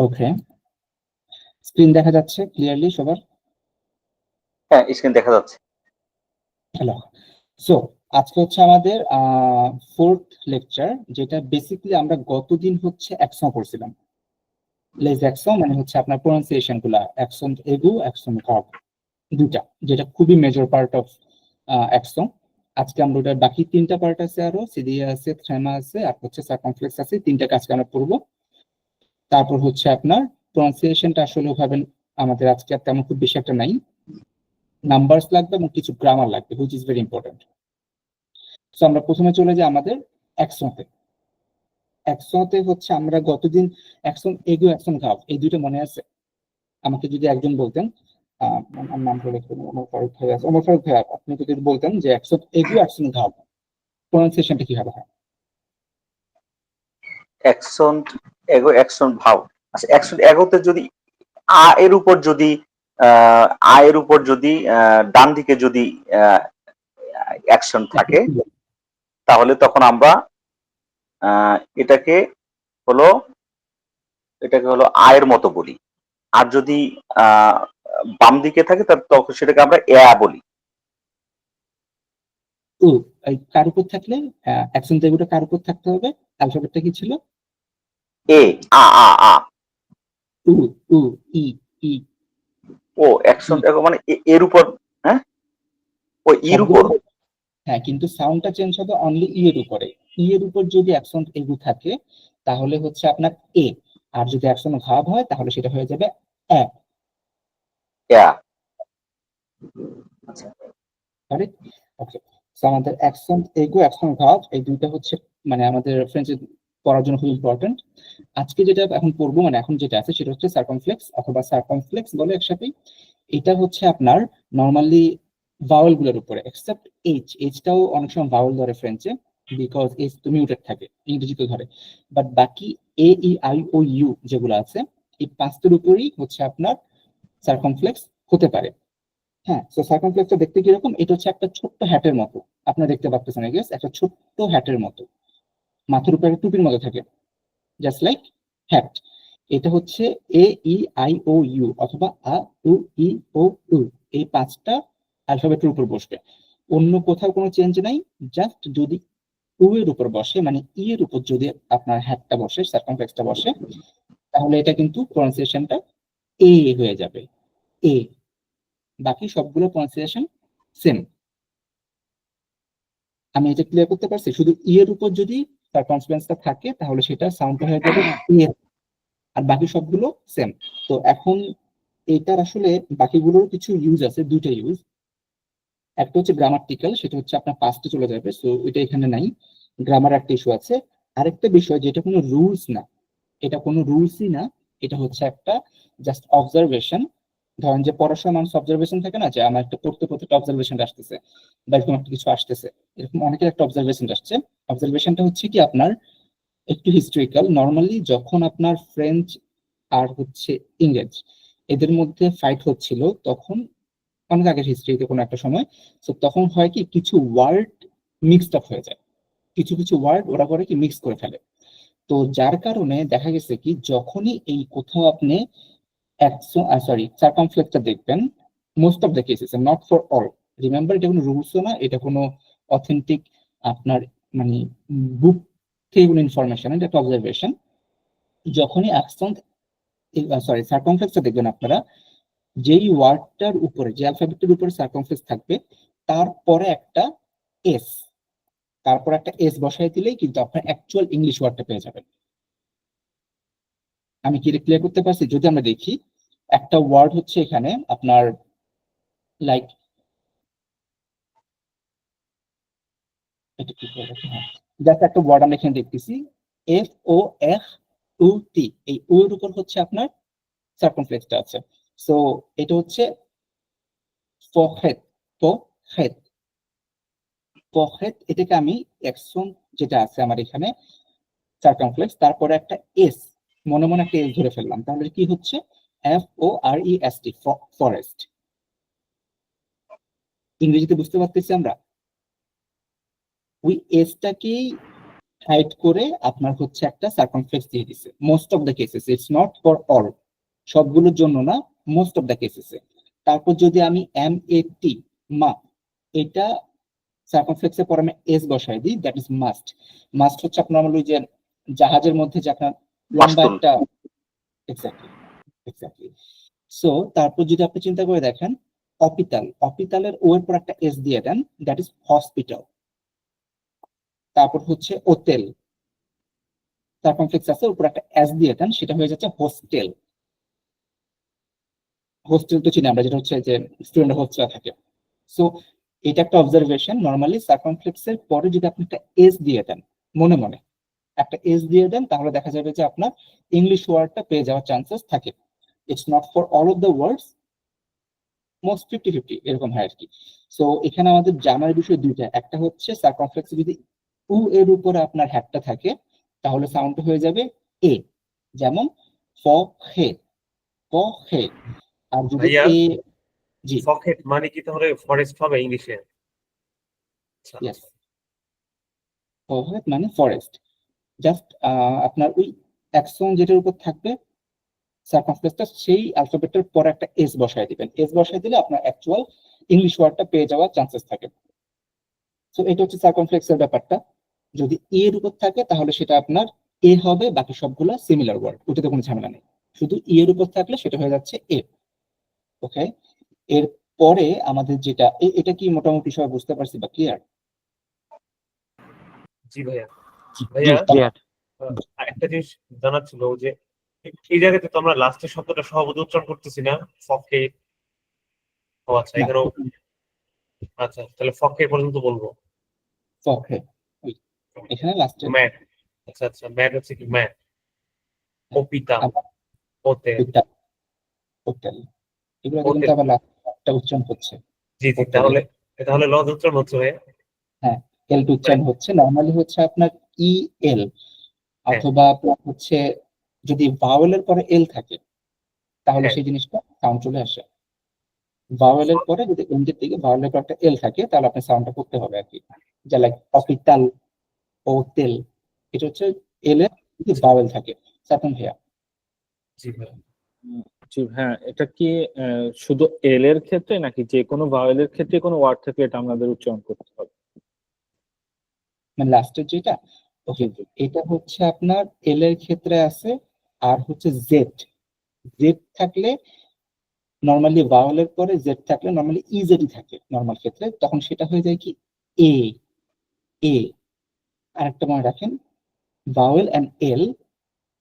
ওকে, screen দেখা যাচ্ছে clearly সবার? হ্যাঁ, স্ক্রিন দেখা যাচ্ছে। হ্যালো। সো আজকে হচ্ছে আমাদের 4th লেকচার, যেটা বেসিক্যালি আমরা গতদিন হচ্ছে অ্যাকশন করছিলাম। লেজ অ্যাকশন মানে হচ্ছে আপনার প্রোনাউন্সিয়েশন গুলা, অ্যাকশন এগু, অ্যাকশন ভার্ব, দুটা, যেটা খুবই মেজর পার্ট অফ অ্যাকশন। আজকে আমরা ওটার বাকি 3টা পার্ট আছে, আরো সিডিয়া আছে, থ্রেমা আছে, আর হচ্ছে সার্কামফ্লেক্স আছে। 3টা কাজকে আমরা পড়বো। তারপর হচ্ছে আপনার প্রোনাউন্সিয়েশনটা আসলে ওভাবে আমাদের আজকে আর তেমন খুব বেশি একটা নাই, নাম্বারস লাগবে এবং কিছু গ্রামার লাগবে, which is very important. So আমরা প্রথমে চলে যাই আমাদের অ্যাকশনতে। অ্যাকশনতে হচ্ছে আমরা গতদিন অ্যাকশন এগু, অ্যাকশন ভার্ব, এই দুইটা মনে আছে? আমাকে যদি একজন বলতেন, নাম বলে ওমর ফারুক ভাই আছে, ওমর ফারুক ভাই, আপনি যদি বলতেন যে অ্যাকশন এগু, অ্যাকশন ভার্ব প্রোনাউন্সিয়েশনটা কিভাবে হয়? অ্যাকশন এগো, অ্যাকশন ভাও। আচ্ছা, অ্যাকশন এগোতে যদি আ এর উপর যদি আ এর উপর যদি ডান দিকে যদি অ্যাকশন থাকে, তাহলে তখন আমরা এটাকে হলো এটাকে হলো আয়ের মতো বলি। আর যদি বাম দিকে থাকে তখন সেটাকে আমরা বলি। উ, এই কার উপর থাকলে অ্যাকশন এগুটা কার উপর থাকতে হবে? অ্যালফাবেটটা কি ছিল? এ, আ আ আ উ, উ, ই, ই, ও অ্যাকশন ই। মানে এর উপর। হ্যাঁ, ও এর সবগুলো, উপর। হ্যাঁ, কিন্তু সাউন্ডটা চেঞ্জ হবে অনলি ই এর উপরে। ই এর উপর যদি অ্যাকশন এগু থাকে তাহলে হচ্ছে আপনার এ, আর যদি অ্যাকশন ভাব হয় তাহলে সেটা হয়ে যাবে এ। আচ্ছা, কারেক্ট? ওকে। সো আমাদের অ্যাকশন এগু, অ্যাকশন ভাব, এই দুইটা হচ্ছে মানে আমাদের রেফারেন্সে পড়ার জন্য খুব ইম্পর্টেন্ট। আজকে যেটা এখন পড়বো, মানে এখন যেটা আছে সেটা হচ্ছে সার্কামফ্লেক্স অথবা সার্কামফ্লেক্স বলে একসাথে। এটা হচ্ছে আপনার নর্মালি ভাওয়েল গুলোর উপরে, এক্সেপ্ট এইচ। এইচটাও অনেক সময় ভাওয়েল ধরে ফ্রেঞ্চে, বিকজ এইচ তো মিউটেড থাকে, ইংরেজিতে ধরে। বাট বাকি এ, ই, আই, ও, ইউ যেগুলো আছে, এই পাঁচটার উপরেই হচ্ছে আপনার সার্কামফ্লেক্স হতে পারে। হ্যাঁ, তো সার্কামফ্লেক্সটা দেখতে কিরকম? এটা হচ্ছে একটা ছোট্ট হ্যাটের মতো, আপনারা দেখতে পাচ্ছেন আই গেস, একটা ছোট্ট হ্যাটের মতো, মাথার উপরে একটা টুপির মতো থাকে, জাস্ট লাইক হ্যাট। এটা হচ্ছে এ, ই, আই, ও, ইউ অথবা আ, উ, ই, ও, উ, এই পাঁচটা অ্যালফাবেটের উপর বসবে। অন্য কোথাও কোনো চেঞ্জ নাই। জাস্ট যদি উ এর উপর বসে, মানে ই এর উপর যদি আপনার হ্যাটটা বসে, সার্কামফ্লেক্সটা বসে, তাহলে এটা কিন্তু প্রনাউন্সিয়েশনটা এ হয়ে যাবে, এ। বাকি সবগুলো প্রনাউন্সিয়েশন সেম। আমি এটা ক্লিয়ার করতে পারছি? শুধু ই এর উপর যদি সার্কামফ্লেক্সটা থাকে তাহলে সেটা সাউন্ডটা হয়ে যাবে এ, আর বাকি সবগুলো সেম। তো এখন এটার আসলে বাকিগুলোর কিছু ইউজ আছে, দুইটা ইউজ। একটা হচ্ছে গ্রামাটিক্যাল, সেটা হচ্ছে আপনার পাস্টে চলে যাবে, সো এটা এখানে নাই। গ্রামার একটা ইস্যু আছে। আরেকটা বিষয় যেটা কোনো রুলস না, এটা কোনো রুলসই না, এটা হচ্ছে একটা জাস্ট অবজারভেশন। ধরেন যে পড়ার সময় মানুষ অবজারভেশন থাকে না, যে আমার একটা পড়তে পড়তে একটা অবজারভেশন আসতেছে, বা এরকম একটা কিছু আসতেছে, এরকম অনেকের একটা অবজারভেশন আসছে। অবজারভেশনটা হচ্ছে কি আপনার একটু হিস্ট্রিক্যাল। নর্মালি যখন আপনার ফ্রেঞ্চ আর হচ্ছে ইংরেজ এদের মধ্যে ফাইট হচ্ছিল, তখন অনেক আগের হিস্ট্রিতে কোনো একটা সময়, তো তখন হয় কি কিছু ওয়ার্ড মিক্সড আপ হয়ে যায়, কিছু কিছু ওয়ার্ড ওরা করে কি মিক্স করে ফেলে। তো যার কারণে দেখা গেছে কি যখনই এই কোথাও আপনি সার্কামফ্লেক্সটা দেখবেন, most of the cases, not for all, remember এটা কোনো রুলসও না, এটা কোনো অথেন্টিক আপনার মানে বুক থেকে কোনো ইনফরমেশন, এটা একটা অবজারভেশন। যখনই সার্কামফ্লেক্সটা দেখবেন আপনারা, যেই ওয়ার্ডটার উপরে, যে অ্যালফাবেটের উপরে সার্কামফ্লেক্স থাকবে, তারপরে একটা এস, তারপর একটা এস বসাই দিলেই কিন্তু আপনার অ্যাকচুয়াল ইংলিশ ওয়ার্ডটা পেয়ে যাবেন। আমি কি ক্লিয়ার করতে পারছি? যদি আমরা দেখি একটা ওয়ার্ড হচ্ছে এখানে আপনার লাইক, এটা কি করে, হ্যাঁ, জাস্ট একটা ওয়ার্ড আমরা এখানে দেখতেছি, এফ ও এফ উ টি, এই ও এর উপর হচ্ছে আপনার সার্কামফ্লেক্সটা আছে। সো এটা হচ্ছে ফহেদ, ফহেদ, ফহেদ। এটাকে আমি অ্যাকশন যেটা আছে আমার এখানে সার্কামফ্লেক্স, তারপরে একটা এস, মনে মনে একটা এস ধরে ফেললাম, তাহলে কি হচ্ছে FOREST, ফরেস্ট। ইংরেজিতে বুঝতে পারতেছি আমরা? ওই এসটাকেই হাইড করে আপনার হচ্ছে একটা সার্কামফ্লেক্স দিয়ে দিছে most of the cases, it's not for all, সবগুলোর জন্য না, মোস্ট অফ দ্য কেসেসে। তারপর যদি আমি MAT মা, এটা সার্কামফ্লেক্সের পর আমি এস বসাই দিই, দ্যাট ইজ মাস্ট। মাস্ট হচ্ছে আপনার ওই যে জাহাজের মধ্যে যে আপনার লম্বা মাস্তুল। একটা, এক্স্যাক্টলি এক্স্যাক্টলি। সো তারপর যদি আপনি চিন্তা করে দেখেন অপিটাল, অপিটালের ও এর পর একটা এস দিয়ে দেন, দ্যাট ইজ হসপিটাল। তারপর হচ্ছে ওতেল, সার্কামফ্লেক্স আছে উপর একটা এস দিয়ে দেন, সেটা হয়ে যাচ্ছে হোস্টেল। হোস্টেল তো চিনি আমরা, যেটা হচ্ছে যে স্টুডেন্ট হোস্টেল থাকে। সো এটা একটা অবজারভেশন, নর্মালি সার্কামফ্লেক্সের পরে যদি আপনি একটা এস দিয়ে দেন, মনে মনে একটা এস দিয়ে দেন, তাহলে দেখা যাবে যে আপনার ইংলিশ ওয়ার্ডটা পেয়ে যাওয়ার চান্সেস থাকে। It's not for all of the words, most 50-50 এরকম হয় আর কি। সো এখানে আমাদের জানার বিষয় দুইটা, একটা হচ্ছে সার্কামফ্লেক্সে যদি উ এর উপরে আপনার হ্যাটটা থাকে তাহলে সাউন্ড হয়ে যাবে এ, যেমন ফ হে, ক হে। আর যদি ভাইয়া এ, জি ফকেট মানে কি তাহলে ফরেস্ট হবে ইংলিশে? আচ্ছা ইয়েস, ফহেদ মানে ফরেস্ট। জাস্ট আপনার ওই অ্যাকশন যেটার উপর থাকবে সার্কামফ্লেক্সটা, সেই অ্যালফাবেটের পরে একটা এস বসায় দিবেন, এস বসায় দিলে আপনার অ্যাকচুয়াল ইংলিশ ওয়ার্ডটা পেয়ে যাওয়ার চান্সেস থাকে। সো এটা হচ্ছে সার্কামফ্লেক্সের ব্যাপারটা। যদি এ এর উপর থাকে তাহলে সেটা আপনার এ হবে, বাকি সবগুলো সিমিলার ওয়ার্ড, ওটাতে কোনো ঝামেলা নেই। শুধু ই এর উপর থাকলে সেটা হয়ে যাচ্ছে এ। ওকে, এর পরে আমাদের যেটা এটা কি মোটামুটি সবাই বুঝতে পারছি বা ক্লিয়ার? জি ভাইয়া। জি ভাইয়া ক্লিয়ার। একটা জিনিস জানার ছিল যে এই জায়গাতে তো আমরা লাস্টের শব্দটা সহজ উচ্চারণ করতেছি না, ফকেট। ও আচ্ছা, না, এখানেও। আচ্ছা তাহলে ফকেট পর্যন্ত বলবো। ওকে, এখানে লাস্টে ম্যাট। আচ্ছা আচ্ছা, ম্যাট হচ্ছে কি ম্যাট। ওপিতা, ওতে, হোটেল, এগুলোতে কিন্তু হোটেল। আবার লাস্টটা উচ্চারণ হচ্ছে। জি জি, হোটেল, তাহলে তাহলে লজ উচ্চারণ হচ্ছে ভাইয়া। হ্যাঁ এল টু মানে উচ্চারণ হচ্ছে, নর্মালি হচ্ছে আপনার ই এল, হ্যাঁ অথবা আপনার হচ্ছে যদি ভাওয়েলের পরে এল থাকে তাহলে হ্যাঁ। সেই জিনিসটা সাউন্ড চলে আসে। ভাওয়েলের পরে যদি এন্ডের দিকে ভাওয়েলের পর একটা এল থাকে তাহলে আপনি সাউন্ডটা করতে হবে আর কি, যা লাইক অপিটাল ও তেল, এটা হচ্ছে এল এর যদি ভাওয়েল থাকে। সাতন ভাইয়া, জি ভাইয়া। জি হ্যাঁ, এটা কি শুধু এল এর ক্ষেত্রে নাকি যে কোনো ভাওয়েলের ক্ষেত্রে কোনো ওয়ার্ড থেকে এটা আমাদের উচ্চারণ করতে হবে? মানে লাস্টের যেটা, ওকে, জি জি। এটা হচ্ছে আপনার এল এর ক্ষেত্রে আছে। আর হচ্ছে জেড, জেড থাকলে নর্মালি ভাওয়েলের পরে জেড থাকলে নর্মালি ইজেডই থাকে নর্মাল ক্ষেত্রে, তখন সেটা হয়ে যায় কি এ, এ। আরেকটা মনে রাখেন, vowel and L,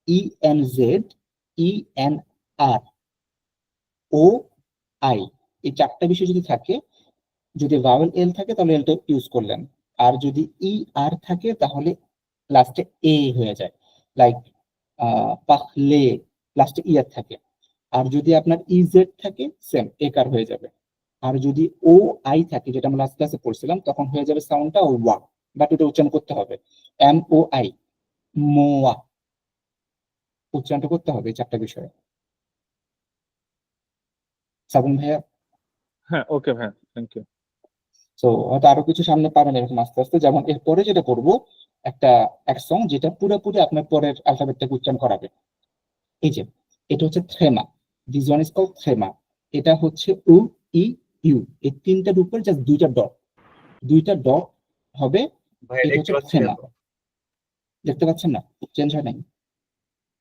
E N Z, E N R, O I, এই চারটা বিষয় যদি থাকে, যদি ভাওয়েল এল থাকে তাহলে এলটা ইউজ করলেন, আর যদি ই আর থাকে তাহলে লাস্টে এ হয়ে যায়, লাইক পাখলে, লাস্টে ইয়ার থাকে। আর যদি আপনার ইজেড থাকে সেম একার হয়ে যাবে। আর যদি ও আই থাকে, যেটা আমরা লাস্ট ক্লাসে পড়ছিলাম, তখন হয়ে যাবে সাউন্ডটা ওয়া, বাট ওটা উচ্চারণ করতে হবে MOI, মোয়া, উচ্চারণটা করতে হবে এই চারটা বিষয়ে। সাবন ভাইয়া, হ্যাঁ ওকে ভাই, থ্যাংক ইউ। তো হয়তো আরো কিছু সামনে পাবেন এরকম আস্তে আস্তে, যেমন এরপরে যেটা করবো একটা অ্যাকশন যেটা পুরোপুরি আপনার পরের অ্যালফাবেটটাকে উচ্চারণ করাবে। এই যে এটা হচ্ছে থ্রেমা, দিস ওয়ান ইজ কল্ড থ্রেমা। এটা হচ্ছে উ ই ইউ, এই তিনটার উপর জাস্ট দুইটা ডট হবে। ভাইয়া এটা দেখতে হচ্ছে পাচ্ছি না থ্রেমা, তো। দেখতে পাচ্ছেন না? চেঞ্জ হয় নাই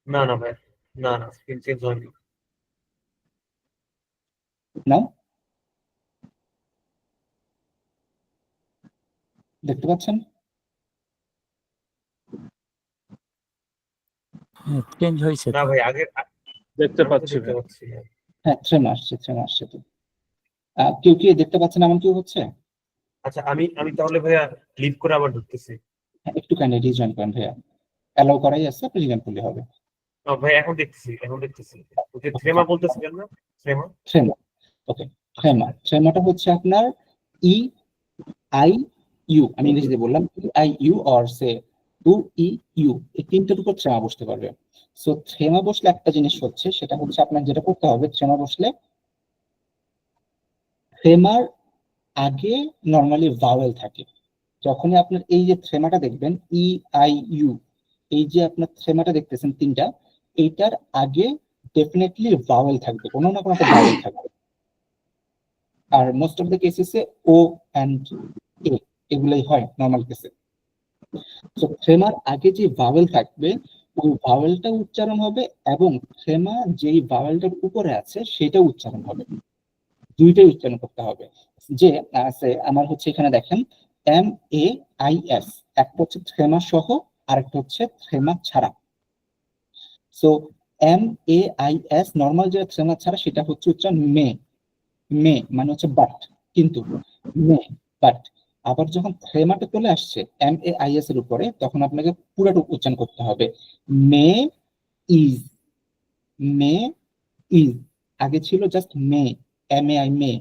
না না ভাই, না না, স্ক্রিন চেঞ্জ হয়নি। নাও, দেখতে পাচ্ছেন? চেঞ্জ হয়েছে না তো। ভাই, আগে দেখতে আমি তো পাচ্ছি দেখতে ভাই। পাচ্ছি না। হ্যাঁ থ্রেমা আসছে তো। কেউ কি দেখতে পাচ্ছেন এমন কেউ হচ্ছে? আচ্ছা, আমি তাহলে ভাইয়া ক্লিক করে আবার ঢুকতেছি। হ্যাঁ, একটু কাইন্ডলি রিজয়েন করেন ভাইয়া, অ্যালাউ করাই আছে, আপনি রিজয়েন করলে হবে। ভাই এখন দেখতেছি, এখন দেখতেছি। ওই যে থ্রেমা বলতেছিলেন না, থ্রেমা। থ্রেমা, ওকে, আচ্ছা থ্রেমাটা হচ্ছে আপনার ই আই ইউ, আমি ইংরেজিতে বললাম EIU অর সে UEU, এই তিনটার উপর থ্রেমা বসতে পারবে। সো থ্রেমা বসলে একটা জিনিস হচ্ছে, সেটা হচ্ছে আপনার যেটা করতে হবে, থ্রেমা বসলে থ্রেমার আগে নর্মালি ভাওয়েল থাকে, যখনই আপনার এই যে থ্রেমাটা দেখবেন ই আই ইউ, এই যে আপনার থ্রেমাটা দেখতেছেন তিনটা, এইটার আগে ডেফিনেটলি ভাওয়েল থাকবে, কোনো না কোনো একটা ভাওয়েল থাকবে। আর মোস্ট অফ দ্য কেসেসে ও অ্যান্ড এ এগুলাই হয় নর্মাল কেসে। তো থ্রেমার আগে যে ভাওয়েল থাকবে ওই ভাওয়েলটা উচ্চারণ হবে, এবং থ্রেমা যেই ভাওয়েলটার উপরে আছে সেটা উচ্চারণ হবে, দুইটাই উচ্চারণ করতে হবে। যে আছে আমার হচ্ছে এখানে দেখেন MAIS, একটা হচ্ছে থ্রেমা সহ আর একটা হচ্ছে থ্রেমা ছাড়া। সো MAIS নর্মাল যে থ্রেমা ছাড়া সেটা হচ্ছে উচ্চারণ মে, মে মানে হচ্ছে বাট, কিন্তু মে বাট। আবার যখন থ্রেমাটা চলে আসছে MAIS এর উপরে, তখন আপনাকে পুরোটা উচ্চারণ করতে হবে মে ইজ, মে ইজ। আগে ছিল জাস্ট মে, MAI মে,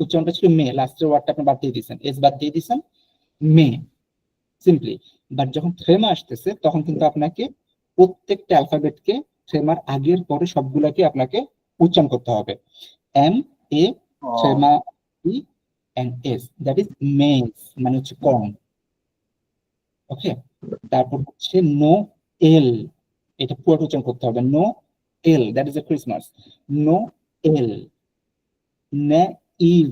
উচ্চারণটা ছিল মে, লাস্টের ওয়ার্ডটা আপনি বাদ দিয়ে দিয়েছেন, এস বাদ দিয়ে দিয়েছেন, মে সিম্পলি। বাট যখন থ্রেমা আসতেছে তখন কিন্তু আপনাকে প্রত্যেকটা অ্যালফাবেটকে থ্রেমার আগের পরে সবগুলোকে আপনাকে উচ্চারণ করতে হবে। MA থ্রেমা E and S, that is মেজ মানে হচ্ছে কম। ওকে, তারপর হচ্ছে নো এল, এটা পুরো উচ্চারণ করতে হবে, নো এল, দ্যাট ইজ এ ক্রিসমাস, নো এল। নে ইভ,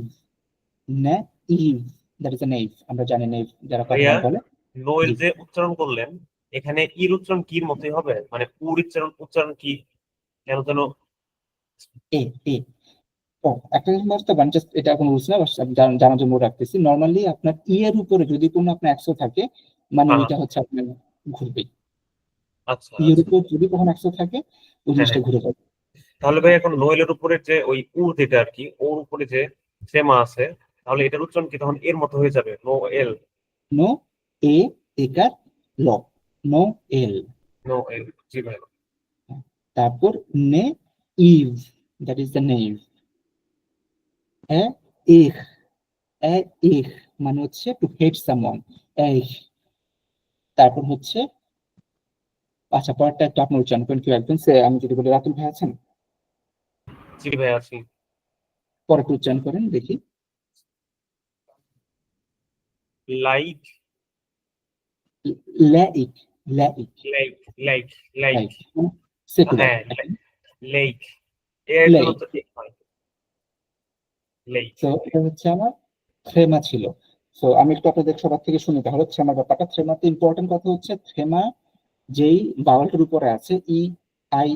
নে ইভ, দ্যাট ইজ এ নেভ, আমরা জানি নেভ যারা কথা ভাইয়া বলে। নোয়েল জি। যে উচ্চারণ করলেন, এখানে ইর উচ্চারণ কির মতোই হবে, মানে উর উচ্চারণ কি কেন যেন এ এ ও একটা জিনিস তো জাস্ট এটা কোনো রুলস না, জানার জন্য রাখতেছি। নর্মালি আপনার ই এর উপরে যদি কোনো আপনার অ্যাক্সেন্ট থাকে, মানে হ্যাঁ, ওইটা হচ্ছে আপনার ঘুরবে। আচ্ছা ই এর আচ্ছা, উপর যদি কখনো অ্যাক্সেন্ট থাকে ওই হ্যাঁ জিনিসটা হ্যাঁ। ঘুরে যাবে। তাহলে ভাই এখন নোয়েলের উপরে যে ওই উর যেটা আর কি, ওর উপরে যে থ্রেমা আছে, তাহলে এটার উচ্চারণ কি তখন এর মতো হয়ে যাবে, নো এল? নো এ একার ল, নো এল। নো এল, জি ভাই। তারপর নে ইভ, দ্যাট ইজ দ্য নেভ। এ ইহ, এ ইহ মানে হচ্ছে টু হেট সামওয়ান, এই। তারপর হচ্ছে আচ্ছা পরেরটা একটু আপনার উচ্চারণ করেন কেউ একজন, আমি যদি বলি রাতুল ভাই আছেন, জি ভাই আছি। পরেরটা উচ্চারণ করেন দেখি। Like, like, like, like, like, like, like secular, হ্যাঁ লেক, এর জন্য লেক। তো ঠিক হয় লেক। তো এটা হচ্ছে আমার থ্রেমা ছিল। তো আমি একটু আপনাদের সবার থেকে শুনি তাহলে থ্রেমার ব্যাপারটা। থ্রেমাতে ইম্পর্টেন্ট কথা হচ্ছে থ্রেমা যেই ভাওয়ালটার উপরে আছে ই আই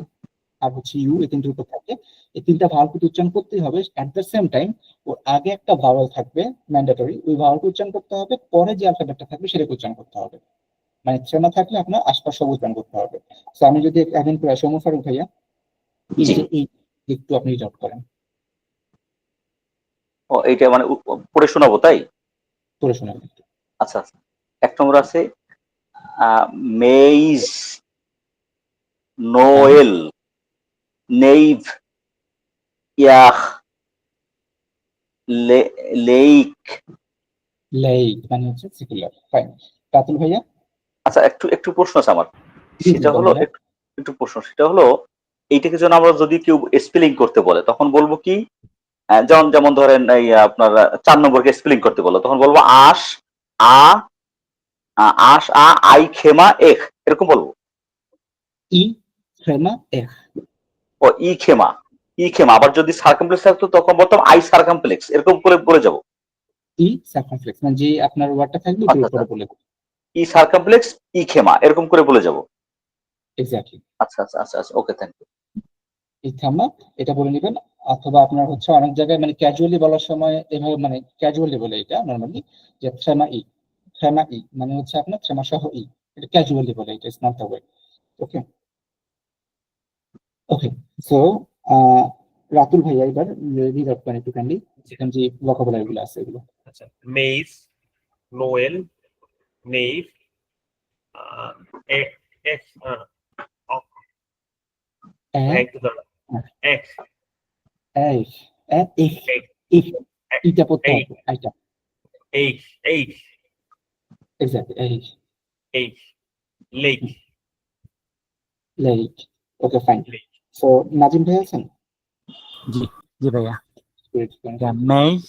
আর হচ্ছে ইউ, এই তিনটার উপর থাকে, এই তিনটা ভাওয়ালকে উচ্চারণ করতেই হবে। এট দ্য সেম টাইম ওর আগে একটা ভাওয়াল থাকবে ম্যান্ডেটরি, ওই ভাওয়ালকে উচ্চারণ করতে হবে, পরে যে অ্যালফাবেটটা থাকবে সেটাকে উচ্চারণ করতে হবে। মানে থ্রেমা থাকলে আপনার আশপাশ সব উচ্চারণ করতে হবে। তো আমি যদি একদিন করে সৌম্য ফারুক ভাইয়া এই জি। যে এই একটু আপনি জব করেন, ও এইটা মানে পড়ে শোনাবো তাই? পড়ে শোনান একটু। আচ্ছা আচ্ছা, এক নম্বর আছে মেইজ, নোয়েল, নেইভ, ইয়াহ, লেইক। লেক মানে হচ্ছে সিকুলার, ফাইন। রাতুল ভাইয়া। আচ্ছা, একটু একটু প্রশ্ন আছে আমার। জি জি সেটা হলো বলেন ভাই। একটু একটু প্রশ্ন, সেটা হলো এইটাকে যেন আমরা যদি কেউ স্পেলিং করতে বলে তখন বলবো কি? যেমন যেমন ধরেন এই আপনার 4 নম্বরকে স্পেলিং করতে বলো, তখন বলবো আশ আ আশ আ আই খেমা এখ, এরকম বলবো। ই থ্রেমা এখ, ও ই খেমা, ই খেমা। আবার যদি সার্কামপ্লেক্স থাকতো তখন বলতাম আই সার্কামপ্লেক্স, এরকম করে বলে যাবো। ই সার্কামফ্লেক্স মানে যে আপনার ওয়ার্ডটা থাকবে ওটার আচ্ছা আচ্ছা, উপরে বলে দেবো। ই সার্কামপ্লেক্স, ই খেমা, এরকম করে বলে যাবো। এক্স্যাক্টলি। আচ্ছা আচ্ছা আচ্ছা আচ্ছা, ওকে, থ্যাংক ইউ। এই থাম্বা এটা বলে নেবেন। অথবা আপনার হচ্ছে অনেক জায়গায় মানে ক্যাজুয়ালি বলার সময় এভাবে মানে ক্যাজুয়ালি বলে এটা নর্মালি, যে থ্রেমা ই, থ্রেমা ই মানে হচ্ছে আপনার থ্রেমা সহ ই, এটা ক্যাজুয়ালি বলে, এটা is not the way. Okay okay. So Ratul ভাইয়া এবার রিড আউট করেন একটু কাইন্ডলি, এখানে যে ভোকাবুলারি গুলো আছে এগুলো। আচ্ছা, মেইজ, নোয়েল, নেইভ, এক এক এক একটু দাঁড়া, এক এই ইহ, এক ইহ, ইটা পড়তে এই হবে, আইটা। এই এই এক্স্যাক্টলি এই এই lake, like. Okay fine. Lake. So Nazim ভাই আছেন? জি জি ভাইয়া। Great, thank you. মেইজ,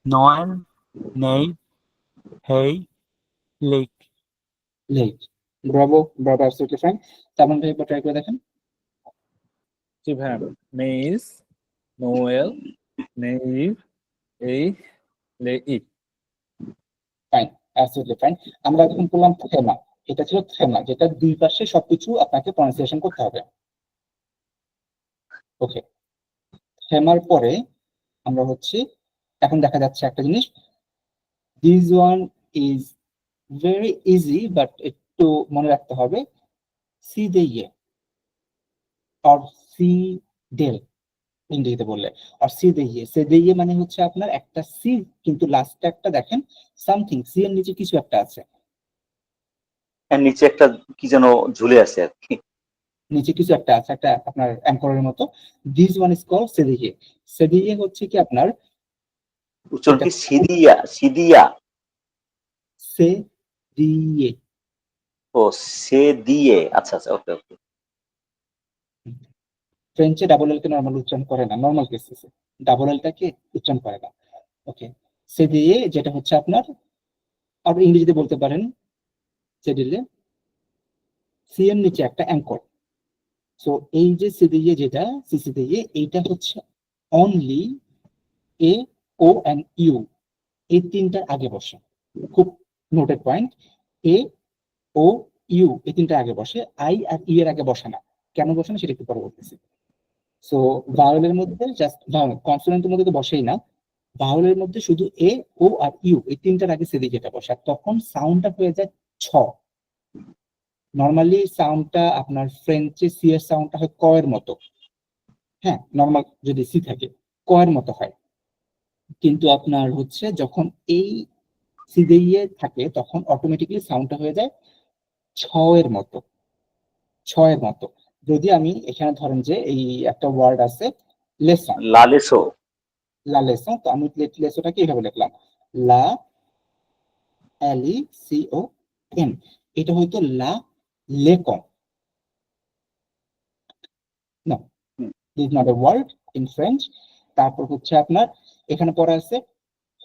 নোয়েল, নেই, হেই, lake. Lake. Bravo, bravo, absolutely fine. Salman ভাই একবার ট্রাই করে দেখেন। জি ভাইয়া, মেইজ, নোয়েল, নেইভ, এই, লেই। Fine, absolutely fine. আমরা এখন করলাম থেমা। এটা ছিল থেমা, যেটা দুই পাশে সবকিছু আপনাকে প্রনাউন্সিয়েশন করতে হবে। ওকে, থেমার পরে আমরা হচ্ছে এখন দেখা যাচ্ছে একটা জিনিস, this one is very easy, but একটু মনে রাখতে হবে, সি দে ইয়ে অর সি ডেল ইংরেজিতে বললে, আর সি দে ইয়ে মানে হচ্ছে আপনার একটা সি, কিন্তু লাস্টে একটা দেখেন সামথিং, সি এর নিচে কিছু একটা আছে, এর নিচে একটা কি যেন ঝুলে আছে আর কি। নিচে কিছু একটা আছে, একটা আপনার অ্যাঙ্করের মতো। দিস ওয়ান ইজ কল্ড সে দে ইয়ে। সে দে ইয়ে হচ্ছে কি আপনার উচ্চারণ কি সিদিয়া? সিদিয়া? সে দিয়ে। ও, সে দিয়ে, আচ্ছা আচ্ছা, ওকে ওকে। ফ্রেঞ্চে ডাবল এল কে নর্মাল উচ্চারণ করে না, নর্মাল কেসে ডাবল এলটাকে উচ্চারণ করে না। ওকে, সে দিয়ে যেটা হচ্ছে আপনার, আপনি ইংরেজিতে বলতে পারেন সে দিলে, সি এর নিচে একটা অ্যাঙ্কর। সো এই যে সি দিয়ে যেটা সিসি দিয়ে, এইটা হচ্ছে only A, O and U, এই তিনটার আগে বসে। খুব noted point, A, O, U এই তিনটার আগে বসে, আই আর ই এর আগে বসে না। কেন বসে না সেটা একটু পরে বলতেছি। সো ভাওয়েলের মধ্যে জাস্ট কনসোনেন্টের মধ্যে তো বসেই না, ভাওয়েলের মধ্যে শুধু এ, ও আর ইউ এই তিনটার আগে সিদি যেটা বসে, আর তখন সাউন্ডটা হয়ে যায় ছ। নর্মালি সাউন্ডটা আপনার ফ্রেঞ্চে সি এর সাউন্ডটা হয় ক এর মতো, হ্যাঁ নর্মাল যদি সি থাকে ক এর মতো হয়, কিন্তু আপনার হচ্ছে যখন এই সি দিয়ে থাকে তখন অটোমেটিক্যালি সাউন্ডটা হয়ে যায় ছ এর মতো, ছ এর মতো। যদি আমি এখানে ধরেন যে এই একটা ওয়ার্ড আছে লেসন, লালেসো। লা লেসন, তো আমি লেসনটাকে এইভাবে লিখলাম, লা এল ই সি ও এন, এটা হয়তো লা লেকন। না, this not a word in French. তারপর হচ্ছে আপনার এখানে পড়া আছে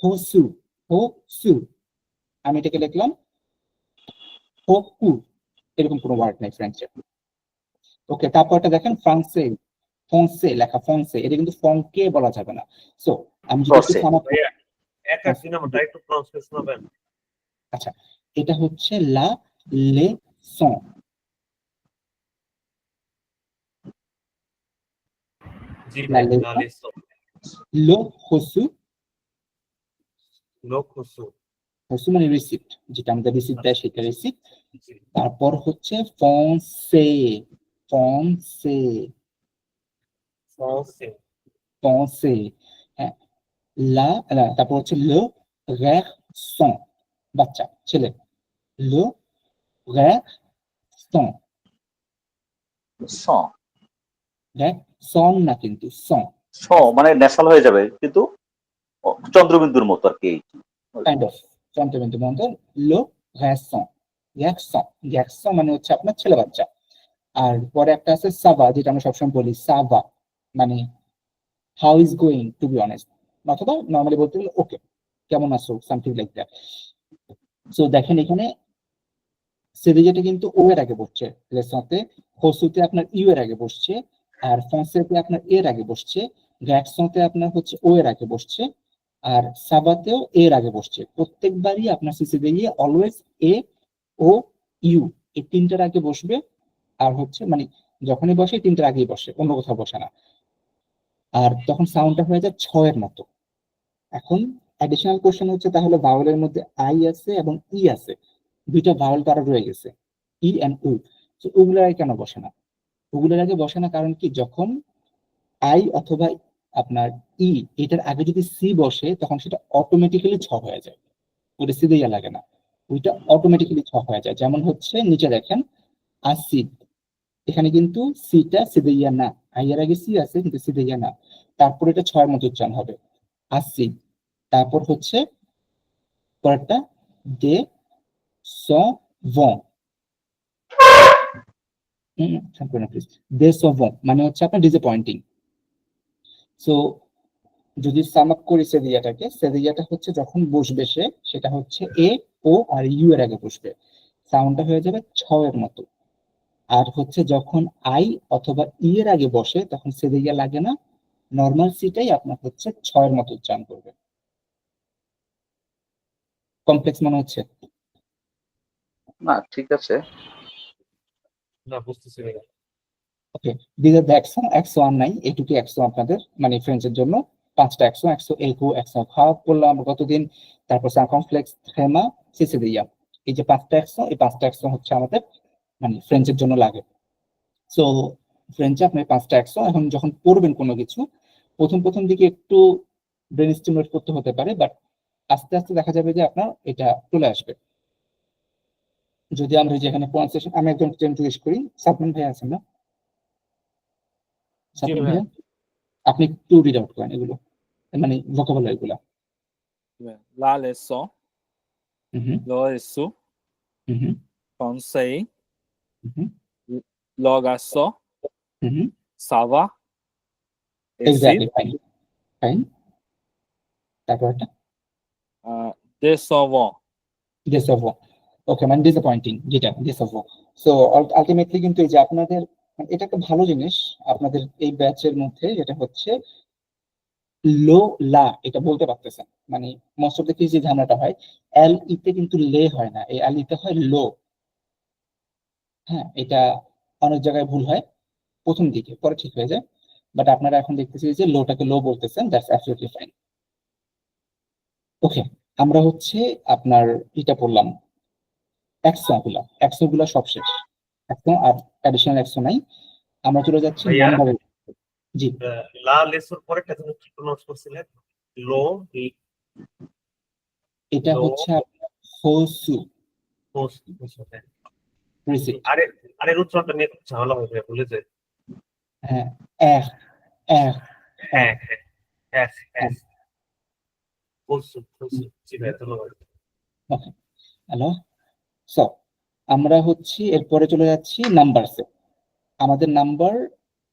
হোসু, হোসু, আমি এটাকে লিখলাম হোকু, এরকম কোনো ওয়ার্ড নেই ফ্রেঞ্চে। ওকে, তারপরটা দেখেন ফ্রান্সে, ফংসে লেখা, ফংসে, এটা কিন্তু ফংকে বলা যাবে না। সো আমি যদি একটু ফ্রসে। সামাপ, ভাইয়া এক এক দিন আমরা একটু প্রনাউন্সিয়েশন শোনাবেন? আচ্ছা, এটা হচ্ছে লা লে সন, জি লা ভাই, লে লালেসো, লো হোসু, লোক হুসু। হোসু মানে রিসিপ্ট, যেটা আমাদের রিসিপ্ট দেয় সেটা রিসিপ্ট। জি, তারপর হচ্ছে ফংসে, ফংসে, ফ্রান্সে, ফংসে, হ্যাঁ, তারপর হচ্ছে লো রের সন, বাচ্চা ছেলে, লো রের সন, স। দেখ সন না কিন্তু সন, স মানে ন্যাশনাল হয়ে যাবে, কিন্তু চন্দ্রবিন্দুর মতো আর কি। কাইন্ড অফ যন্ত্রবিন্দু বন্ধ, লো গ্যাসন, গ্যাকসন, গ্যাকসন মানে হচ্ছে আপনার ছেলে বাচ্চা। আর পরে একটা আছে সাভা, যেটা আমরা সবসময় বলি সাভা, মানে how is going to be honest, অথবা নর্মালি বলতে গেলে ওকে, কেমন আছো, সামথিং লাইক দ্যাট। সো দেখেন এখানে সেদিকেটা কিন্তু ও এর আগে বসছে লেসনতে, হোসুতে আপনার ইউ এর আগে বসছে, আর ফন্সেতে আপনার এর আগে বসছে, গ্যাটসনতে আপনার হচ্ছে ও এর আগে বসছে, আর সাবাতেও এর আগে বসছে। প্রত্যেকবারই আপনার সিসি দিয়ে অলওয়েজ এ, ও, ইউ এই তিনটার আগে বসবে, আর হচ্ছে মানে যখনই বসে এই তিনটার আগেই বসে, অন্য কোথাও বসে না। আর তখন সাউন্ডটা হয়ে যায় ছ এর মতো। এখন অ্যাডিশনাল কোশ্চেন হচ্ছে, তাহলে ভাওয়েলের মধ্যে আই আছে এবং ই আছে, দুইটা ভাওয়েল তারা রয়ে গেছে, ই এন্ড উ, তো ওগুলোর আগে কেন বসে না? ওগুলোর আগে বসে না কারণ কি, যখন আই অথবা আপনার ই এটার আগে যদি সি বসে তখন সেটা অটোমেটিক্যালি ছ হয়ে যায়, ওটা সি দিয়া লাগে না, ওইটা অটোমেটিক্যালি ছ হয়ে যায়। যেমন হচ্ছে নিচে দেখেন আসিড, এখানে কিন্তু সিটা সিদেইয়া না, আই এর আগে সি আছে কিন্তু সিদেইয়া না, তারপর এটা ছয়ের মতো উচ্চারণ হবে আসিড। তারপর হচ্ছে পরেরটা দে স ভন, প্লিজ, দে স ভন মানে হচ্ছে আপনার ডিসঅ্যাপয়েন্টিং। সো যদি সাম আপ করি সেদিয়াটাকে, সেদিয়াটা হচ্ছে যখন বসবে সেটা হচ্ছে এ, ও আর ইউ এর আগে বসবে, সাউন্ডটা হয়ে যাবে ছ এর মতো। আর হচ্ছে যখন আই অথবা ই এর আগে বসে তখন সেদিয়া লাগে না, নর্মাল সিটাই আপনার হচ্ছে ছয়ের মতো উচ্চারণ করবে। কমপ্লেক্স মনে হচ্ছে? না ঠিক আছে। না বুঝতেছি না। Okay, this are the action, action নাই, এটুকু অ্যাকশন আপনাদের মানে ফ্রেঞ্চের জন্য 5টা অ্যাকশন, অ্যাকশন এগো, অ্যাকশন ভাব করলাম আমরা গতদিন, তারপর সার্কামফ্লেক্স, থেমা, সিসিলিয়া। এই যে 5টা অ্যাকশন, এই 5টা অ্যাকশন হচ্ছে আমাদের মানে ফ্রেঞ্চের জন্য লাগে। সো ফ্রেঞ্চে আপনি 5টা অ্যাকশন এখন যখন পড়বেন কোনো কিছু, প্রথম দিকে একটু ব্রেন স্টিমুলেট করতে হতে পারে, বাট আস্তে আস্তে দেখা যাবে যে আপনার এটা চলে আসবে। যদি আমরা যেখানে প্রনাউন্সিয়েশন, আমি একজন জিজ্ঞেস করি, সাবমান ভাই আছেন না? সাবমান ভাইয়া। ভাইয়া আপনি একটু রিড আউট করেন এগুলো, মানে ভোকাবুলারি গুলা। La leçon, হুম lo isso, হুম conseil, হুম lo garçon, হুম ça va, exactly, ici, fine fine. তারপর একটা décevant. ডিসঅ্যাভো, ওকে, মানে ডিসঅ্যাপয়েন্টিং, যেটা ডিসঅ্যাভো। সো আলটিমেটলি কিন্তু এই যে আপনাদের মানে এটা একটা ভালো জিনিস আপনাদের এই ব্যাচের মধ্যে, যেটা হচ্ছে লো লা এটা বলতে পারতেছেন। মানে মোস্ট অফ দ্য কেস যে ঝামেলাটা হয়, এল ইতে কিন্তু লে হয় না, এই এল ইতে হয় লো। হ্যাঁ, এটা অনেক জায়গায় ভুল হয় প্রথম দিকে, পরে ঠিক হয়ে যায়। বাট আপনারা এখন দেখতেছি যে লোটাকে লো বলতেছেন, দ্যাটস অ্যাবসলিউটলি ফাইন। ওকে, আমরা হচ্ছে আপনার এটা পড়লাম একশো গুলা সব শেষ, একশো আর অ্যাডিশনাল একশো নাই। আমরা চলে যাচ্ছি ভাইয়া, নাম্বারে। জি, লা লেসোর পরেরটা তুমি কি প্রনাউন্স করছিলেন? লো এটা লো হচ্ছে আপনার হোসু হোস। রিসিট। আরে আরে উচ্চারণটা নিয়ে খুব ঝামেলা হয়ে যায়, ভুলে যায়। হ্যাঁ, এহ এহ হ্যাঁ হ্যাঁ হ্যাঁ হ্যাঁ বলছো বলছো। জি ভাই, ধন্যবাদ। ওকে, হ্যালো। সো আমরা হচ্ছে এরপরে চলে যাচ্ছি নাম্বারসে। আমাদের নাম্বার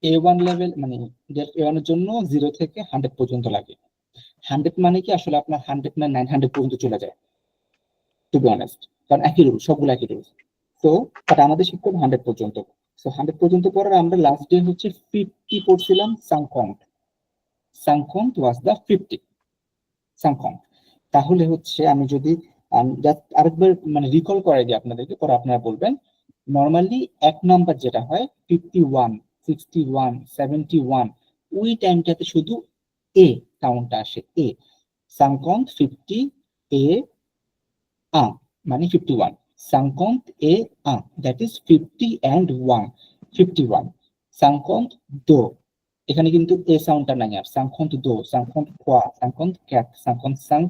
A1 লেভেল, মানে A1 এর জন্য 0 থেকে 100 পর্যন্ত লাগে। 100 মানে কি আসলে আপনার 100 না 900 পর্যন্ত চলে যায়, টু বি অনেস্ট, কারণ একই রুল, সবগুলো একই রুল। তো বাট আমাদের শিখতে হবে 100 পর্যন্ত। সো 100 পর্যন্ত পরে আমরা লাস্ট ডে হচ্ছে 50 পড়ছিলাম, সাংকন্ট। সাংকন্ট ওয়াজ দ্য 50 সাংকন্ট। তাহলে হচ্ছে আমি যদি just আরেকবার মানে রিকল করে দিই আপনাদেরকে, পরে আপনারা বলবেন। নর্মালি এক নাম্বার যেটা হয় 51, 61, 71, ওই টাইমটাতে শুধু এ সাউন্ডটা আসে, এ সাংকন্ট 50 এ আ মানে 51, সাংকন্ট এ আ দ্যাট ইজ 50 and 1, 51 সাংকন্ট দো। এখানে কিন্তু এ সাউন্ডটা নাই, আর সাংকন্ট দো, সাংকন্ট কোয়া, সাংকন্ট ক্যাট, সাংকন্ট সাং,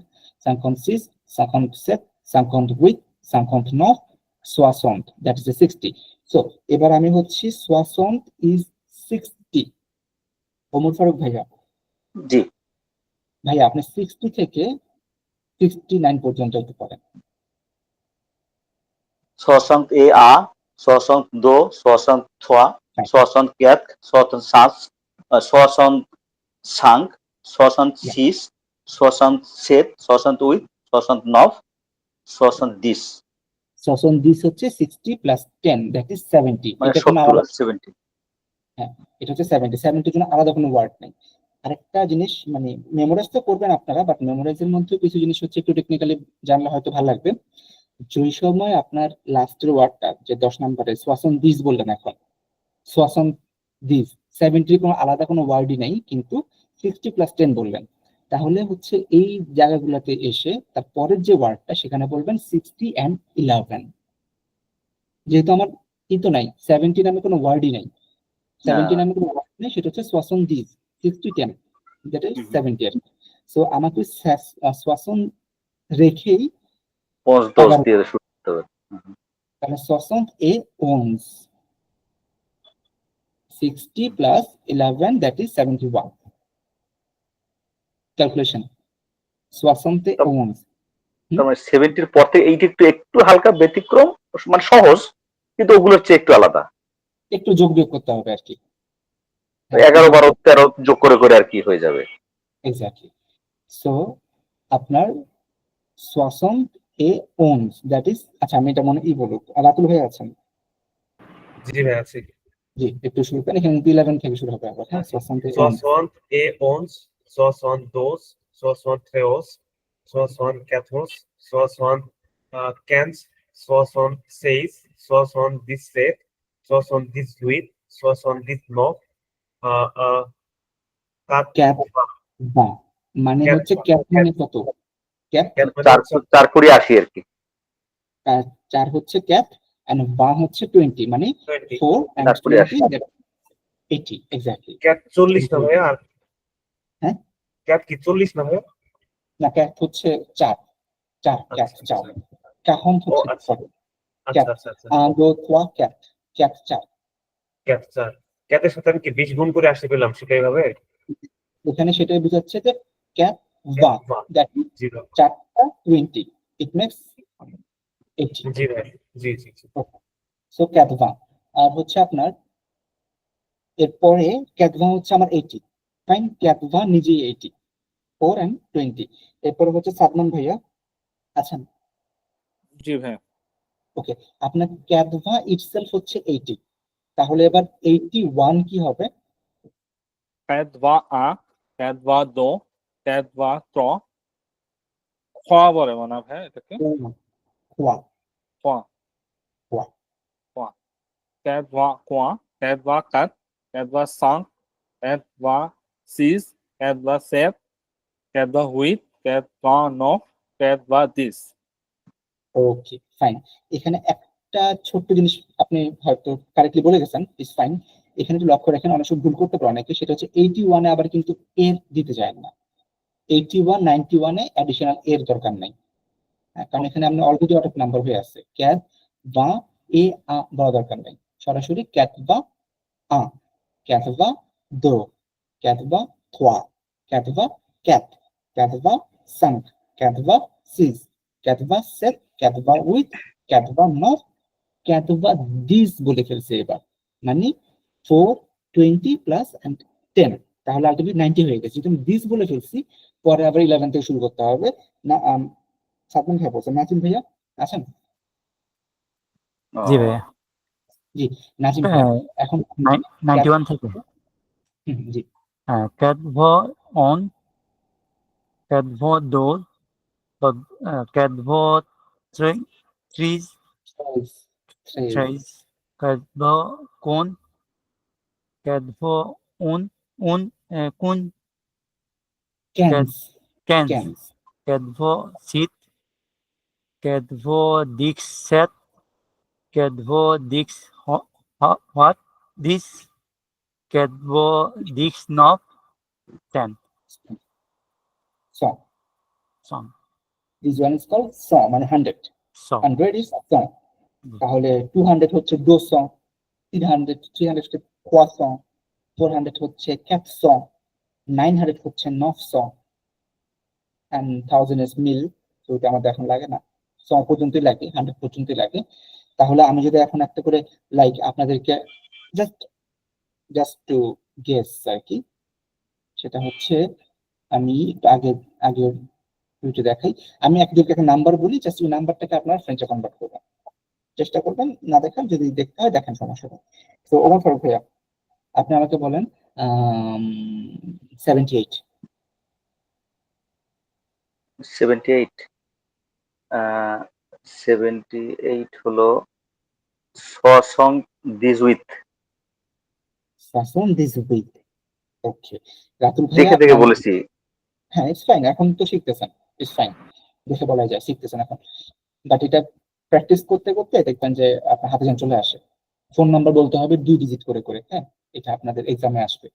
সাংকন্ট সিস, সাংকন্ট সেট, সাংকন্ট উইথ, সাংকন্ট নফ, সোয়াসন্ট দ্যাট ইজ এ 60। সো এবার আমি হচ্ছি সোয়াসন্ট ইজ 60। ওমর ফারুক ভাইয়া, জি, ভাইয়া আপনি 60 থেকে 69 পর্যন্ত একটু পড়েন। 60 60 60 60 60 60 Yeah. 66 67 68 69 70 সোয়াসন্ট দিস হচ্ছে 60 প্লাস 10 দ্যাট ইজ 70। মানে এটা কোনো 70 আলাদা, 70। হ্যাঁ এটা হচ্ছে 70, 70 জন্য আলাদা কোনো ওয়ার্ড নেই। আরেকটা জিনিস মানে মেমোরাইজ তো করবেন আপনারা, বাট মেমোরাইজের মধ্যে কিছু জিনিস হচ্ছে একটু টেকনিক্যালি জানলে হয়তো ভালো লাগবে। যেই সময় আপনার লাস্টের ওয়ার্ডটা যে 10 নম্বরে সোয়াসন দিস বললেন, এখন সোয়াসন দিস 70 কোনো আলাদা কোনো ওয়ার্ডই নাই, কিন্তু 60 প্লাস 10 বললেন, তাহলে হচ্ছে এই জায়গাগুলোতে এসে তার পরের যে ওয়ার্ডটা সেখানে বলবেন 60 and 11। যেহেতু আমার ই তো নাই, 70 নামে কোনো ওয়ার্ডই নাই, 70 নামে কোনো ওয়ার্ড নেই, সেটা হচ্ছে সোয়াসন দিস 60 10 দ্যাট ইজ 70 আর কি। সো আমাকে সোয়াসন রেখেই 5-10 দিয়ে শুরু করতে হবে। তাহলে সোয়াসন এ ওনস 60 plus 11 that is 71 calculation সোয়াসন্তে ওনস। তার মানে 70 পর থেকে এইটা একটু একটু হালকা ব্যতিক্রম, মানে সহজ, কিন্তু ওগুলোর চেয়ে একটু আলাদা। একটু যোগ বিয়োগ করতে হবে আর কি, 11 12 13 যোগ করে করে আর কি হয়ে যাবে। এক্স্যাক্টলি। সো আপনার 60 এ ওনস, দ্যাট ইজ, আচ্ছা আমি এটা মনে বলুক, রাতুল ভাই আছেন? জি ভাই আছে। জি, একটু শুরু করেন, এখানে 11 থেকে শুরু হবে আবার, হ্যাঁ? 60 ওনস। 62, 62, 62, 62, 62, 63, 62, 63, 64, ক্যাপ বা, মানে হচ্ছে ক্যাপ মানে কত? ক্যাপ চার হচ্ছে চার কুড়ি 80 আর কি। 4 হচ্ছে ক্যাপ, এন্ড বা হচ্ছে 20, মানে 20, 4 and 4 কুড়ি 20, 80। that 80 exactly. ক্যাপ 40 না ভাইয়া? আর হ্যাঁ, ক্যাপ কি 40 না ভাইয়া? না ক্যাপ হচ্ছে 4, 4 ক্যাপ আচ্ছা 4, আচ্ছা। কাহন ও হচ্ছে আচ্ছা 4 আচ্ছা ক্যাপ, আচ্ছা আচ্ছা। দো 3 ক্যাপ, ক্যাপ 4। ক্যাপ 4, ক্যাপের সাথে আমি কি 20 গুণ করে আসতে পেলাম সেটা এইভাবে? এখানে সেটাই বোঝাচ্ছে যে ক্যাপ ক্যাপ বা, বা, দ্যাট ইজ জি ভাই। 4টা 20, ইট মেক্স 80। জি ভাই, জি জি জি। সো ক্যাপ বা, আর হচ্ছে আপনার এরপরে ক্যাপভা হচ্ছে আমার 80, ফাইন, ক্যাপভা নিজেই 80, 4 and 20। এরপরে হচ্ছে সাদমান ভাইয়া আছেন? জি ভাই। ওকে, আপনার ক্যাপভা ইটসেলফ হচ্ছে 80, তাহলে এবার 81 কি হবে? ক্যাদভা আ, ক্যাদভা দো, ক্যাদভা ত্র, খোয়া বলে মনে হয় ভাই এটাকে। খোয়া, খোয়া, খোয়া। খোয়া। ক্যাদভা কোয়া, ক্যাদভা কাত, ক্যাদভা সাং, ক্যাদভা সিজ, ক্যাদভা সেভ, ক্যাদভা হুইট, ক্যাদভা নো, ক্যাদভা দিস। ওকে ফাইন, এখানে একটা ছোট্ট জিনিস আপনি হয়তো কারেক্টলি বলে গেছেন, ইজ ফাইন। এখানে একটু লক্ষ্য রাখেন, অনেক সময় ভুল করতে পারে অনেকে, সেটা হচ্ছে 81 এ আবার কিন্তু এর দিতে যায় না। 81, 91 এ অ্যাডিশনাল এর দরকার নাই, হ্যাঁ, কারণ এখানে আমরা অলরেডি অনেক নাম্বার হয়ে আছে। ক্যাট বা এ আ বলা দরকার নাই, সরাসরি ক্যাট বা আ, ক্যাট বা দো, ক্যাট বা থোয়া, ক্যাট বা ক্যাট, ক্যাট বা সাং, ক্যাট বা সিজ, ক্যাট বা সেট, ক্যাট বা উইথ, ক্যাট বা নট, ক্যাট বা দিস বলে ফেলছে এবার, মানে 4, 20 প্লাস 10, তাহলে আলটিমেটলি 90 হয়ে গেছে। যদি আমি দিস বলে ফেলছি, পরে আবার 11 থেকে শুরু করতে হবে না। সাতমান ভাই বলছেন, নাজিম ভাইয়া আছেন? জি ভাইয়া। জি, নাজিম ভাইয়া এখন ক্যাপ, 91 থেকে। জি, ক্যাদভো অন, ক্যাদভো ডোর, ক্যাদভো ট্রিজ, ট্রেজ, ক্যাদভো কোন, ক্যাদভো উন, উন কোন, ক্যান্স, ক্যান্স, ক্যান্স, ক্যাদভো সিট, ক্যাদভো ডিক্স সেট, ক্যাদভো ডিক্স হোয়াট দিস, ক্যাদভো ডিক্স নব 10 সং, সং দিস ওয়ান ইজ কল্ড সং, মানে 100, সং 100 ইজ সং। তাহলে 200 হচ্ছে ডো সং, 300 হচ্ছে কোয়া সং, 400 হচ্ছে ক্যাপ সং, 900 হচ্ছে নফ সং, and 1000 is মিল। তো এটা আমাদের এখন লাগে না, সং পর্যন্তই লাগে, 100 পর্যন্তই লাগে। তাহলে আমি যদি এখন একটা করে লাইক আপনাদেরকে জাস্ট জাস্ট টু গেস আর কি, সেটা হচ্ছে আমি একটু আগে আগে দুটো দেখাই। আমি একজনকে একটা নাম্বার বলি, জাস্ট ওই নাম্বারটাকে আপনার ফ্রেঞ্চে কনভার্ট করবেন, চেষ্টা করবেন, না দেখান, যদি দেখতে হয় দেখেন, সমস্যা নেই। তো ওমর ফারুক ভাইয়া, আপনি আমাকে বলেন 78। 78, 78 হলো সং দিস উইথ। শাসন দিস উইক। ওকে, রাতুল ভাইয়া দেখে আপনি দেখে আমাকে, বলেছি। হ্যাঁ ইটস ফাইন, এখন তো শিখতেছেন, ইটস ফাইন, দেখে বলা যায় শিখতেছেন এখন, বাট এটা প্র্যাকটিস করতে করতে দেখবেন যে আপনার হাতে যেন চলে আসে। ফোন নাম্বার বলতে হবে 2 ডিজিট করে করে, হ্যাঁ, এটা আপনাদের এক্সামে আসবে,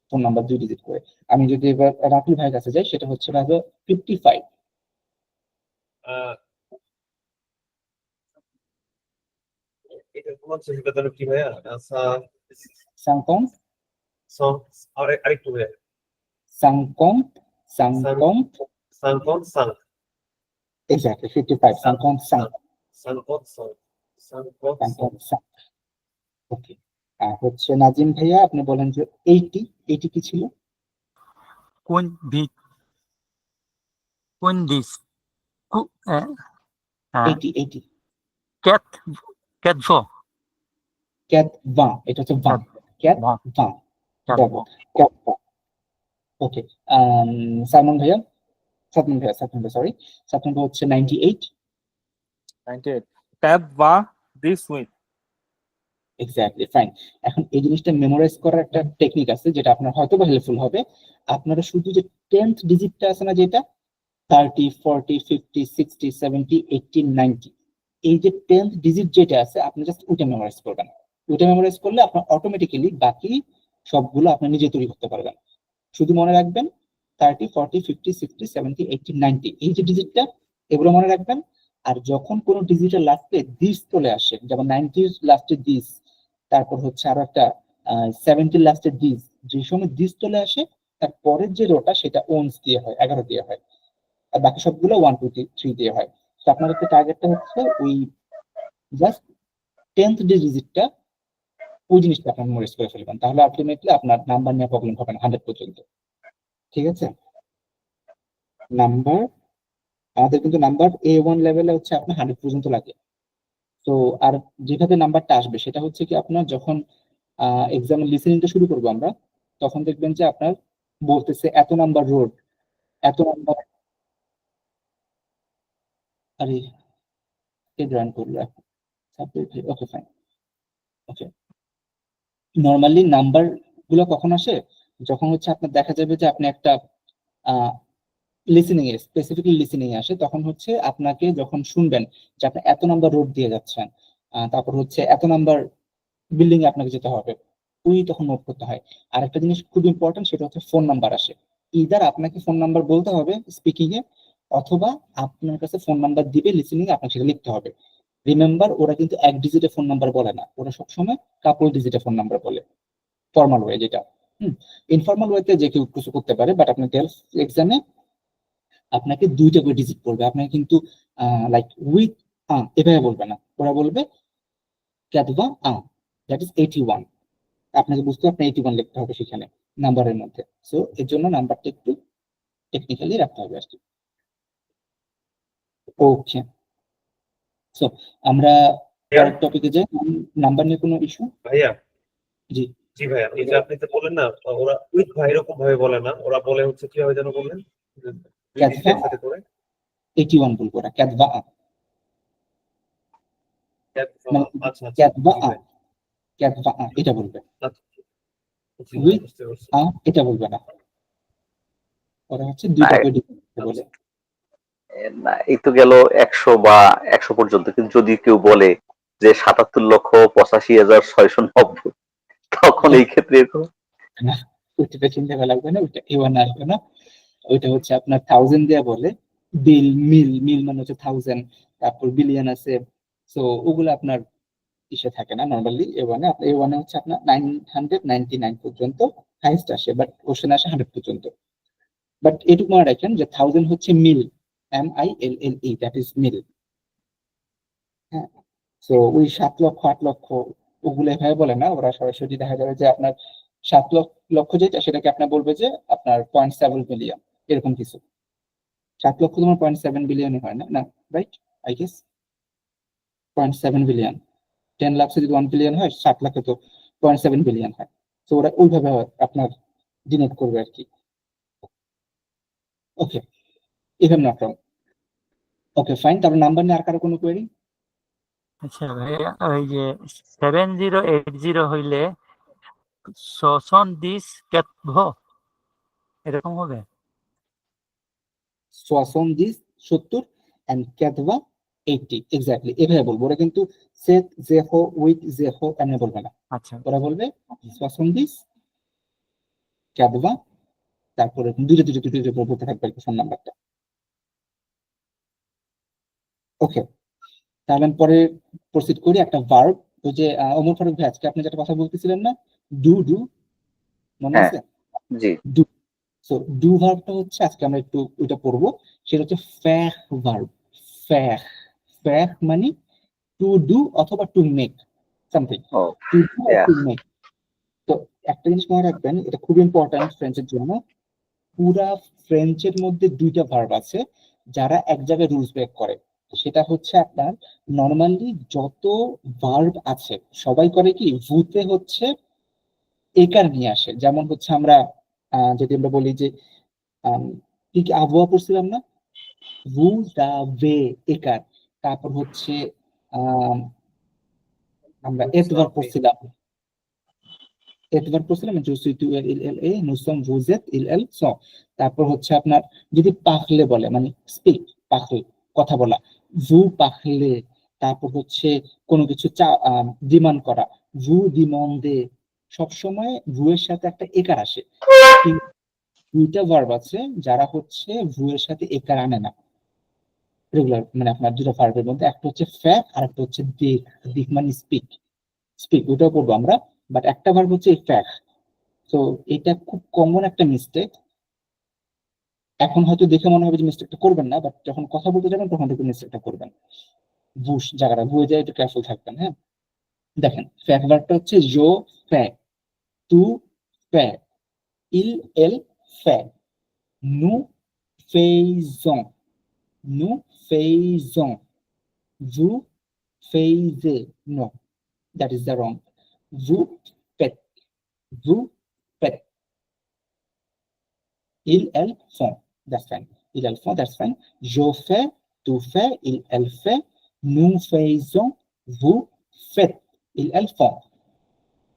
ফোন নাম্বার 2 ডিজিট করে। আমি যদি এবার রাতুল ভাইয়ের কাছে যাই, সেটা হচ্ছে রাজা 55। এটা তোমার সেটা তাহলে কি ভাইয়া? আচ্ছা, সাংকং, সং, আরেকটু ভাইয়া। সাংকং, সাং, সাংকং, সাংকন সাং, এক্স্যাক্টলি 55, সাং, সাংকং সাং, সাংকন সং, সাংকন সং। সাংকং সাং। ওকে, আর হচ্ছে নাজিম ভাইয়া আপনি বলেন যে 80, 80 কি ছিল? kun bit, kun dis, ku, এইটি cat, cat vo, ক্যাট ভা, এটা হচ্ছে ভা, ক্যাট va, ভা, cat ডাবল vo. ক্যাট ভা। ওকে, সালমান ভাইয়া, সাতমান ভাইয়া, সরি, সাতমান ভাই হচ্ছে 98। 98 tab va this win exactly, fine. এখন এই জিনিসটা মেমোরাইজ করার একটা টেকনিক আছে যেটা আপনার হয়তো বা হেল্পফুল হবে। আপনারা শুধু যে 10th ডিজিটটা আছে না, যেটা 30, 40, 50, 60, 70, 80, 90, এই যে 10th ডিজিট যেটা আছে আপনি জাস্ট ওইটা মেমোরাইজ করবেন। ওইটা মেমোরাইজ করলে আপনার অটোমেটিক্যালি বাকি সবগুলো আপনি নিজে তৈরি করতে পারবেন। শুধু মনে রাখবেন 30, 40, 50, 60, 70, 80, 90, এই যে ডিজিটটা, এগুলো মনে রাখবেন। আর যখন কোনো ডিজিটের লাস্টে দিস চলে আসে, যেমন 90 লাস্টে দিস, তারপর হচ্ছে আরো একটা 70 লাস্টে দিস, যে সময় দিস চলে আসে তার পরের যে রোটা সেটা ওনস দিয়ে হয়, 11 দিয়ে হয়, আর বাকি সবগুলো 1, 2, 3 দিয়ে হয়। তো আপনার একটা টার্গেটটা হচ্ছে ওই জাস্ট 10th ডিজিটটা, ওই জিনিসটা আপনি মেমোরাইজ করে ফেলবেন, তাহলে আলটিমেটলি আপনার নাম্বার নিয়ে প্রবলেম হবে না 100 পর্যন্ত। ঠিক আছে, নাম্বার, আমাদের কিন্তু নাম্বার A1 লেভেলে হচ্ছে আপনার 100 পর্যন্ত লাগে। তো আর যেভাবে নাম্বারটা আসবে সেটা হচ্ছে কি, আপনার যখন এক্সামে লিসেনিংটা শুরু করবো আমরা, তখন দেখবেন যে আপনার বলতেছে এত নাম্বার রোড, এত নাম্বার, আরে কে জয়েন করলো এখন, ওকে ফাইন। ওকে, নর্মালি নাম্বার গুলো কখন আসে, যখন হচ্ছে আপনার দেখা যাবে যে আপনি একটা লিসেনিং এ, স্পেসিফিকলি লিসেনিং এ আসে, তখন হচ্ছে আপনাকে যখন শুনবেন যে আপনি এত নাম্বার রোড দিয়ে যাচ্ছেন, তারপর হচ্ছে এত নাম্বার বিল্ডিং এ আপনাকে যেতে হবে, ওই তখন নোট করতে হয়। আর একটা জিনিস খুব ইম্পর্টেন্ট, সেটা হচ্ছে ফোন নাম্বার আসে। ইদার আপনাকে ফোন নাম্বার বলতে হবে স্পিকিং এ, অথবা আপনার কাছে ফোন নাম্বার দিবে লিসেনিং এ, আপনাকে সেটা লিখতে হবে। রিমেম্বার, ওরা কিন্তু এক ডিজিটে ফোন নাম্বার বলে না, ওরা সবসময় কাপল ডিজিটে ফোন নাম্বার বলে, ফর্মাল ওয়ে যেটা। ইনফর্মাল ওয়েতে যে কেউ কিছু করতে পারে, বাট আপনার টেলস এক্সামে আপনাকে 2টা করে ডিজিট বলবে, আপনাকে কিন্তু লাইক উইথ এভাবে বলবে না, ওরা বলবে ক্যাটভা দ্যাট ইজ 81, আপনাকে বুঝতে আপনার 81 লিখতে হবে সেখানে নাম্বারের মধ্যে। সো এর জন্য নাম্বারটা একটু টেকনিক্যালি রাখতে হবে আর কি। ওকে, সো আমরা পরের টপিকে যাই। নাম্বার নিয়ে কোনো ইস্যু? ভাইয়া, জি, জি ভাইয়া, এই যে আপনি তো বললেন না, ওরা উইথ ভাই এরকম ভাবে বলে না, ওরা বলে হচ্ছে কিভাবে যেন বললেন, দুই ডিজিট একসাথে করে 81 বলবো না, ক্যাটভা মানে আচ্ছা আচ্ছা, ক্যাটভা জি ভাই, ক্যাটভা এটা বলবে, আচ্ছা, জি, উইথ বুঝতে পারছি। এটা বলবে না, ওরা হচ্ছে না, 2টা করে বলে। না, এই তো গেল 100 বা 100 পর্যন্ত, কিন্তু যদি কেউ বলে যে 77,85,690, তখন এই ক্ষেত্রে এরকম না, ওইটা চিন্তা করা লাগবে না, ওইটা A1 আসবে না। ওইটা হচ্ছে আপনার 1000 দিয়ে বলে, মিল মানে হচ্ছে 1000, তারপর বিলিয়ন আছে। সো ওগুলো আপনার ইসে থাকে না নর্মালি। A1 হচ্ছে আপনার 999 পর্যন্ত হাইস্ট আসে, বাট কোশ্চেন আসে 100 পর্যন্ত। বাট এটুকু মনে রাখেন যে 1000 হচ্ছে মিল, MILLE, দ্যাট ইজ মিল। হ্যাঁ, তো ওই 7 লক্ষ 8 লক্ষ ওগুলো এভাবে বলে না, ওরা সরাসরি দেখা যাবে যে আপনার 7 লক্ষ যেটা, সেটাকে আপনার বলবে যে আপনার 0.7 বিলিয়ন, এরকম কিছু। 7 লক্ষ তোমার 0.7 বিলিয়নই হয় না, না right, I guess 0.7 billion. 10 lakh যদি 1 বিলিয়ন হয়, 7 লাখে তো 0.7 বিলিয়ন হয়। তো ওরা ওইভাবে আপনার ডিনোট করবে আর কি। Okay, if I'm not wrong. Okay fine, তারপর নাম্বার নিয়ে আর কারো কোনো কোয়েরি? আচ্ছা ভাইয়া, ওই যে 7080 হইলে শোষণ দিস cat vo, এরকম হবে? 70 70 এন্ড ক্যাটভা 80, এক্স্যাক্টলি এভাবে বলবো। ওরা কিন্তু সেট জেহো উইথ জেহো এমনি বলবে না, আচ্ছা, ওরা বলবে 70 ক্যাটভা, তারপরে দুটো বলতে থাকবে ফোন নাম্বারটা। ওকে, তাহলে আমি পরে প্রসিড করি। একটা ভার্ব, ওই যে ওমর ফারুক ভাই আজকে আপনি যেটা কথা বলতেছিলেন না, ডু মনে হ্যাঁ, আছে? জি, ডু, সো ডু ভার্বটা হচ্ছে আজকে আমরা একটু ওইটা পড়বো। সেটা হচ্ছে ফ্যাহ ভার্ব। ফ্যাহ, ফ্যাহ মানে টু ডু অথবা টু মেক সামথিং, ও টু ডু আর yeah, টু মেক। তো একটা জিনিস মনে রাখবেন, এটা খুব ইম্পর্টেন্ট ফ্রেঞ্চের জন্য, পুরা ফ্রেঞ্চের মধ্যে দুইটা ভার্ব আছে যারা এক জায়গায় রুলস ব্রেক করে। সেটা হচ্ছে আপনার নর্মালি যত ভার্ব আছে সবাই করে কি ভুতে হচ্ছে একার নিয়ে আসে। যেমন হচ্ছে আমরা যদি আমরা বলি যে কি কি আবহাওয়া পড়ছিলাম না, ভু দা ভে একার। তারপর হচ্ছে আহ আমরা এতবার পড়ছিলাম, এতবার পড়ছিলাম যে সুইটু এল ইল এল এ নুসম ভুজেত ইল এল স। তারপর হচ্ছে আপনার যদি পাখলে বলে মানে স্পিক, পাখলে কথা বলা, ভু পাখলে। তারপর হচ্ছে কোনো কিছু ডিমান্ড করা, ভু ডিমন্ডে। সবসময় ভু এর সাথে একটা একার আসে। কিন্তু দুইটা ভার্ব আছে যারা হচ্ছে ভু এর সাথে একার আনে না রেগুলার, মানে আপনার দুটো ভার্বের মধ্যে একটা হচ্ছে ফ্যা আর একটা হচ্ছে দিক। দিক মানে স্পিক, স্পিক ওটাও পড়বো আমরা, বাট একটা ভার্ব হচ্ছে ফ্যাক। তো এটা খুব কমন একটা মিস্টেক। এখন হয়তো দেখে মনে হবে যে মিস্টেকটা করবেন না, বাট যখন কথা বলতে যাবেন তখন দেখবেন মিস্টেকটা করবেন। বুশ জায়গাটা বুয়ে যায়, একটু কেয়ারফুল থাকবেন। হ্যাঁ, দেখেন ফ্যাক ভার্বটা হচ্ছে জো ফ্যা, তু ফ্যা, ইল এল ফ্যা, নু ফেইজন, নু ফেইজন, vous faisiez. No, that is the wrong. Vous faites, vous faites. Ils, elles font. That's fine. Ils, elles font. That's fine. Je fais, tu fais, il, elle fait. Nous faisons, vous faites. Ils, elles font.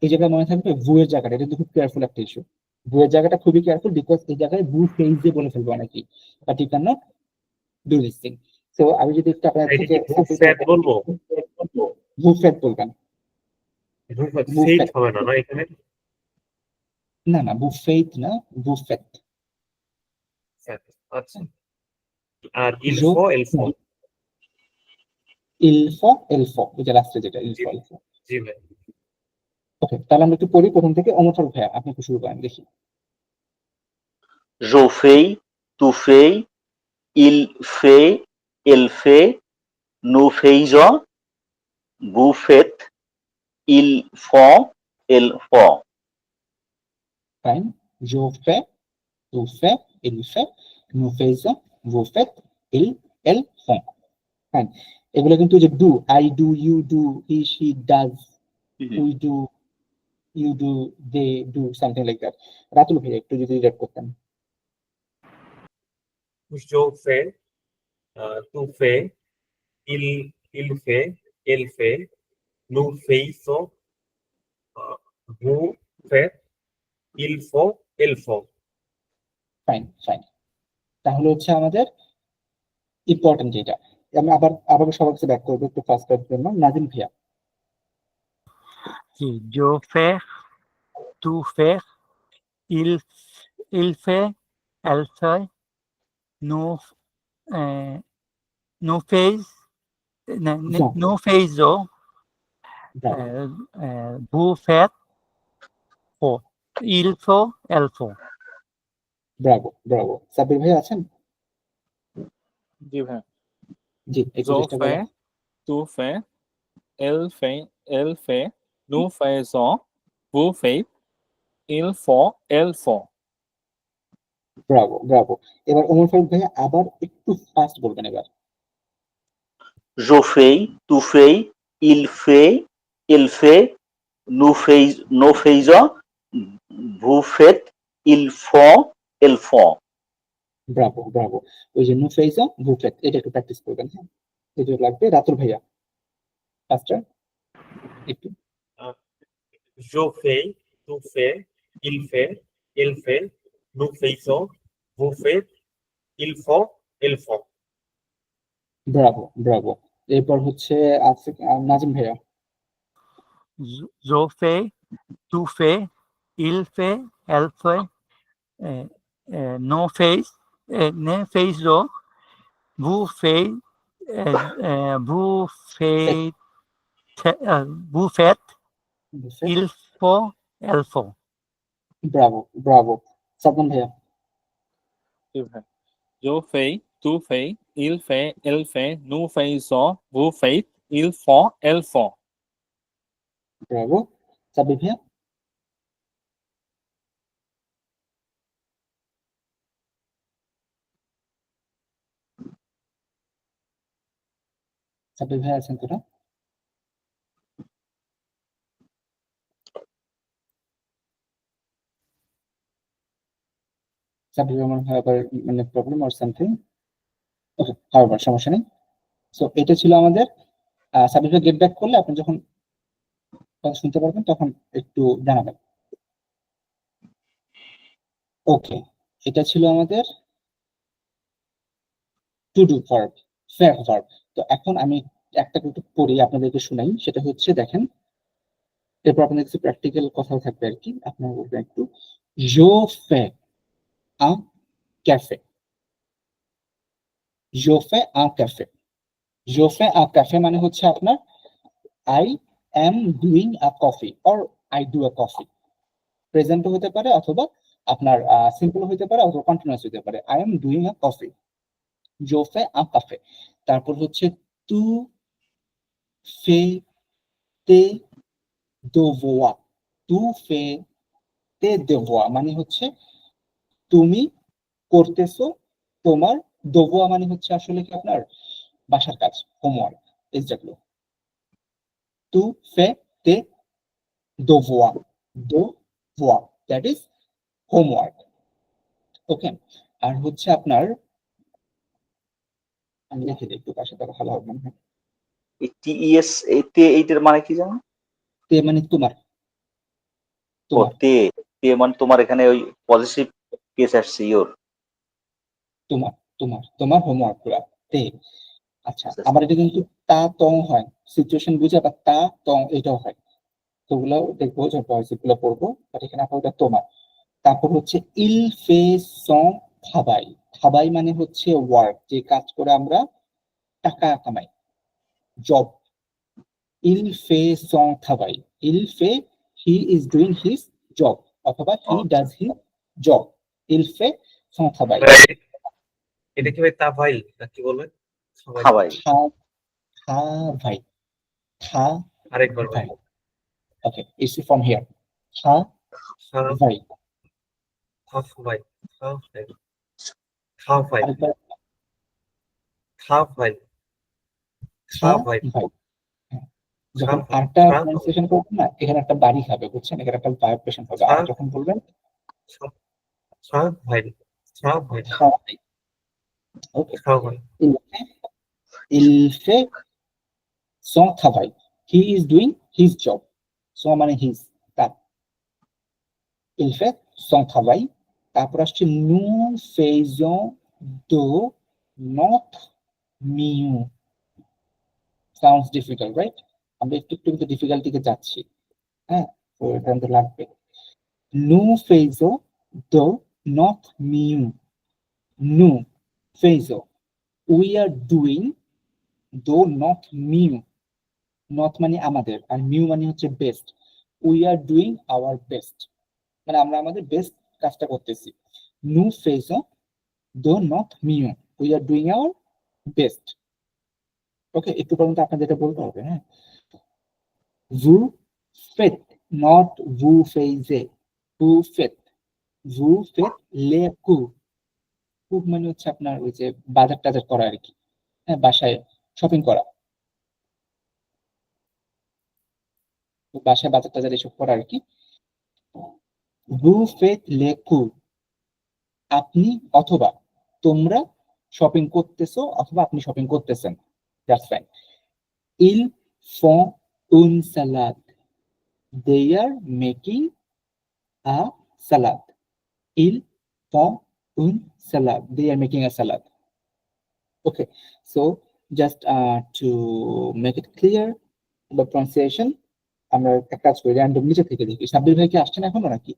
এই জায়গায় মনে থাকবে ভু এর জায়গাটা, এটা কিন্তু খুব কেয়ারফুল একটা ইস্যু। ভু এর জায়গাটা খুবই কেয়ারফুল, বিকজ এই জায়গায় ভু ফেইজে বলে ফেলবো অনেকেই, but you can not do this thing. So আমি যদি একটু আপনার এটা থেকে কি ভু ফ্যাট বলবো? ভু ফেট বলবেন। ভু ভু ফেট ফেট, হবে না না এখানে? না না, বুফেট না, বুফেট। ফ্যাট, আচ্ছা। আর ইল জো ফো এল ফো। ইলফো এলফো, এটা লাস্টে যেটা জি ইলফো এলফো। জি ভাই। ওকে, তাহলে আমরা একটু পড়ি প্রথম থেকে। অমর ভাইয়া আপনি একটু শুরু করেন দেখি। Je fais, tu fais, il fait, elle fait, nous faisons, vous faites, ils font, elles font. Fine. জো ফে, তু ফে, ইল ফে, নু ফেজো, ভু ফেট, ইল এল ফো। ফাইন। এগুলো কিন্তু যে do, I do, you do, he she does, we do, you do, they do, something like that. Ratul ভাইয়া একটু যদি রিড করতেন। Je fais, tu fais, il il fait, elle fait, nous faisons, vous faites, ils font, elles font. Fine fine. তাহলে হচ্ছে আমাদের important যেটা, আমি আবার আবার সবার কাছে ব্যাক করবো একটু ফার্স্ট করার জন্য। নাজিম ভাইয়া। জি, je fais, tu fais, il il fait, elle fait, nous euh, nous fais, Jean, nous faisons, bravo, vous faites, faut, il faut, elle faut. Bravo Bravo. Sabbir ভাই আছেন? জি ভাই। জি, একটু জো চেষ্টা ফে, করেন। তু ফে, এল ফে, নু faisons, vous faites, ils font, elles font. Bravo Bravo. এবার ওমর ফারুক ভাই আবার একটু ফাস্ট বলবেন এবার। Je fais, tu fais, il fait, elle fait, nous faisons, vous faites, ils font, elles font. Bravo Bravo. ওই যে নু ফেইজা বুফেট, এটা একটু প্র্যাকটিস করবেন। হ্যাঁ, এটা লাগবে। রাতুল ভাইয়া ফাস্টার একটু। Je fais, tu fais, il fait, elle fait, nous faisons, vous faites, ils font, elles font. Bravo Bravo. এরপর হচ্ছে আছে নাজিম ভাইয়া। Je fais, tu fais, il fait, elle fait, nous faisons, vous faites, vous faites, buffet, il faut, elle faut. Bravo Bravo. Sadman ভাইয়া। জি ভাই। জো ফে, তু ফে, il fait, elle fait, nous faisons, vous faites, ils font, elles font. Bravo. Sabbir ভাইয়া। সাব্বির ভাই আছেন তো না? সাব্বির ভাই মনে হয় আবার মানে প্রবলেম অর সামথিং। ওকে, হাওয়ার সমস্যা নেই। সো এটা ছিল আমাদের সাব্বির ভাই গেট ব্যাক করলে আপনি যখন কথা শুনতে পারবেন তখন একটু জানাবেন। ওকে, এটা ছিল আমাদের to do verb, fair verb. তো এখন আমি একটা একটু পড়ি আপনাদেরকে শোনাই, সেটা হচ্ছে দেখেন, এরপর আপনাদের কিছু প্র্যাকটিক্যাল কথা থাকবে আর কি, আপনারা বলবেন একটু। জো ফে আ ক্যাফে, জো ফে আ ক্যাফে। জো ফে আ ক্যাফে মানে হচ্ছে আপনার I am doing a coffee or I do a coffee. প্রেজেন্টও হতে পারে অথবা আপনার সিম্পল হতে পারে অথবা কন্টিনিউয়াস হতে পারে। I am doing a coffee, জো ফে আ কাফে। তারপর হচ্ছে তু ফে তে দেভোয়া, তু ফে তে দেভোয়া মানে হচ্ছে তুমি করতেছো তোমার, দেভোয়া মানে হচ্ছে আসলে কি আপনার বাসার কাজ, হোমওয়ার্ক এক্স্যাক্টলি। তু ফে তে দেভোয়া, দেভোয়া দ্যাট ইজ হোমওয়ার্ক। ওকে, আর হচ্ছে আপনার, আমি লিখে দিই একটু পাশে, তাহলে ভালো হবে মনে হয়। এই টিইএস তে এইটার মানে কি জানো? তে মানে তোমার, ও তোমার তে, তে মানে তোমার, এখানে ওই পজিটিভ কেস আসছে ইওর। তোমার তোমার তোমার হোমওয়ার্ক গুলা তে। আচ্ছা, আমার এটা কিন্তু তা তং হয়, সিচুয়েশন বুঝে, আবার তা তং এটাও হয়। তো ওগুলো দেখবো যখন ভয়েস গুলো পড়বো, বাট এখানে আপনার তোমার। তারপর হচ্ছে ইল ফে সং খাবাই, খাবাই মানে হচ্ছে ওয়ার্ক, যে কাজ করে আমরা টাকা কামাই, জব। ইল ফে সং খাবাই, ইল ফে he is doing his job, অথবা হি ডাজ হিজ জব। ইল ফে সং খাবাই। এটা কি ভাই তা ভাই না কি বলবেন সবাই? খাওয়াই। খা, খা ভাই, খা আরেকবার ভাই। ভাই। ওকে, ইটস ফ্রম হিয়ার, খা খাও ভাই। খাও ভাই, খাও ভাই, খাও ভাই, আরেকবার, খাও ভাই, খা খাও ভাই, ভাই। হ্যাঁ, খাও যখন ভাই, আরটা খাও ভাই, প্রনাউন্সিয়েশন করবেন না, এখানে একটা বাড়ি খাবে, বুঝছেন, এখানে একটা ভাইব্রেশন হবে। আর খাও যখন বলবেন খাও ভাই, খাও ভাই, খা ভাই, ওকে। খাও ভাই। il fait son travail, he is doing his job, so মানে his, তার, il fait son travail। তারপর আসছে nous faisons de notre mieux, sounds difficult right? আমরা একটু একটু কিন্তু ডিফিকাল্টিকে যাচ্ছি, হ্যাঁ, তো এটা আমাদের লাগবে। nous faisons de notre mieux, nous faisons, we are doing, do not mieux, নট মানে আমাদের, আর মিউ মানে হচ্ছে best. We are doing our best, মানে আমরা আমাদের বেস্ট কাজটা করতেছি। নু ফেজো দো নট মিউ, we are doing our best. Okay, একটু পর্যন্ত আপনাদের এটা বলতে হবে, হ্যাঁ। ভু ফেট, নট ভু ফেজে, ভু ফেট, ভু ফেট লে কু। কু মানে হচ্ছে আপনার ওই যে বাজার টাজার করা আর কি, হ্যাঁ, বাসায় শপিং করা, বাসায় বাজার টাজার এসব করা আর কি। ভু ফেট লে কু, আপনি অথবা তোমরা শপিং করতেছো অথবা আপনি শপিং করতেছেন, দ্যাটস ফাইন। ইল ফঁ উন সালাদ, দে আর মেকিং আ সালাদ, ইল ফঁ উন সালাদ, they are making a salad. Okay, so just to make it clear the pronunciation, আমরা একটা কাজ করি, র্যান্ডম নিচে থেকে দেখি। সাব্বির ভাই কি আসছেন এখনো নাকি?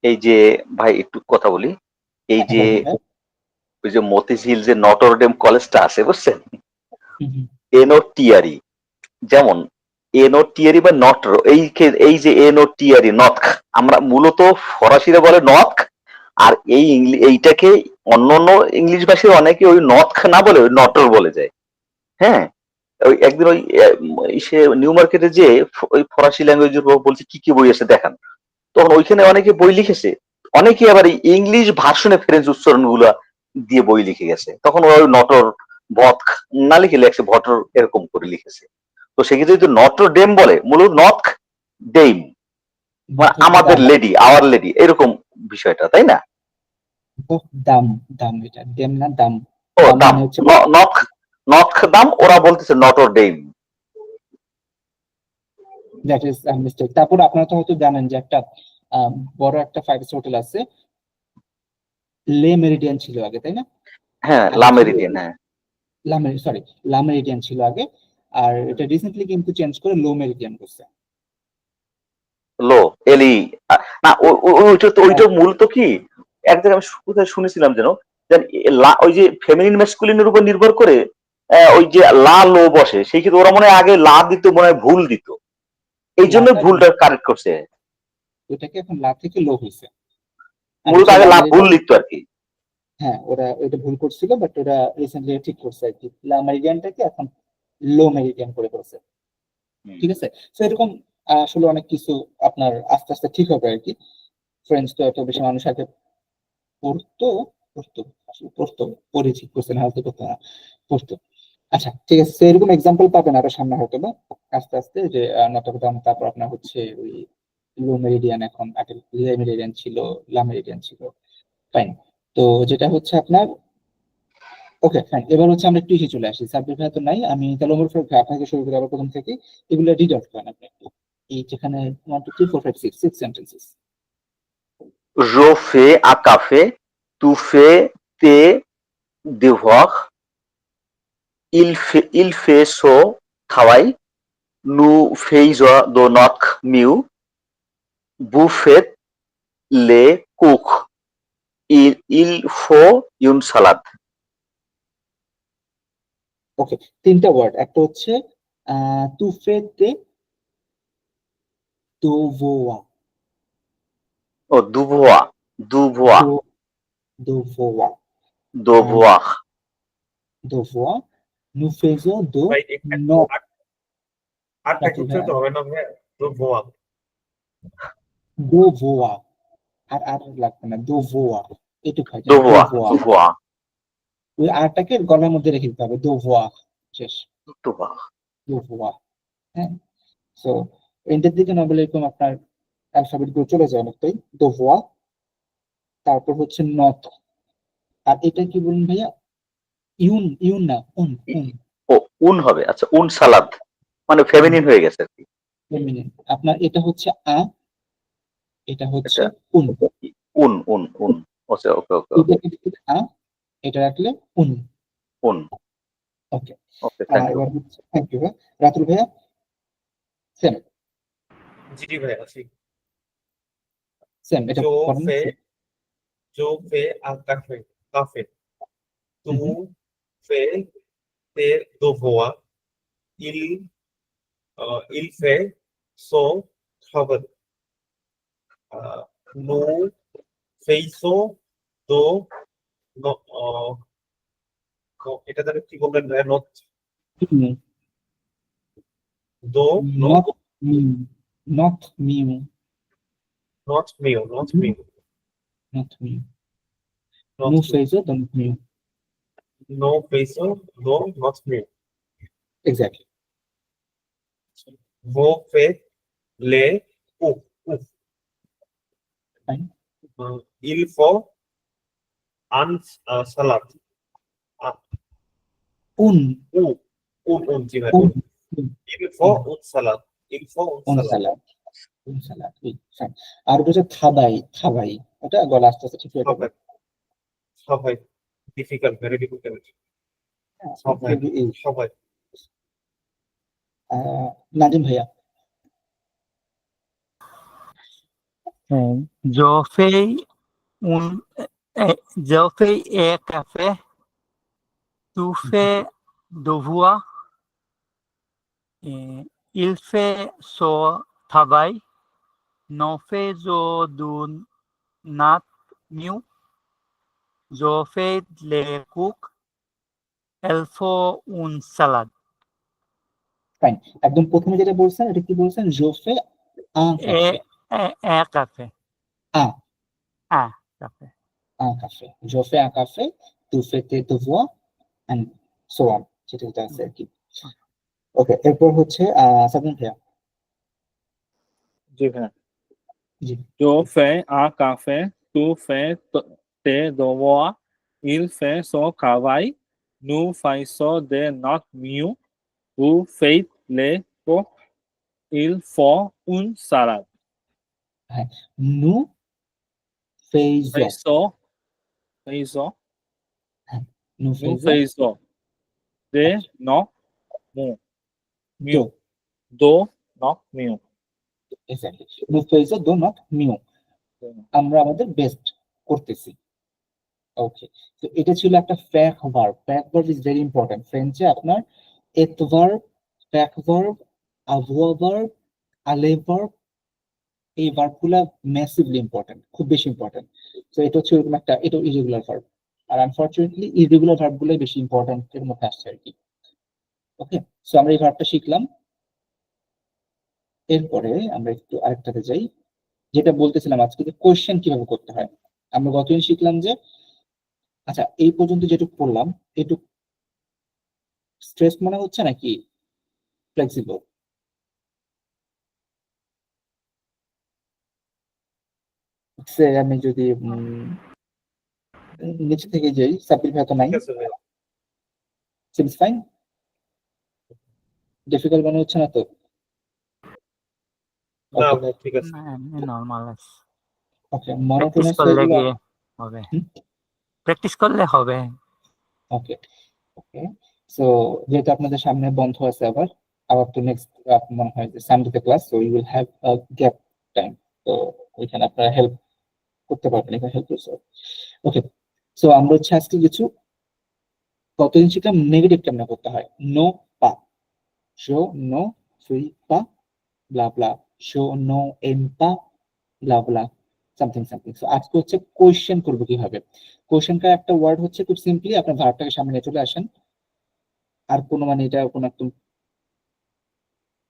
এই যে ভাই একটু কথা বলি, এই যে বলেন ভাই। ওই যে মতিঝিল যে নটরডেম কলেজটা আছে বুঝছেন, হুম, হুম, এনওটিআরই, যেমন এনওটিআরই বা নট, এই যে এনওটিআরই নথ, আমরা মূলত ফরাসিরা বলে নথ, আর এই এইটাকে অন্য অন্য ইংলিশ ভাষীর অনেকে ওই নথ না বলে ওই নটর বলে যায়। হ্যাঁ, ওই একদিন ওই সে নিউ মার্কেটে যে ওই ফরাসি ল্যাঙ্গুয়েজের বলছে কি কি বই আছে দেখান, তখন ওইখানে অনেকে বই লিখেছে, অনেকে আবার এই ইংলিশ ভার্সনে ফ্রেঞ্চ উচ্চারণ গুলা দিয়ে বই লিখে গেছে, তখন ওই নটর বথ না লিখে লেখছে ভটর এরকম করে লিখেছে। তো সেক্ষেত্রে যদি নটর ডেম বলে মূলত নট ডেম মানে আমাদের লেডি, আওয়ার লেডি এরকম বিষয়টা, তাই না? দাম দাম, এটা ডেম না দাম। ও দাম দাম, মানে হচ্ছে নট নট দাম, ওরা বলতেছে Notre Dame. That is mistake. তারপর আপনারা তো হয়তো জানেন যে একটা বড় একটা 5 স্টার হোটেল আছে, লে মেরিডিয়ান ছিল আগে, তাই না? হ্যাঁ, আগে লা ছিল মেরিডিয়ান, হ্যাঁ। লা মেরিডিয়ান ছিল আগে, আর এটা রিসেন্টলি কিন্তু চেঞ্জ করে লো মেরিডিয়ান করছে। লো এলি না, ওইটা মূলত কি এক জায়গায় আমি কোথায় শুনেছিলাম যেন, ওই যে ফেমিনিন ম্যাসকুলিনের উপর নির্ভর করে ওই যে লা লো বসে, সেই ক্ষেত্রে ওরা মনে হয় আগে লা দিত, মনে হয় ভুল দিত, এই জন্য লাটা ভুলটা কারেক্ট করছে। ওটাকে এখন লা থেকে লো হয়েছে। আর মূলত হচ্ছে আগে লা লা ভুল মেরিডিয়ান, লিখতো আর কি। হ্যাঁ ওরা ওইটা ভুল করছিল, বাট ওরা রিসেন্টলি ঠিক করছে আর কি, লা মেরিডিয়ানটাকে এখন লো মেরিডিয়ান করে করেছে। ঠিক আছে, তো এরকম আসলে অনেক কিছু আপনার আস্তে আস্তে ঠিক হবে আর কি। ফ্রেঞ্চ তো এত বেশি মানুষ আগে পড়তো, আসলে পড়তো, পড়ে ঠিক করছে না, হয়তো করতো না, পড়তো। আচ্ছা ঠিক আছে, তো এরকম এক্সাম্পল পাবেন আরো সামনে হয়তো বা আস্তে আস্তে, যে নটরডাম, তারপর আপনার হচ্ছে ওই লো মেরিডিয়ান, এখন আগে লে মেরিডিয়ান ছিল, লা মেরিডিয়ান ছিল। ফাইন। তো যেটা হচ্ছে আপনার, ওকে ফাইন, এবার হচ্ছে আমরা একটু চলে আসি, সাবজেক্ট ভাই তো নাই, আমি তাহলে ওমর ফারুক ভাই আপনাকে শুরু করি আবার প্রথম থেকে, এগুলো রিড আউট করেন আপনি একটু, এই যেখানে 1 2 3 4 5 6 sentences. Je fais un café, tu fais tes devoirs, il fait son travail, nous faisons de notre mieux, vous faites les cook, il faut une salade. ওকে, 3টা ওয়ার্ড, একটা হচ্ছে তুফেতে দোভোয়া, Oh, devoir, devoir, দো দোভোয়া, devoir. দোভোয়া, নুফেজো দো ভাই no, আটটা রাতুল কিছু ভাইয়া, তো হবে না ভাইয়া, তো ভোয়া। দোভোয়া, আর আর লাগবে না, দোভোয়া, এটুকু হয় জাস্ট Devoir, দোভোয়া, devoir, ওই আরটাকে গলার মধ্যে রেখে দিতে হবে, দোভোয়া, শেষ, devoir. দোভোয়া। হ্যাঁ, সো এন্ডের দিকে নর্মালি এরকম আপনার অ্যালফাবেট গুলো চলে যায় অনেকটাই, দোভোয়া, তারপর হচ্ছে নট, আর এটা কি বলুন ভাইয়া, ইউন, ইউন না উন, উন, ও উন হবে, আচ্ছা উন সালাদ মানে ফেমিনিন হয়ে গেছে আর কি। ফেমিনিন। আপনার এটা হচ্ছে এটা হচ্ছে আচ্ছা, উন, উন ওকে ওকে ওকে এটা ওকে এটা এটা রাখলে উন। উন। ওকে, ওকে, থ্যাংক ইউ। এবার হচ্ছে থ্যাংক ইউ ভাই, রাতুল ভাইয়া সেম, জি ভাই আছি। সেম এটা जो করেন। फे जो फे आ café, café, tu fais tes devoirs, il il fait son travail, nous faisons de no, এটা তাহলে কি বললেন ভাই, নট দো নো, নট মিউ, নট মিউ, নট মিও, নট মিও, নট মিউ, নট নু মিও, ফেজো ডোন্ট মিউ, নো ফেসো দো নট মিও, এক্স্যাক্টলি। वो fait les ouf, ouf, fine, il faut un salade, উন, ou un জি ভাই, উন, il faut un salade, il faut un উন salade, সালাদ, উন সালাদ, ফাইন। আর ওটা হচ্ছে খাবাই, খাবাই, ওটা গলা আস্তে আস্তে ঠিক হয়ে যাবে। সবাই সবাই ডিফিকাল্ট, ভেরি ডিফিকাল্ট, সবাই সবাই। নাজিম ভাইয়া, Yo fui un, yo fui café, tu fais devoir, il fait son travail, non fait du not mieux, je fais les cook, elle faut un salade. Fine. একদম প্রথমে যেটা বলছেন এটা কি বলছেন, জোফে আন cafe, Café, a café. un café. Je fais un café, tu fais tes devoirs, and so on, যেটা যেটা আছে আর কি। ওকে, এরপর হচ্ছে সাবিন ভাইয়া। জি ভাইয়া। জি, Yo fais un café, tu fais tes devoirs, il fait son travail, nous faisons de notre mieux, vous faites les courses, il faut une salade. হ্যাঁ, নু ফেইজো, Faisons, faisons, হ্যাঁ, নু nous ফেইজো faisons de notre দো, mieux, de notre mieux. Exactly, নু ফেইজো দো নট mu, আমরা আমাদের বেস্ট করতেছি। ওকে, তো এটা ছিল একটা ফ্যাক ভার্ব। ফ্যাক ভার্ব ইজ ভেরি ইম্পর্টেন্ট। ফ্রেঞ্চে আপনার এত ভার্ব, ফ্যাক ভার্ব, আভুয়া ভার্ব, আলে ভার্ব, এই ভার্বগুলা ম্যাসিভলি ইম্পর্টেন্ট, খুব বেশি ইম্পর্টেন্ট। তো এটা হচ্ছে এরকম একটা, এটা ইরেগুলার ভার্ব। আর আনফরচুনেটলি ইরেগুলার ভার্বগুলাই বেশি ইম্পর্টেন্ট এর মধ্যে আসছে আর কি। ওকে, সো আমরা এই ভার্বটা শিখলাম। এরপরে আমরা একটু আরেকটাতে যাই, যেটা বলতেছিলাম আজকে যে কোয়েশ্চেন কিভাবে করতে হয়। আমরা গতদিন শিখলাম যে, আচ্ছা এই পর্যন্ত যেটুকু পড়লাম, এটুকু স্ট্রেস মনে হচ্ছে নাকি ফ্লেক্সিবল? আমি যদি নিচে থেকে যাই, সাব্বির ভাই তো নাই, ঠিক আছে ভাইয়া। সিমস ফাইন, ডিফিকাল্ট মনে হচ্ছে না তো? না ওকে, ভাই, ঠিক আছে। নর্মাল ওকে, প্র্যাকটিস মনোটোনাস করলে হয়ে গিয়ে হবে, প্র্যাকটিস করলে হবে। ওকে, ওকে। সো যেহেতু আপনাদের সামনে বন্ধ আছে, আবার আবার তো নেক্সট মনে হয় যে সানডেতে class, so you will have a gap time. তো ওইখানে আপনারা হেল্প করতে পারবেন, এখানে হেল্প করতে। ওকে, সো আমরা হচ্ছে আজকে কিছু, কতদিন শিখলাম নেগেটিভ কেমনে করতে হয়। নো পা, শো নো সুই পা, ব্লা ব্লা, শো নো এম পা, ব্লা ব্লা, সামথিং সামথিং। সো আজকে হচ্ছে কোয়েশ্চেন করবো কিভাবে। কোয়েশ্চেনটার একটা ওয়ার্ড হচ্ছে খুব সিম্পলি আপনার ভার্বটাকে সামনে নিয়ে চলে আসেন, আর কোনো মানে এটা কোনো একদম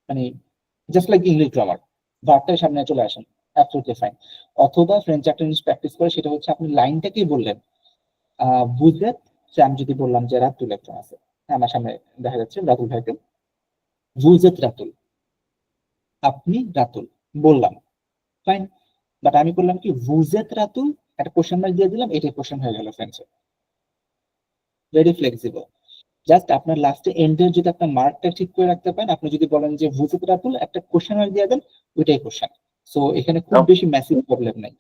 মানে জাস্ট লাইক ইংলিশ গ্রামার, ভার্বটাকে সামনে নিয়ে চলে আসেন, অ্যাবসলিউটলি ফাইন। অথবা ফ্রেঞ্চ একটা জিনিস প্র্যাকটিস করে, সেটা হচ্ছে আপনি লাইনটাকেই বললেন, বুঝলে আমি যদি বললাম যে রাতুল একজন আছে, হ্যাঁ, আমার সামনে দেখা যাচ্ছে রাতুল ভাইকে, বুঝেত রাতুল, আপনি রাতুল বললাম, ফাইন। বাট আমি করলাম কি, বুঝেত রাতুল, একটা কোশ্চেন মার্ক দিয়ে দিলাম, এটাই কোশ্চেন হয়ে গেল ফ্রেন্ডসে। Very flexible. জাস্ট আপনার লাস্টে এন্ডের যদি আপনার মার্কটা ঠিক করে রাখতে পারেন, আপনি যদি বলেন যে বুঝেত রাতুল, একটা কোশ্চেন মার্ক দিয়ে দেন, ওইটাই কোশ্চেন। সো এখানে খুব বেশি ম্যাসিভ প্রবলেম নাই।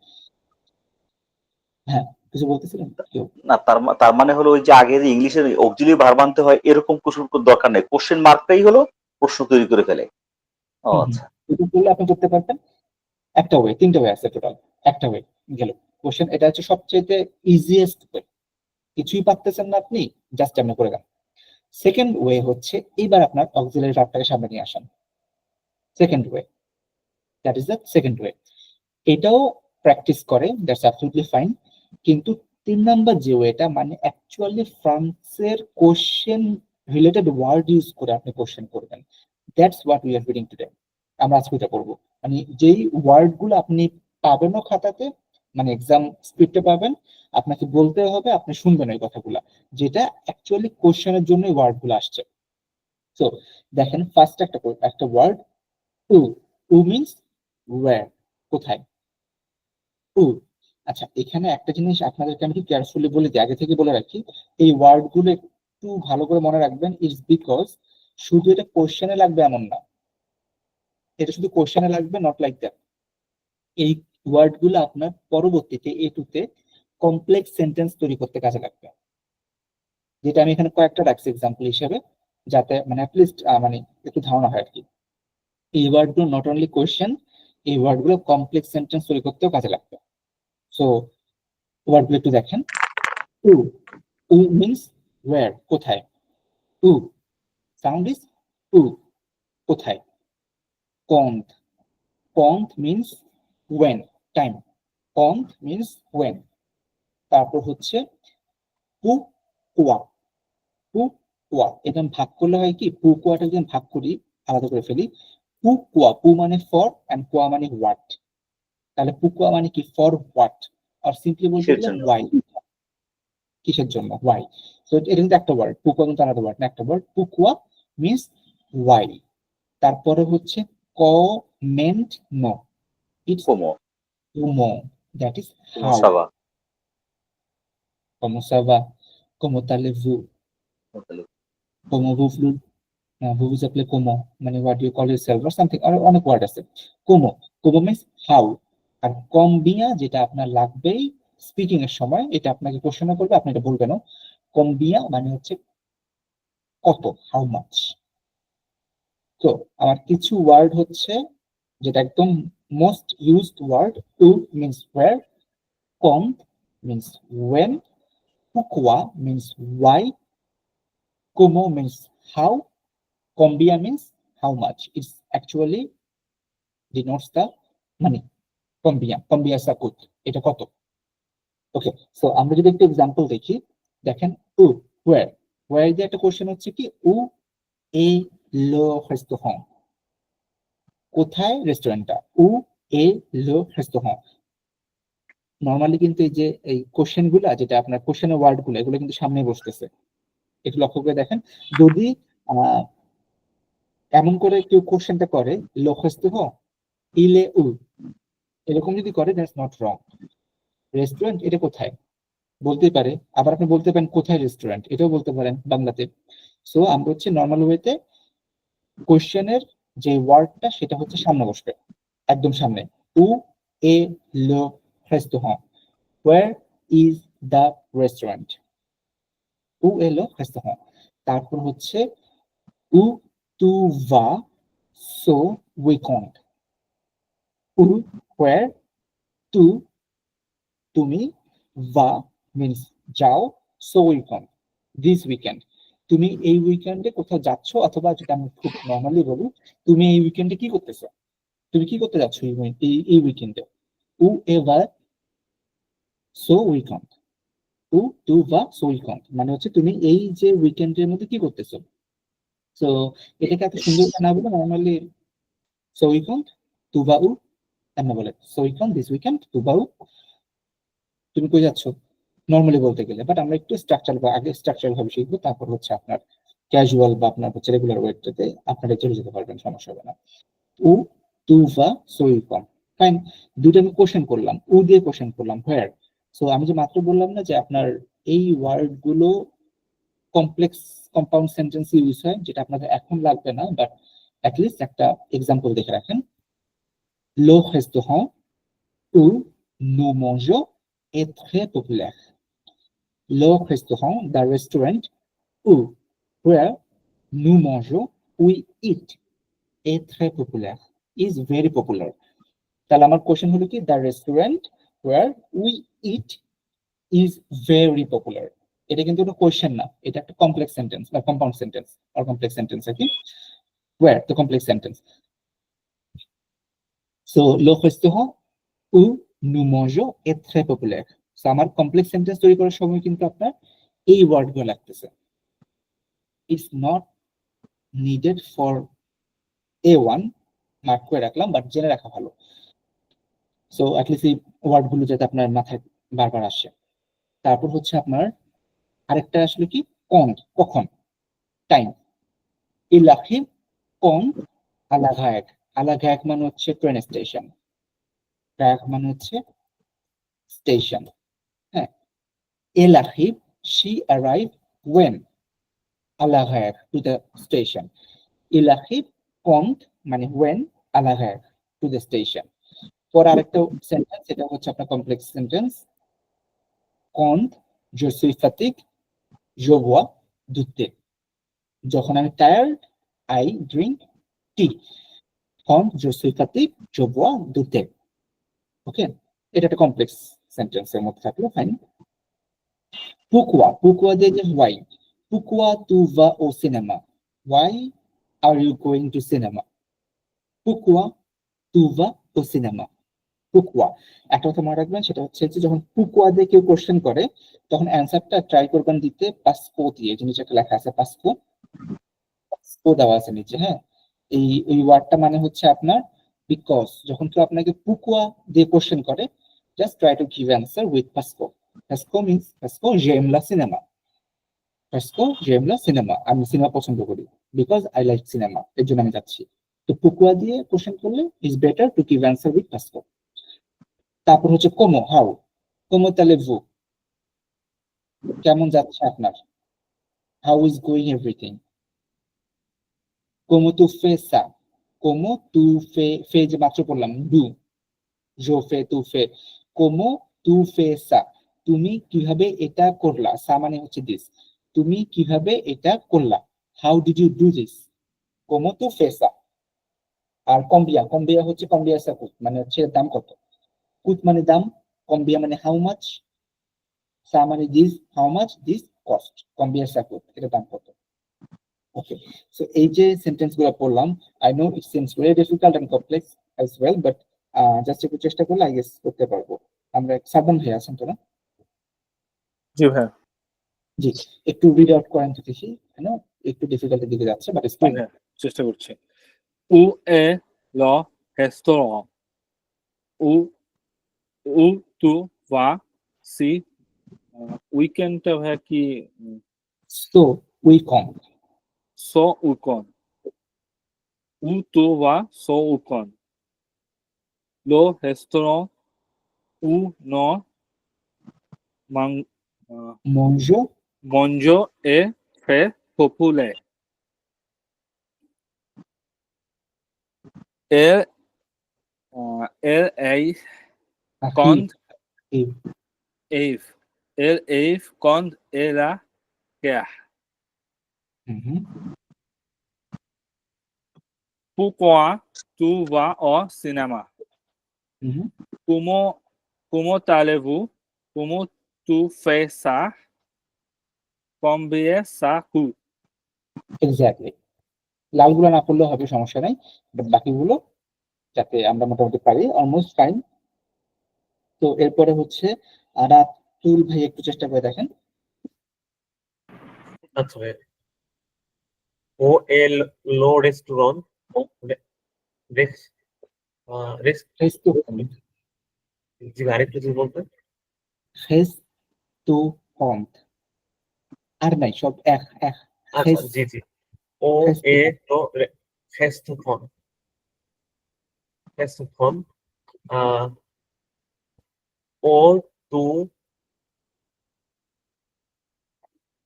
হ্যাঁ, কিছু বলতেছিলেন কেউ? না, তার মানে হলো ওই যে আগে যে ইংলিশের অক্সিলিয়ারি ভার্ব আনতে হয় এরকম কিছু দরকার নেই, কোশ্চেন মার্কটাই হলো প্রশ্ন তৈরি করে ফেলে। ও আচ্ছা, এটা করলে আপনি করতে পারতেন একটা ওয়ে, তিনটা ওয়ে আছে টোটাল, একটা ওয়ে গেল কোশ্চেন। এটা হচ্ছে সবচেয়ে ইজিয়েস্ট ওয়ে। কিছুই পারতেছেন না আপনি, জাস্ট আপনি করে দেন। সেকেন্ড ওয়ে হচ্ছে, এইবার আপনার অক্সিলারি ভার্বটাকে সামনে নিয়ে আসেন, second way, that is the second way. এটাও প্র্যাকটিস করে, দ্যাটস অ্যাবসলিউটলি ফাইন। কিন্তু 3 নাম্বার যে ওয়েটা, মানে অ্যাকচুয়ালি ফ্রান্সের কোশ্চেন রিলেটেড ওয়ার্ড ইউজ করে আপনি কোশ্চেন করবেন, that's what we are reading today. আমরা আজকে এটা করবো, মানে যেই ওয়ার্ড গুলো আপনি পাবেনও খাতাতে, মানে এক্সাম স্ক্রিপ্টে পাবেন, আপনাকে বলতে হবে, আপনি শুনবেন ওই কথাগুলা, যেটা অ্যাকচুয়ালি কোশ্চেনের জন্য ওয়ার্ড গুলো আসছে। তো দেখেন, ফার্স্ট একটা ওয়ার্ড, টু। টু মিনস ওয়্যার, কোথায়। টু, আচ্ছা এখানে একটা জিনিস আপনাদেরকে আমি একটু কেয়ারফুলি বলে দিই, আগে থেকে বলে রাখি, এই ওয়ার্ড গুলো একটু ভালো করে মনে রাখবেন। ইটস বিকজ শুধু এটা কোশ্চেনে লাগবে এমন না, এটা শুধু কোশ্চেনে লাগবে নট লাইক দ্যাট। এই ওয়ার্ড গুলো আপনার পরবর্তীতে এটুতে কমপ্লেক্স সেন্টেন্স তৈরি করতে কাজে লাগবে, যেটা আমি এখানে কয়েকটা রাখছি এক্সাম্পল হিসেবে, যাতে মানে অ্যাটলিস্ট মানে একটু ধারণা হয় আর কি। এই ওয়ার্ড গুলো নট অনলি কোশ্চেন, এই ওয়ার্ড গুলো কমপ্লেক্স সেন্টেন্স তৈরি করতেও কাজে লাগবে। সো ওয়ার্ড গুলো একটু দেখেন। টু, টু মিনস ওয়্যার, কোথায়। টু, সাউন্ড ইজ টু, কোথায়। কন্থ, কন্থ মিনস ওয়েন, টাইম, কন্থ মিনস ওয়েন। তারপর হচ্ছে পু কুয়া, পু কুয়া, এটা ভাগ করলে হয় কি, পু কুয়াটা যদি ভাগ করি, আলাদা করে ফেলি, পু কুয়া, পু মানে ফর এন্ড কুয়া মানে হোয়াট, তাহলে পু কুয়া মানে কি, ফর হোয়াট, আর সিম্পলি বলতে কিসের গেলে জন্য? ওয়াই, কিসের জন্য, ওয়াই। সো এটা কিন্তু একটা ওয়ার্ড, পুকুয়া কিন্তু আলাদা ওয়ার্ড না, একটা ওয়ার্ড। পুকুয়া means why. তারপরে হচ্ছে কমেন্ট নো, ইটস como কুমো, that is como how. ça va Comment ça va? Comment allez-vous? Comment vous vous appelez comment? মানে what do you call yourself or something, আর অনেক ওয়ার্ড আছে। Como, como means how। আর কম্বিয়া যেটা আপনার লাগবেই speaking এর সময়, এটা আপনাকে প্রশ্ন করবে, আপনি এটা বলবেন। কম্বিয়া মানে হচ্ছে কত, হাউ মাচ। তো আমার কিছু ওয়ার্ড হচ্ছে যেটা একদম মোস্ট ইউজড ওয়ার্ড। টু মিন্স ওয়্যার, কম means when, pourquoi means why, como means how, combia means how much. It's actually denotes the money. combia sakut, এটা কত। ওকে, সো আমরা যদি একটা এক্সাম্পল দেখি, দেখেন উ ওয়্যার, ওয়্যার দিয়ে একটা কোশ্চেন হচ্ছে কি, উ এ লো রেস্টুরেন্ট, কোথায় রেস্টুরেন্টটা, উ এ লো রেস্টুরেন্ট। নর্মালি কিন্তু এই যে এই কোশ্চেন গুলা, যেটা আপনার কোশ্চেনের ওয়ার্ড গুলো, এগুলো কিন্তু সামনে বসতেছে। একটু লক্ষ্য করে দেখেন, যদি এমন করে কেউ কোশ্চেনটা করে লোকস্ত ইলে উ, এরকম যদি করে দ্যাটস নট রং। রেস্টুরেন্ট এটা কোথায় বলতেই পারে, আবার আপনি বলতে পারেন কোথায় রেস্টুরেন্ট, এটাও বলতে পারেন বাংলাতে। সো আমরা হচ্ছে নর্মাল ওয়েতে কোশ্চেনের যে ওয়ার্ডটা সেটা হচ্ছে সামনে বসবে, একদম সামনে। উ এ লো restaurant, where is the restaurant, উ এ লো রেস্টুরেন্ট। তারপর হচ্ছে উ tu vas, so we can't. Où, where, tu, তুমি, va means যাও, so we can't, this weekend। তুমি এই উইকেন্ডে কোথাও যাচ্ছ, অথবা যেটা আমি খুব নর্মালি বলি, তুমি এই উইকেন্ডে কি করতেছো, তুমি কি করতে যাচ্ছ এই উইকেন্ডে। উ এভার, so we can't। উ tu vas, so we can't মানে হচ্ছে তুমি এই যে উইকেন্ডের মধ্যে কি করতেছো। সো এটাকে এত সুন্দর না বলে normally so we can't, tu vas où, এমন বলে so we can't this weekend, tu vas où, তুমি কই যাচ্ছ, নর্মালি বলতে গেলে। বাট আমরা একটু স্ট্রাকচার বা আগে স্ট্রাকচার ভাবে শিখবো, তারপর হচ্ছে আপনার ক্যাজুয়াল বা আপনার হচ্ছে রেগুলার ওয়েটাতে আপনারা চলে যেতে পারবেন, সমস্যা হবে না। উ tu vas, so we can't, fine. দুটো আমি কোশ্চেন করলাম, উ দিয়ে কোশ্চেন করলাম হোয়ার। সো আমি যে মাত্র বললাম না যে আপনার এই ওয়ার্ড গুলো কমপ্লেক্স কম্পাউন্ড সেন্টেন্স ইউজ হয়, যেটা আপনাদের এখন লাগবে না, বাট অ্যাটলিস্ট একটা এক্সাম্পল দেখে রাখেন। লো restaurant où nous mangeons est très populaire. Le restaurant, the restaurant où, where nous mangeons, we eat, est très populaire, is very popular. তাহলে আমার কোশ্চেন হলো কি, the restaurant where we eat is very popular। এটা কিন্তু কোনো question না, এটা একটা কমপ্লেক্স সেন্টেন্স বা কম্পাউন্ড সেন্টেন্স, আর কমপ্লেক্স সেন্টেন্স আর কি, where the complex sentence। So le restaurant où nous mangeons est très populaire। So আমার কমপ্লেক্স সেন্টেন্স তৈরি করার সময় কিন্তু আপনার এই ওয়ার্ড গুলো লাগতেছে। It's not needed for A1, mark করে রাখলাম, বাট জেনে রাখা ভালো। সো অ্যাটলিস্ট এই ওয়ার্ড গুলো যাতে আপনার মাথায় বারবার আসে। তারপর হচ্ছে আপনার আরেকটা আসলে কি, কোন, কখন, time. Il arrive quand à la gare, à la gare মানে হচ্ছে ট্রেন স্টেশন, gare মানে হচ্ছে স্টেশন, হ্যাঁ। Elle arrive, she arrived when, à la gare, to the station। Il arrive quand মানে when, à la gare, to the station। পর আরেকটা sentence, এটা হচ্ছে আপনার complex sentence. quand je suis fatigué, je bois du thé। যখন আমি tired, I drink tea। quand je suis fatigué, je bois du thé। ওকে, এটা একটা কমপ্লেক্স সেন্টেন্সের মধ্যে থাকলো, ফাইন। Pourquoi, pourquoi দিয়ে যে why, pourquoi tu vas au cinéma, why are you going to cinema, pourquoi tu vas au cinéma, pourquoi। একটা কথা মনে রাখবেন, সেটা হচ্ছে যে যখন pourquoi দিয়ে কেউ কোশ্চেন করে, তখন অ্যান্সারটা ট্রাই করবেন দিতে পাসকো দিয়ে, যে নিচে একটা লেখা আছে পাসকো, পাসকো দেওয়া আছে নিচে, হ্যাঁ। এই ওয়ার্ডটা মানে হচ্ছে আপনার বিকজ। যখন কেউ আপনাকে pourquoi দিয়ে কোশ্চেন করে, just try to give answer with পাসকো। ফ্রেস্কো মিন্স ফ্রেস্কো জেমলা সিনেমা। ফ্রেস্কো জেমলা সিনেমা, আমি সিনেমা পছন্দ করি, বিকজ আই লাইক সিনেমা, এর জন্য আমি যাচ্ছি। তো পুকুয়া দিয়ে কোশ্চেন করলে is better to give answer with fresco. তারপর হচ্ছে কোমো, হাউ, কোমো তাহলে ভু, কেমন যাচ্ছে আপনার, how is going everything. Como তু ফে সা, কোমো তু ফে, ফে যে মাত্র পড়লাম ডু, জো ফে তু ফে, কোমো তু ফে সা, তুমি কিভাবে এটা করলা, সা মানে হচ্ছে দিস, তুমি কিভাবে এটা করলা, how did you do this, কোমো তু ফে সা। আর কম্বিয়া, কম্বিয়া হচ্ছে কম্বিয়া সা কুত, মানে হচ্ছে দাম কত, কুত মানে দাম, কম্বিয়া মানে হাউ মাচ, সা মানে this, how much this cost, কম্বিয়া সা কুত, এটা দাম কত। ওকে, সো এই যে সেন্টেন্স গুলো পড়লাম, I know it seems very difficult and complex as well, but just একটু চেষ্টা করলে আই গেস করতে পারবো। আমরা সাবধান হয়ে আছেন তো না? জি ভাইয়া, জি, একটু রিড আউট করেন তো দেখি, হ্যাঁ একটু ডিফিকাল্টের দিকে যাচ্ছে, বাট ইটস জি ফাইন। ভাইয়া, চেষ্টা করছি। উ এ ল রেস্টুরেন্ট, উ উ তু va si উইকেন্ডটা ভাইয়া কি so we com, so ukon, u tu va so ukon, lo restaurant u no man, মঞ্জো, monjo e fe popule, el el ei cond eif, el eif cond era guerre. Pourquoi tu vas au cinéma? Comment allez-vous? Comment tu fais ça? Combien ça coûte? Exactly, লালগুলো না পড়লেও হবে, সমস্যা নাই, but বাকিগুলো যাতে আমরা মোটামুটি পারি, অলমোস্ট ফাইন। তো এরপরে হচ্ছে রাতুল ভাই, একটু চেষ্টা করে দেখেন। আচ্ছা ভাই, ও এল লো রেস্টুরেন্ট রেস্ট রেস্ট রেস্তু, জি ভাই, আরেকটু যদি বলতেন। রেস্তু কন্ট, আর নাই, সব এক এক, আচ্ছা জি জি, ও এ লো রেস্টুরেন্ট রেস্টুরেন্ট ও তু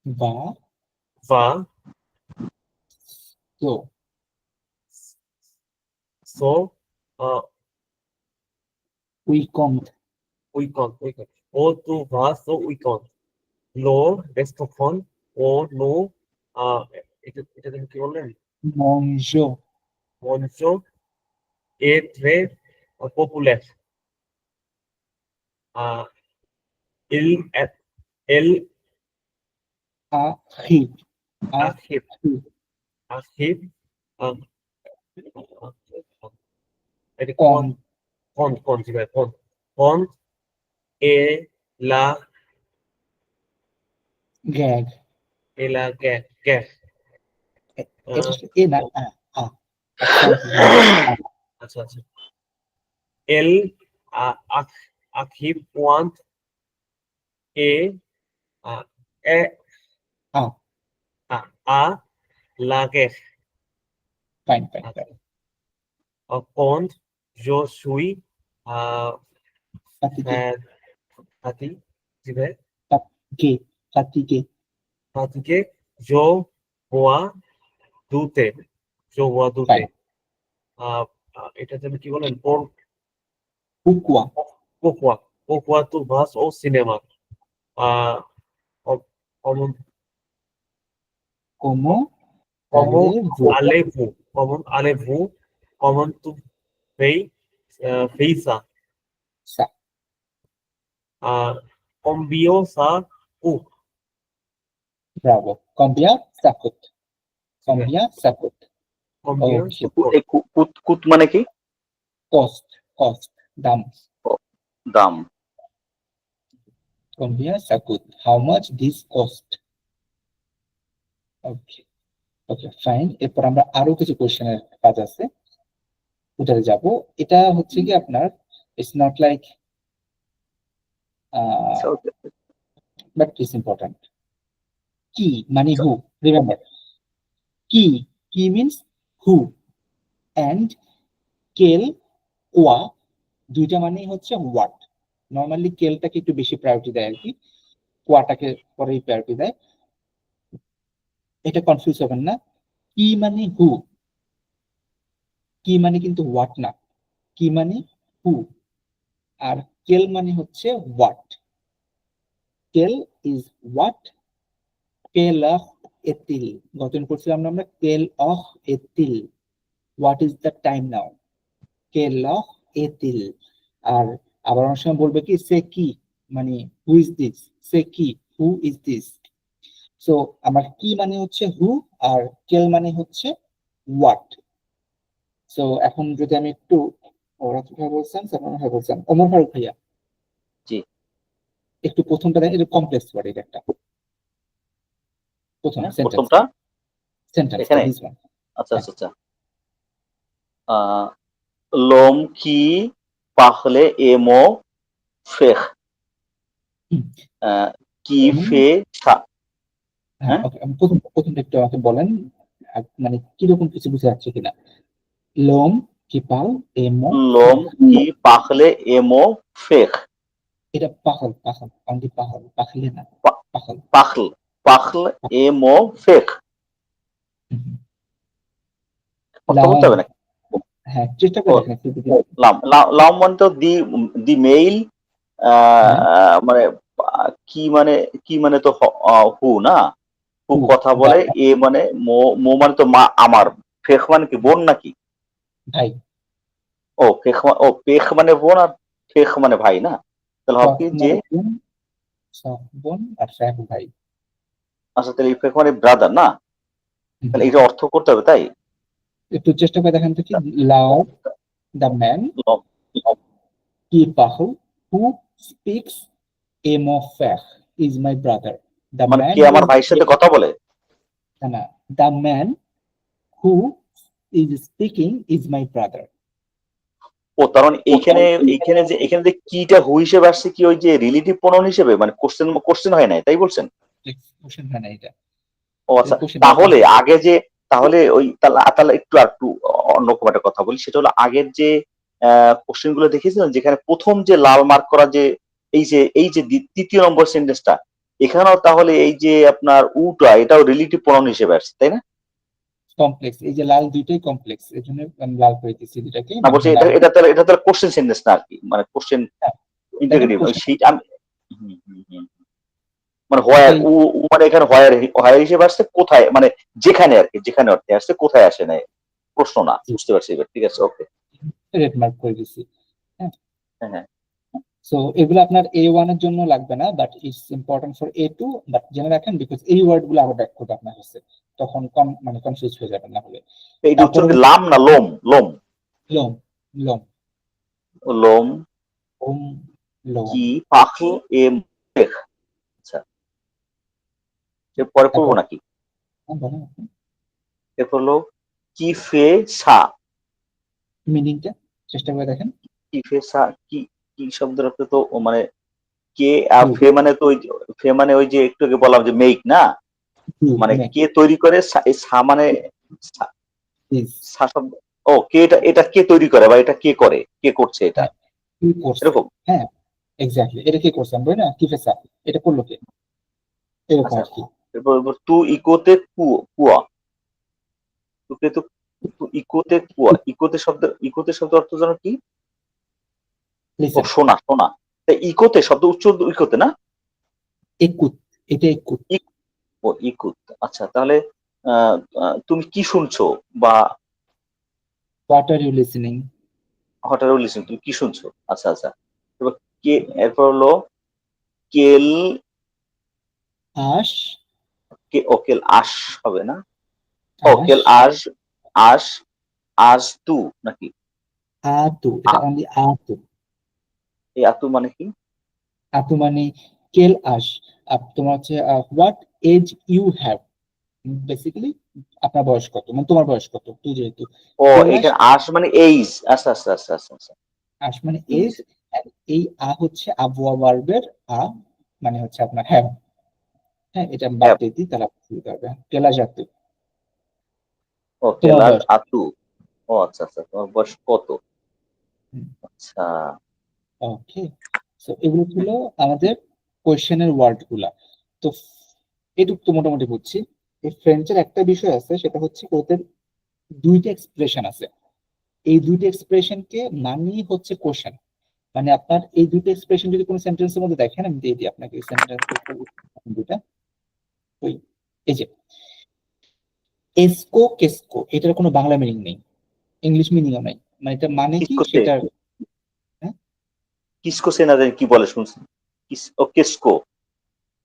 বা va তো so we can't, weekend o tu vas so weekend lo restaurant o no এটা তুমি কি বললেন, মঞ্জো, monjo et très populaire il el আখিব, আখিব আখিব এটা কোন কন্ট, কোন কোন জি ভাই, কোন কোন এ লা গ্যাগ, এ লা কে এটা এ না আ, accent গ্যাগ, আচ্ছা আচ্ছা, el আখিব want A A a, a la guerre fine fine fine, quand je suis ফাতিগে, fatigué, জি ভাই, ফাতিগে, ফাতিগে, fatigué, je vois douter, je vois douter fine, এটা যেন কি বলেন, por pourquoi, pourquoi tu vas au cinéma comment comment comment allez-vous, allez-vous comment tu fais fais ça ça, combien ça coûte, bravo, combien ça coûte, combien ça coûte, combien okay, ça coûte, এই কুত কুত মানে কি? cost, cost, দাম, দাম। combien ça coûte, how much this cost, okay okay fine. এরপর আমরা আরো কিছু কোশ্চেনের কাজ আছে, ওটাতে যাব। এটা হচ্ছে কি আপনার, it's not like but it's important. কি মানে who, remember, কি means who, and কেল কোয়া দুইটা মানেই হচ্ছে what. নর্মালি কেলটাকে একটু বেশি প্রায়োরিটি দেয় আর কি, কোয়াটাকে পরেই প্রায়োরিটি দেয়। এটা কনফিউজ হবেন না, কি মানে হু, কি মানে কিন্তু হোয়াট না, কি মানে হু, আর কেল মানে হচ্ছে হোয়াট। কেল ইজ হোয়াট, কেল অফ এতিল, গঠন করছিলাম না আমরা, কেল অফ এতিল, what is the time now, কেল অফ এতিল। আর আবার অনেক সময় বলবে কি সে কি, মানে হু ইজ দিস, সে কি, হু ইজ দিস। সো আমার কি মানে হচ্ছে হু, আর কেল মানে হচ্ছে হোয়াট। সো এখন যদি আমি একটু, ওরা কিভাবে বলছেন, সালমান ভাই বলছেন, ওমর ফারুক ভাইয়া জি। একটু প্রথমটা দেখেন, এটা কমপ্লেক্স ওয়ার্ড, এটা একটা প্রথম সেন্টেন্স, প্রথমটা সেন্টেন্স এখানে, দিস ওয়ান। আচ্ছা আচ্ছা আচ্ছা। লোম কি পাখলে এমো ফেখ, কি ফে সা। হ্যাঁ, ওকে, আমি প্রথমটা একটু আমাকে বলেন, মানে কিরকম কিছু বুঝে যাচ্ছে কিনা। লোম কি পাল এমো, লোম কি পাখলে এমো ফেখ, এটা পাখল, পাখল অনলি পাখল, পাখলে না, পাখল। পাখল, পাখল এমো ফেখ। কথা বলতে হবে না? হ্যাঁ, চেষ্টা করে দেখেন একটু যদি। লাম লাম মানে তো দি মেইল, মানে কি মানে তো হু না, হু Who, কথা বলে, এ মানে মো মানে তো মা আমার, ফেখ মানে কি বোন নাকি? ভাই, ও ফেখ ও পেখ মানে বোন, আর ফেখ মানে ভাই না? তাহলে হবে কি যে, বোন আর সাহেব ভাই। আচ্ছা তাহলে এই ফেখ মানে ব্রাদার না? তাহলে এটা অর্থ করতে হবে তাই? একটু চেষ্টা করে দেখেন তো কি, লাও দ্য ম্যান কি পাহু হু স্পিক্স এমো ফেখ ইজ মাই ব্রাদার। দ্য মানে ম্যান কে আমার ভাইয়ের সাথে কথা বলে? না, the man who is speaking is my brother. ও তার মানে এইখানে যে কিটা হু হিসেবে আসছে কি ওই যে রিলেটিভ প্রোনাউন হিসেবে, মানে কোশ্চেন হয় নাই তাই বলছেন? কোশ্চেন হয় না এটা। ও আচ্ছা, তাহলে আগে যে, তাহলে ওই তাহলে একটু অন্যরকম একটা কথা বলি, সেটা হলো আগের যে কোশ্চেন গুলো দেখেছিলেন যেখানে প্রথম যে লাল মার্ক করা যে এই যে তৃতীয় নম্বর সেন্টেন্সটা, এখানেও তাহলে এই যে আপনার উটা এটাও রিলেটিভ প্রোনাউন হিসেবে আসছে তাই না? কমপ্লেক্স, এই যে লাল দুইটাই কমপ্লেক্স, এই জন্য আমি লাল করে দিচ্ছি দুটাকে। না বলছি এটা তাহলে কোশ্চেন সেন্টেন্স না আর কি, মানে কোশ্চেন ইন্টারোগেটিভ সেইটা আমি মানে মানে এখানে হোয়ার হিসেবে আসছে, কোথায় মানে যেখানে আর কি, যেখানে অর্থে আসছে, কোথায় আসে না প্রশ্ন না, বুঝতে পারছি এবার, ঠিক আছে ওকে। রেড মার্ক করে দিচ্ছি। হ্যাঁ হ্যাঁ। সো এগুলো আপনার A1 এর জন্য লাগবে না, but it's important for A2, but জেনে রাখেন বিকজ এই ওয়ার্ড গুলো আবার ব্যাক করতে আপনার হচ্ছে, তখন মানে কনফিউজ হয়ে যাবেন না হলে। এইটা উচ্চারণ কি লাম না লোম? লোম, লোম, লোম, লোম ওম, লোম। কি পাখল এম ফেখ। আচ্ছা, এরপরে পড়বো নাকি? এরপর হলো কি ফে সা, মিনিংটা চেষ্টা করে দেখেন। কি ফে সা কি, কি শব্দের অর্থ তো মানে কে, আর ফে মানে তো ফে মানে ওই যে একটু আগে বললাম যে মেক না, মানে কে তৈরি করে, এই সা মানে শব্দ, ও কে এটা কে তৈরি করে বা এটা কে করে, কে করছে এটা, এরকম। হ্যাঁ এক্স্যাক্টলি, এটা কে করছেন বই না, কি ফেসা, এটা করলো কে, এরকম আর কি। এরপর তু ইকোতে কুয়া, তুকে তো ইকোতে কুয়া, ইকোতে শব্দ অর্থ জানো কি? ও শোনা, শোনা। ইকোতে শব্দ উচ্চ ইকোতে না, একুত, এটা একুত। ও ইকুত, আচ্ছা তাহলে তুমি কি শুনছো, বা হোয়াট আর ইউ লিসেনিং, হঠাৎ লিসেন, তুমি কি শুনছো, আচ্ছা আচ্ছা। এবার কে, এরপর হলো কেল আশ, কেল আশ হবে না, ও কেল আশ, আশ আজ তু নাকি? আতু, এটা অনলি আতু। এই আতু মানে কি? আতু মানে কেল আশ, তোমার হচ্ছে what age you have, basically আপনার বয়স কত, মানে তোমার বয়স কত, তুই যেহেতু ও এখানে আশ মানে এইজ, আচ্ছা আচ্ছা আচ্ছা আচ্ছা আচ্ছা। আশ মানে এজ, এই হচ্ছে আবওয়া ভার্বের মানে হচ্ছে আপনার হ্যাভ, হ্যাঁ, এটা বাদ দিয়ে দিই, তাহলে আপনার সুবিধা হবে। কেলাস আতু। ও তোমার কেলাস বয়স। আতু। ও আচ্ছা আচ্ছা, তোমার বয়স কত? হুম। আচ্ছা, ওকে, সো এগুলো ছিল আমাদের কোয়েশ্চেনের ওয়ার্ড গুলা। তো এটুক তো মোটামুটি বুঝছি। এই ফ্রেঞ্চের একটা বিষয় আছে, সেটা হচ্ছে ওদের দুইটা এক্সপ্রেশন আছে। এই দুইটা এক্সপ্রেশনকে মানেই হচ্ছে কোশ্চেন। মানে আপনার এই দুইটা এক্সপ্রেশন যদি কোনো সেন্টেন্সের মধ্যে দেখেন, আমি দিয়ে দিই আপনাকে সেন্টেন্স দুইটা। ওই এই যে এসকো কেসকো, এটার কোনো বাংলা মিনিং নেই, ইংলিশ মিনিংও নাই। মানে এটা মানে কি কিসকো সে, সেটার, হ্যাঁ, কিসকো সে না জানি কি বলে শুনছি। ও কেসকো।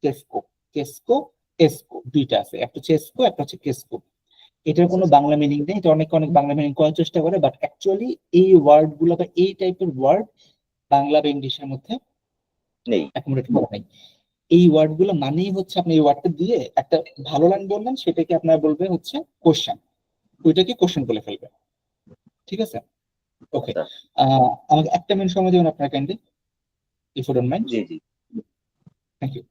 কেসকো, কেসকো, এসকো দুইটা আছে, একটা হচ্ছে এসকো, একটা হচ্ছে কেসকো। এটার আচ্ছা কোনো আচ্ছা, বাংলা মিনিং নেই। এটা অনেক অনেক বাংলা মিনিং করার চেষ্টা করে, বাট অ্যাকচুয়ালি এই ওয়ার্ড গুলো বা এই টাইপের ওয়ার্ড বাংলা বা ইংলিশের মধ্যে নেই। অ্যাকোমোডেট করা নাই। এই ওয়ার্ড গুলো মানেই হচ্ছে, আপনি এই ওয়ার্ডটা দিয়ে একটা ভালো লাইন বললেন, সেটাকে আপনার বলবে হচ্ছে কোশ্চেন, ওইটাকে কোশ্চেন বলে ফেলবে। ঠিক আছে, ওকে। আচ্ছা, আমাকে একটা মিনিট সময় দেবেন আপনার, kindly, if you don't mind. জি জি। Thank you.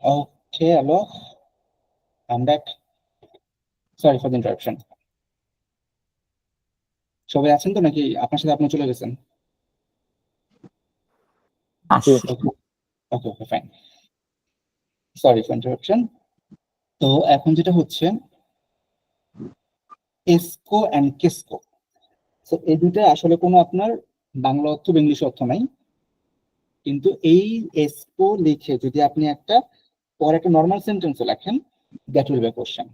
Okay, hello, I am back. Sorry for the interruption. সবাই আছেন তো, নাকি আপনার সাথে আপনি চলে গেছেন? আসছি। ওকে, ওকে, ওকে, ফাইন। Sorry for interruption. তো এখন যেটা হচ্ছে এসকো অ্যান্ড কেসকো, তো এই দুটো আসলে কোনো আপনার বাংলা অর্থ বা ইংলিশ অর্থ নাই। কিন্তু এই এসকো লিখে যদি আপনি একটা পরে একটা নর্মাল সেন্টেন্সও লেখেন, দ্যাট উইল বি কোশ্চেন।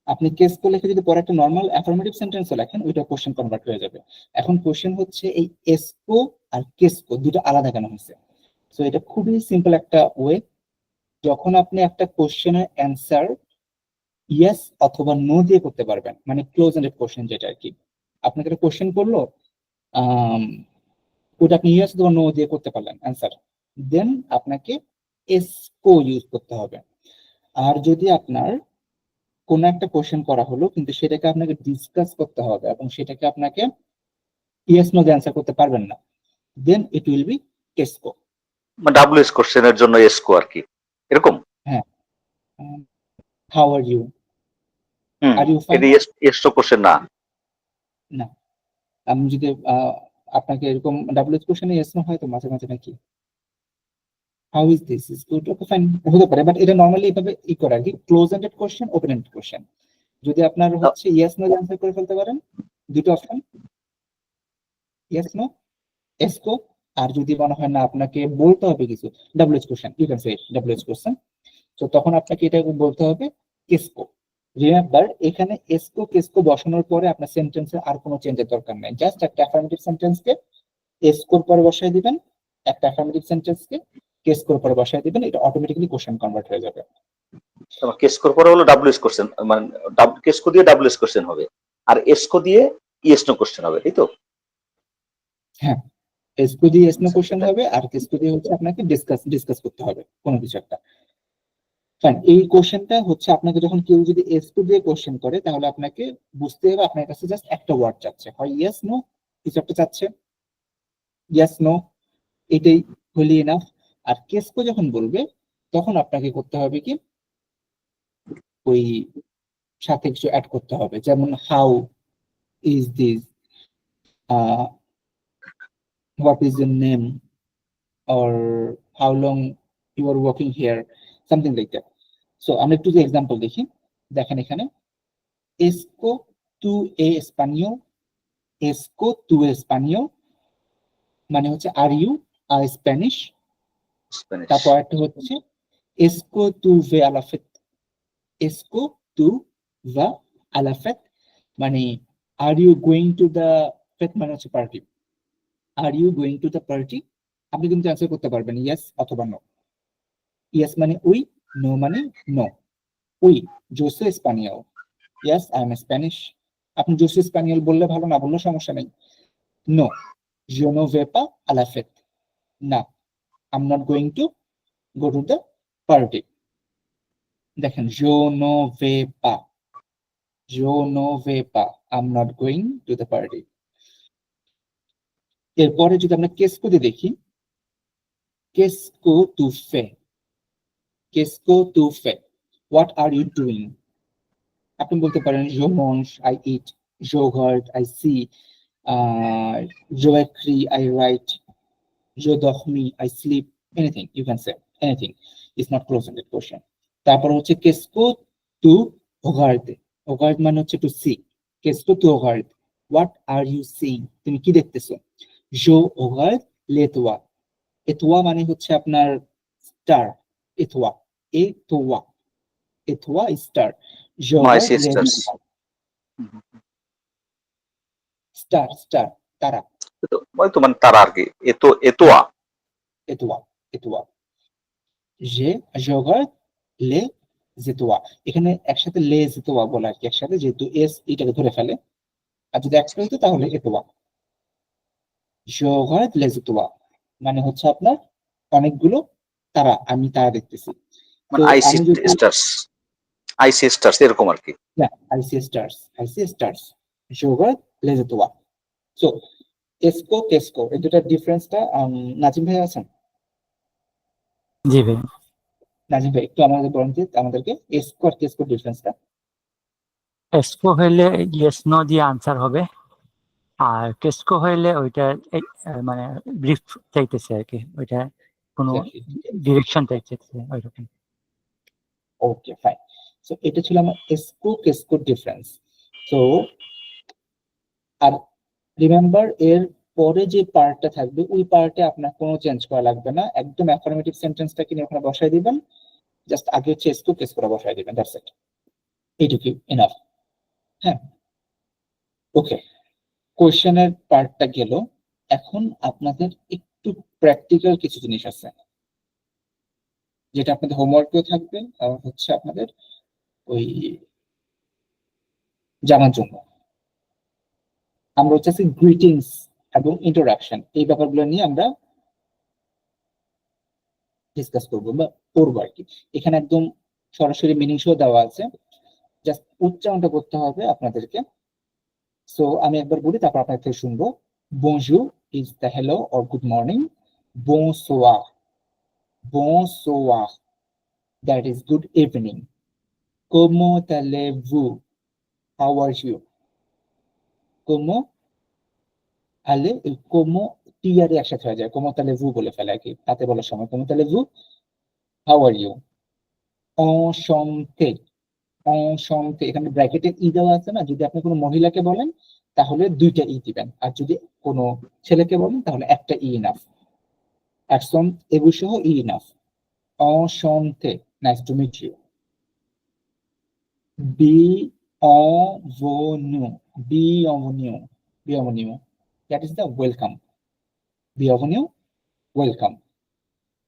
আপনি কেসকো লিখে যদি পরে একটা নর্মাল অ্যাফার্মেটিভ সেন্টেন্সও লেখেন, ওইটা কোশ্চেন কনভার্ট হয়ে যাবে। এখন কোশ্চেন হচ্ছে এই এসকো আর কেসকো দুটো আলাদা কেন হয়েছে। তো এটা খুবই সিম্পল একটা ওয়ে। যখন আপনি একটা কোশ্চেনের অ্যান্সার ইয়েস অথবা নো দিয়ে করতে পারবেন, মানে ক্লোজ এন্ডেড কোশ্চেন যেটা আর কি, আপনাকে একটা কোশ্চেন করলো, আহ ওটা আপনি ইয়েস অথবা নো দিয়ে করতে পারলেন অ্যান্সার, দেন আপনাকে এসকো ইউজ করতে হবে। আর যদি আপনার কোন একটা কোশ্চেন করা হলো, কিন্তু সেটাকে আপনাকে ডিসকাস করতে হবে এবং সেটাকে আপনাকে ইয়েস নো দিয়ে অ্যান্সার করতে পারবেন না, দেন ইট উইল বি কেসকো। ডাব্লিউএস কোশ্চেনের জন্য এসকো আর কি, এরকম। হ্যাঁ, how are you, hmm, are you fine. এটা এসকো কোশ্চেন না। না, আমি যদি আপনাকে এরকম ডাব্লিউএস কোশ্চেনে ইয়েস নো হয় তো মাঝে মাঝে নাকি how is this is good, okay fine হতে পারে, বাট এটা নর্মালি এইভাবে ই করে আর কি, close ended question, open ended question. যদি আপনার হচ্ছে ইয়েস নো অ্যান্সার করে ফেলতে পারেন, দুটো অপশন, ইয়েস নো, এসকো। আর যদি মনে হয় না আপনাকে বলতে হবে কিছু, WS question, you can say WS question, তো তখন আপনাকে এটা বলতে হবে কেসকো। রিমেম্বার, এখানে এসকো কেসকো বসানোর পরে আপনার সেন্টেন্সে আর কোনো চেঞ্জের দরকার নাই, জাস্ট একটা অ্যাফার্মেটিভ সেন্টেন্সকে এসকোর পরে বসায় দিবেন, একটা অ্যাফার্মেটিভ সেন্টেন্সকে কেসকোর পরে বসায় দিবেন, এটা অটোমেটিক্যালি কোশ্চেন কনভার্ট হয়ে যাবে। কেসকোর পরে হলো ডাব্লিউএস কোশ্চেন, মানে কেসকো দিয়ে ডাব্লিউএস কোশ্চেন হবে, আর এসকো দিয়ে ইয়েস নো কোশ্চেন হবে, তাই তো? হ্যাঁ, এসকো দিয়ে এস নো আচ্ছা, কোশ্চেন এটা হবে, আর কেসকো দিয়ে হচ্ছে আপনাকে ডিসকাস করতে হবে কোনো কিছু একটা। ফাইন, এই কোশ্চেনটা হচ্ছে আপনাকে যখন কেউ যদি এসকো দিয়ে কোশ্চেন করে, তাহলে আপনাকে বুঝতে হবে আপনার কাছে জাস্ট একটা ওয়ার্ড চাচ্ছে, হয় ইয়েস নো, কিছু একটা চাচ্ছে, ইয়েস নো, এটাই হলি এনাফ। আর কেসকো যখন বলবে তখন আপনাকে করতে হবে কি, ওই সাথে কিছু অ্যাড করতে হবে, যেমন how is this, what is your name, or how long you are working here, something like that. So আমরা একটু যে এক্সাম্পল দেখি, দেখেন এখানে এসকো তু এ স্পানিও, এসকো তু এ স্পানিও মানে হচ্ছে are you a Spanish. Spanish. তারপর একটা হচ্ছে এসকো তু ভে আলাফেত, এসকো তু ভা আলাফেত মানে are you going to the ফেত মানে হচ্ছে party, are you going to the party. আপনি কিন্তু অ্যান্সার করতে পারবেন ইয়েস অথবা নো। ইয়েস মানে উই, নো মানে নো। উই, yo soy español. Yes, I am Spanish. আপনি yo soy español বললে ভালো, না বললে সমস্যা নেই। No, yo no vais pas a la fête. না, I'm not going to go to the party. দেখেন, yo no vais pas, yo no vais pas, I'm not going to the party. এরপরে যদি আমরা কেসকো দেখি, কেসকো তু ফে, কেসকো তু ফে, what are you doing? আপনি বলতে পারেন je mange, I eat, je regarde, I see, je écris, I write, je dormis, I sleep, anything you can say, anything. It's not close-ended question. তারপর হচ্ছে qu'est-ce tu regardes, regarde মানে হচ্ছে to see, qu'est-ce tu regardes, what are you seeing, তুমি কি দেখতেছো? je regarde l'étoile, étoile মানে হচ্ছে আপনার star, étoile, étoile, étoile is star, je My regarde sisters. l'étoile, star, star, তারা, ওই তো মানে তারা আর কি, এতোয়া। étoile, étoile. je regarde les étoiles. এখানে একসাথে les étoiles বলা আর কি একসাথে, যেহেতু এস এটাকে ধরে ফেলে, আর যদি একটা হইতো তাহলে étoile। je regarde les étoiles মানে হচ্ছে আপনার অনেকগুলো তারা, আমি তারা দেখতেছি। মানে তো আই সি আমি যদি স্টার্স, আই সি স্টার্স এরকম আর কি। I see stars, I see stars, je regarde les étoiles. So এসকো কেসকো এই দুটার ডিফারেন্সটা নাজিম ভাই আছেন? জি ভাই। নাজিম ভাই একটু আমাদের বলেন যে আমাদেরকে এসকো আর কেসকো ডিফারেন্সটা। এসকো হইলে ইয়েস নো দিয়ে আনসার হবে, আর কেসকো হইলে ওইটা মানে ব্রিফ চাইতেছে আর কি, ওইটা কোনো ডিরেকশন চাইতেছে ওইরকম। ওকে ফাইন, সো এটা ছিল আমার এসকো কেসকো ডিফারেন্স। সো আর রিমেম্বার এর পরে যে পার্টটা থাকবে ওই পার্টে আপনার কোনো চেঞ্জ করা লাগবে না, একদম অ্যাফার্মেটিভ সেন্টেন্সটাকে নিয়ে ওখানে বসাই দিবেন, জাস্ট আগে হচ্ছে এসকো কেসকোটা বসাই দিবেন, দ্যাটস ইট, এইটুকু এনাফ। হ্যাঁ, ওকে, কোয়েশ্চেনের পার্টটা গেল। এখন আপনাদের একটু প্র্যাকটিক্যাল কিছু জিনিস আছে যেটা আপনাদের হোমওয়ার্কেও থাকবে, আর হচ্ছে আপনাদের ওই জানার জন্য। আমরা হচ্ছে গ্রিটিংস এবং ইন্ট্রোডাকশন এই ব্যাপারগুলো নিয়ে আমরা ডিসকাস করবো বা করবো আর কি। এখানে একদম সরাসরি মিনিং শো দেওয়া আছে, জাস্ট উচ্চারণটা করতে হবে আপনাদেরকে। সো আমি একবার বলি, তারপর আপনার থেকে শুনবো। বনজুর is the hello or good morning, bonsoir, bonsoir, that is good evening, comment allez-vous, how are you, comment allez, comment টিয়ারে একসাথে হয়ে যায়, comment allez-vous বলে ফেলে আর কি তাতে বলার সময়, comment allez-vous, how are you, enchanté, enchanté, এখানে ব্র্যাকেটে ই দেওয়া আছে না, যদি আপনি কোনো মহিলাকে বলেন তাহলে দুইটা ই দিবেন, আর যদি কোনো ছেলেকে বলেন তাহলে একটা ই ইনাফ, অ্যাকশন এগু সহ ই enough. enchanté, nice to meet you. Bienvenue, bienvenue, bienvenue, that is the welcome, bienvenue, welcome.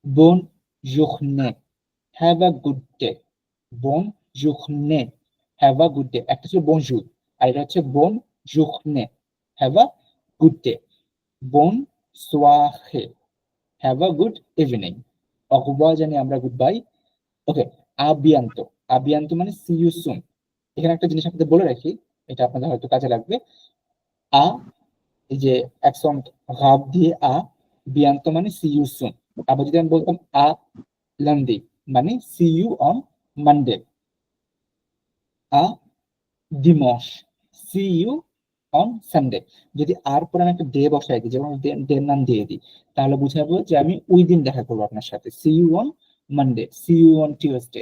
Bonne journée, have a good day, বন জুখনে, হ্যাভ আ গুড ডে। একটা ছিল বনজুর, আর এটা হচ্ছে বন জুখনে, হ্যাভ আ গুড ডে। বন সোয়াহে, have a good evening. অকুবা জানি আমরা good bye. ওকে, আবিয়ান্তো, আবিয়ান্তো মানে সি ইউ সুন। এখানে একটা জিনিস আপনাদের বলে রাখি, এটা আপনাদের হয়তো কাজে লাগবে। আ, এই যে অ্যাকসেন্ট রাব দিয়ে আ, বিয়ান্ত মানে সি ইউ সুন। আবার যদি আমি বলতাম আ লান্ডি, মানে সি ইউ অন মানডে। আ দিমস, সি ইউ অন সানডে। যদি আর পরে আমি একটা ডে বসাই দিই, যেমন ডের নাম দিয়ে দিই, তাহলে বুঝাবো যে আমি ওই দিন দেখা করবো আপনার সাথে। See you on Monday, see you on Tuesday,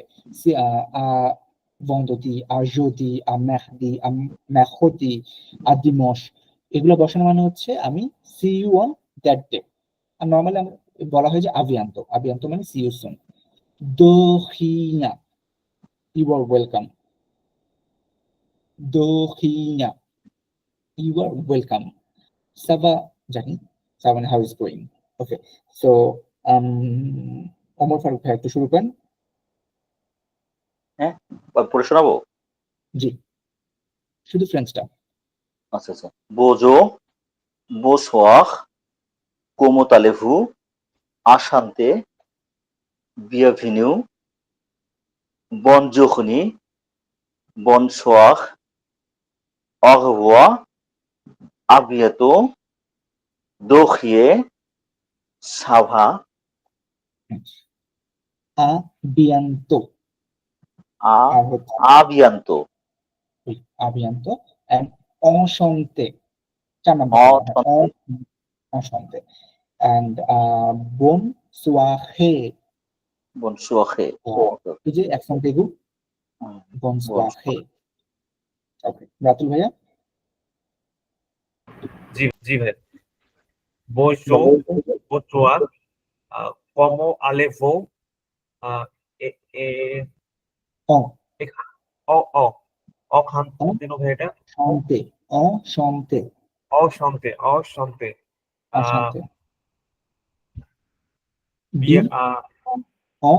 vendredi, à jeudi, à mercredi, à mercredi, à dimanche। এগুলো বসানো মানে হচ্ছে আমি see you on that day. আর নর্মালি বলা হয় যে আবিয়ান্তো, আবিয়ান্তো মানে সি ইউ সুন। দোহিনা, ইউ আর ওয়েলকাম। দোহিনা, ইউ আর ওয়েলকাম। সাবা জানি, সাবা মানে how is going. Okay, so Omar Faruk ভাই একটু শুরু করেন। হ্যাঁ, পড়ে শোনাবো। জি, শুধু ফ্রেঞ্চটা। আচ্ছা আচ্ছা। বোজো, বোসোয়ার, comment allez-vous, enchanté, bienvenue, bonne journée, bonsoir, au revoir, à bientôt, দোখিয়ে, Sabah, আবিয়ান্তো, আ আর হচ্ছে আবিয়ান্ত, আবিয়ান্তো এন্ড অসন্তে, 4 নাম্বার বলা হয় অসন্তে। এন্ড বন সোয়াহে, বনসুয়াখে, এই যে অ্যাকসেন্ট এগু, বন সোয়াহে। ওকে, রাতুল ভাইয়া। জি ভাই। Bonjour, bonsoir, comment allez-vous? Et, অ, অ অখান্ত ভাই এটা সন্তে, অসন্তে, অশান্তে অশান্তে অসন্তে। বি বিয়ে অ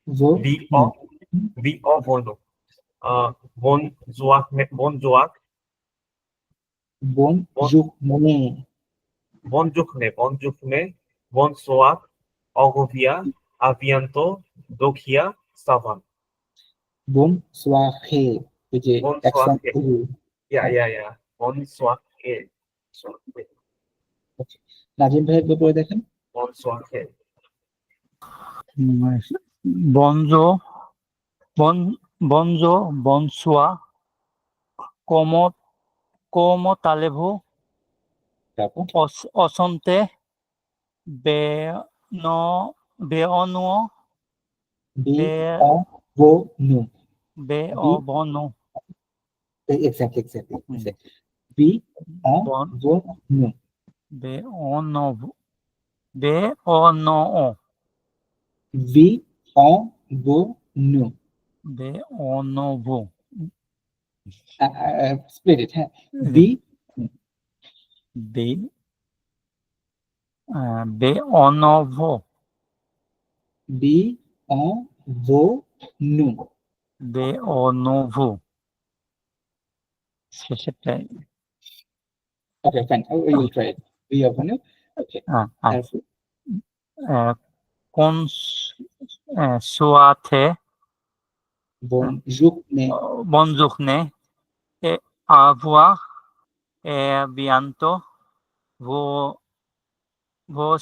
জো বি অ নো, বি অ বর্ণ বন জোয়াক বন জোয়াক বন জুক মনে, বন জুখনে বন সোয়াক অগভিয়া আভিয়ান্ত দখিয়া সাভান বন সোয়াহে, এই যে বন অ্যাকসেন্ট সোয়াকে এগু। ইয়া বন সোয়াকে নাজিম ভাই একবার পড়ে দেখেন। বন সোয়াকে বনজো, বনজো, বনসোয়া, como, como talevу, তারপর অসন্তে, বে ন, বেঅনুও, বি বে অ বো নু, বে বি অবনু, এক্স্যাক্টলি বি অ বন বো নু, বে অনভু, বে অনও, বি অ বো নু। বে অনভু, স্প্লিট ইট, হ্যাঁ। বি বে বে অনভু, বি অ বো নু। বে অনভু, শেষেরটাই okay, fine, we will try it. বি অফ নু। ওকে, তারপর কোন সোয়াথে বন জুক নে, bonjourne et au revoir et bientôt vos vos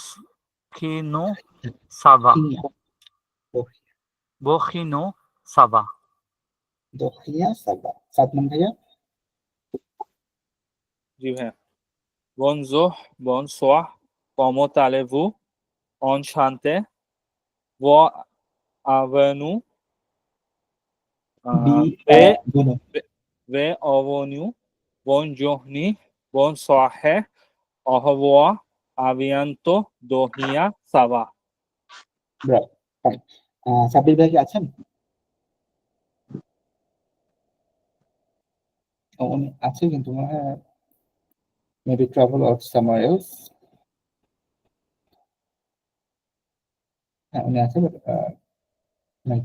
qui nous ça va খিয়া, vos qui nous ça va দখিয়া সাবা। সাদমান ভাইয়া। জি ভাইয়া। Bonjour, bonsoir, comment allez-vous? Enchanté, voir avenue, বি অ ve, বো নু। ve avenue, bonne journée, bonne soirée, au revoir, à bientôt, dohia, ça va. Bravo, fine. Sabbir ভাই কি আছেন? উনি আছে কিন্তু মনে হয় maybe travel out somewhere else. হ্যাঁ, উনি আছে, বাট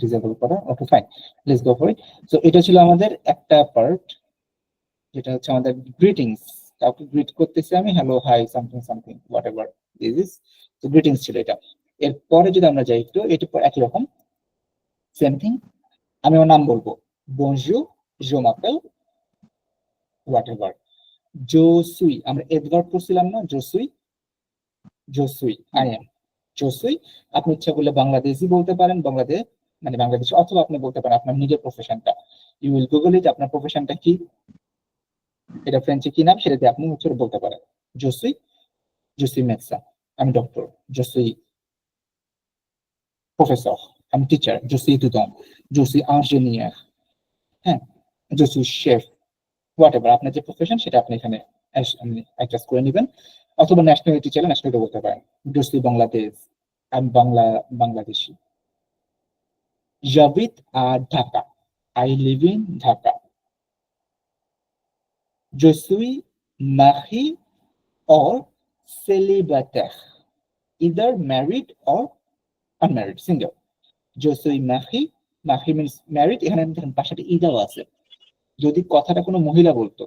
ডিসেবল করা। Okay fine, let's go for it. So এটা ছিল আমাদের একটা পার্ট, যেটা হচ্ছে আমাদের গ্রিটিংস। কাউকে গ্রিট করতেছি আমি, hello, hi, something something, whatever this is. তো গ্রিটিংস ছিল এটা। এরপরে যদি আমরা যাই একটু, এটা একই রকম, সেম থিং। আমি আমার নাম বলবো, বনজুর, জো মাপেল, হোয়াট এভার। জো সুই, আমরা এডভার্ব করছিলাম না, জো সুই, জো সুই, আই এম জো সুই। আপনি ইচ্ছা করলে বাংলাদেশি বলতে পারেন, বাংলাদেশ মানে বাংলাদেশ, অথবা আপনি বলতে পারেন আপনার নিজের প্রফেশনটা। ইউ উইল গুগল ইট, আপনার প্রফেশনটা কি, এটা ফ্রেঞ্চে কি নাম, সেটা দিয়ে আপনি হচ্ছে বলতে পারেন। জো সুই মেডসা, আমি ডক্টর। জো সুই প্রফেসর, আমি টিচার। জো সুই এতুদিant, জো সুই ইঞ্জিনিয়ার, হ্যাঁ, জো সুই শেফ, হোয়াট এভার আপনার যে প্রফেশন সেটা আপনি এখানে অ্যাডজাস্ট করে নেবেন। অথবা ন্যাশনালিটি চাইলে ন্যাশনালিটি বলতে পারেন, জো সুই বাংলাদেশ, আমি বাংলাদেশি। জাভিদ আর Dhaka, I live in Dhaka. Je suis marié or célibataire, either married or unmarried, single. Je suis marié, marié means married, এখানে দেখেন পাশাতে ই দেওয়া আছে। যদি কথাটা কোনো মহিলা বলতো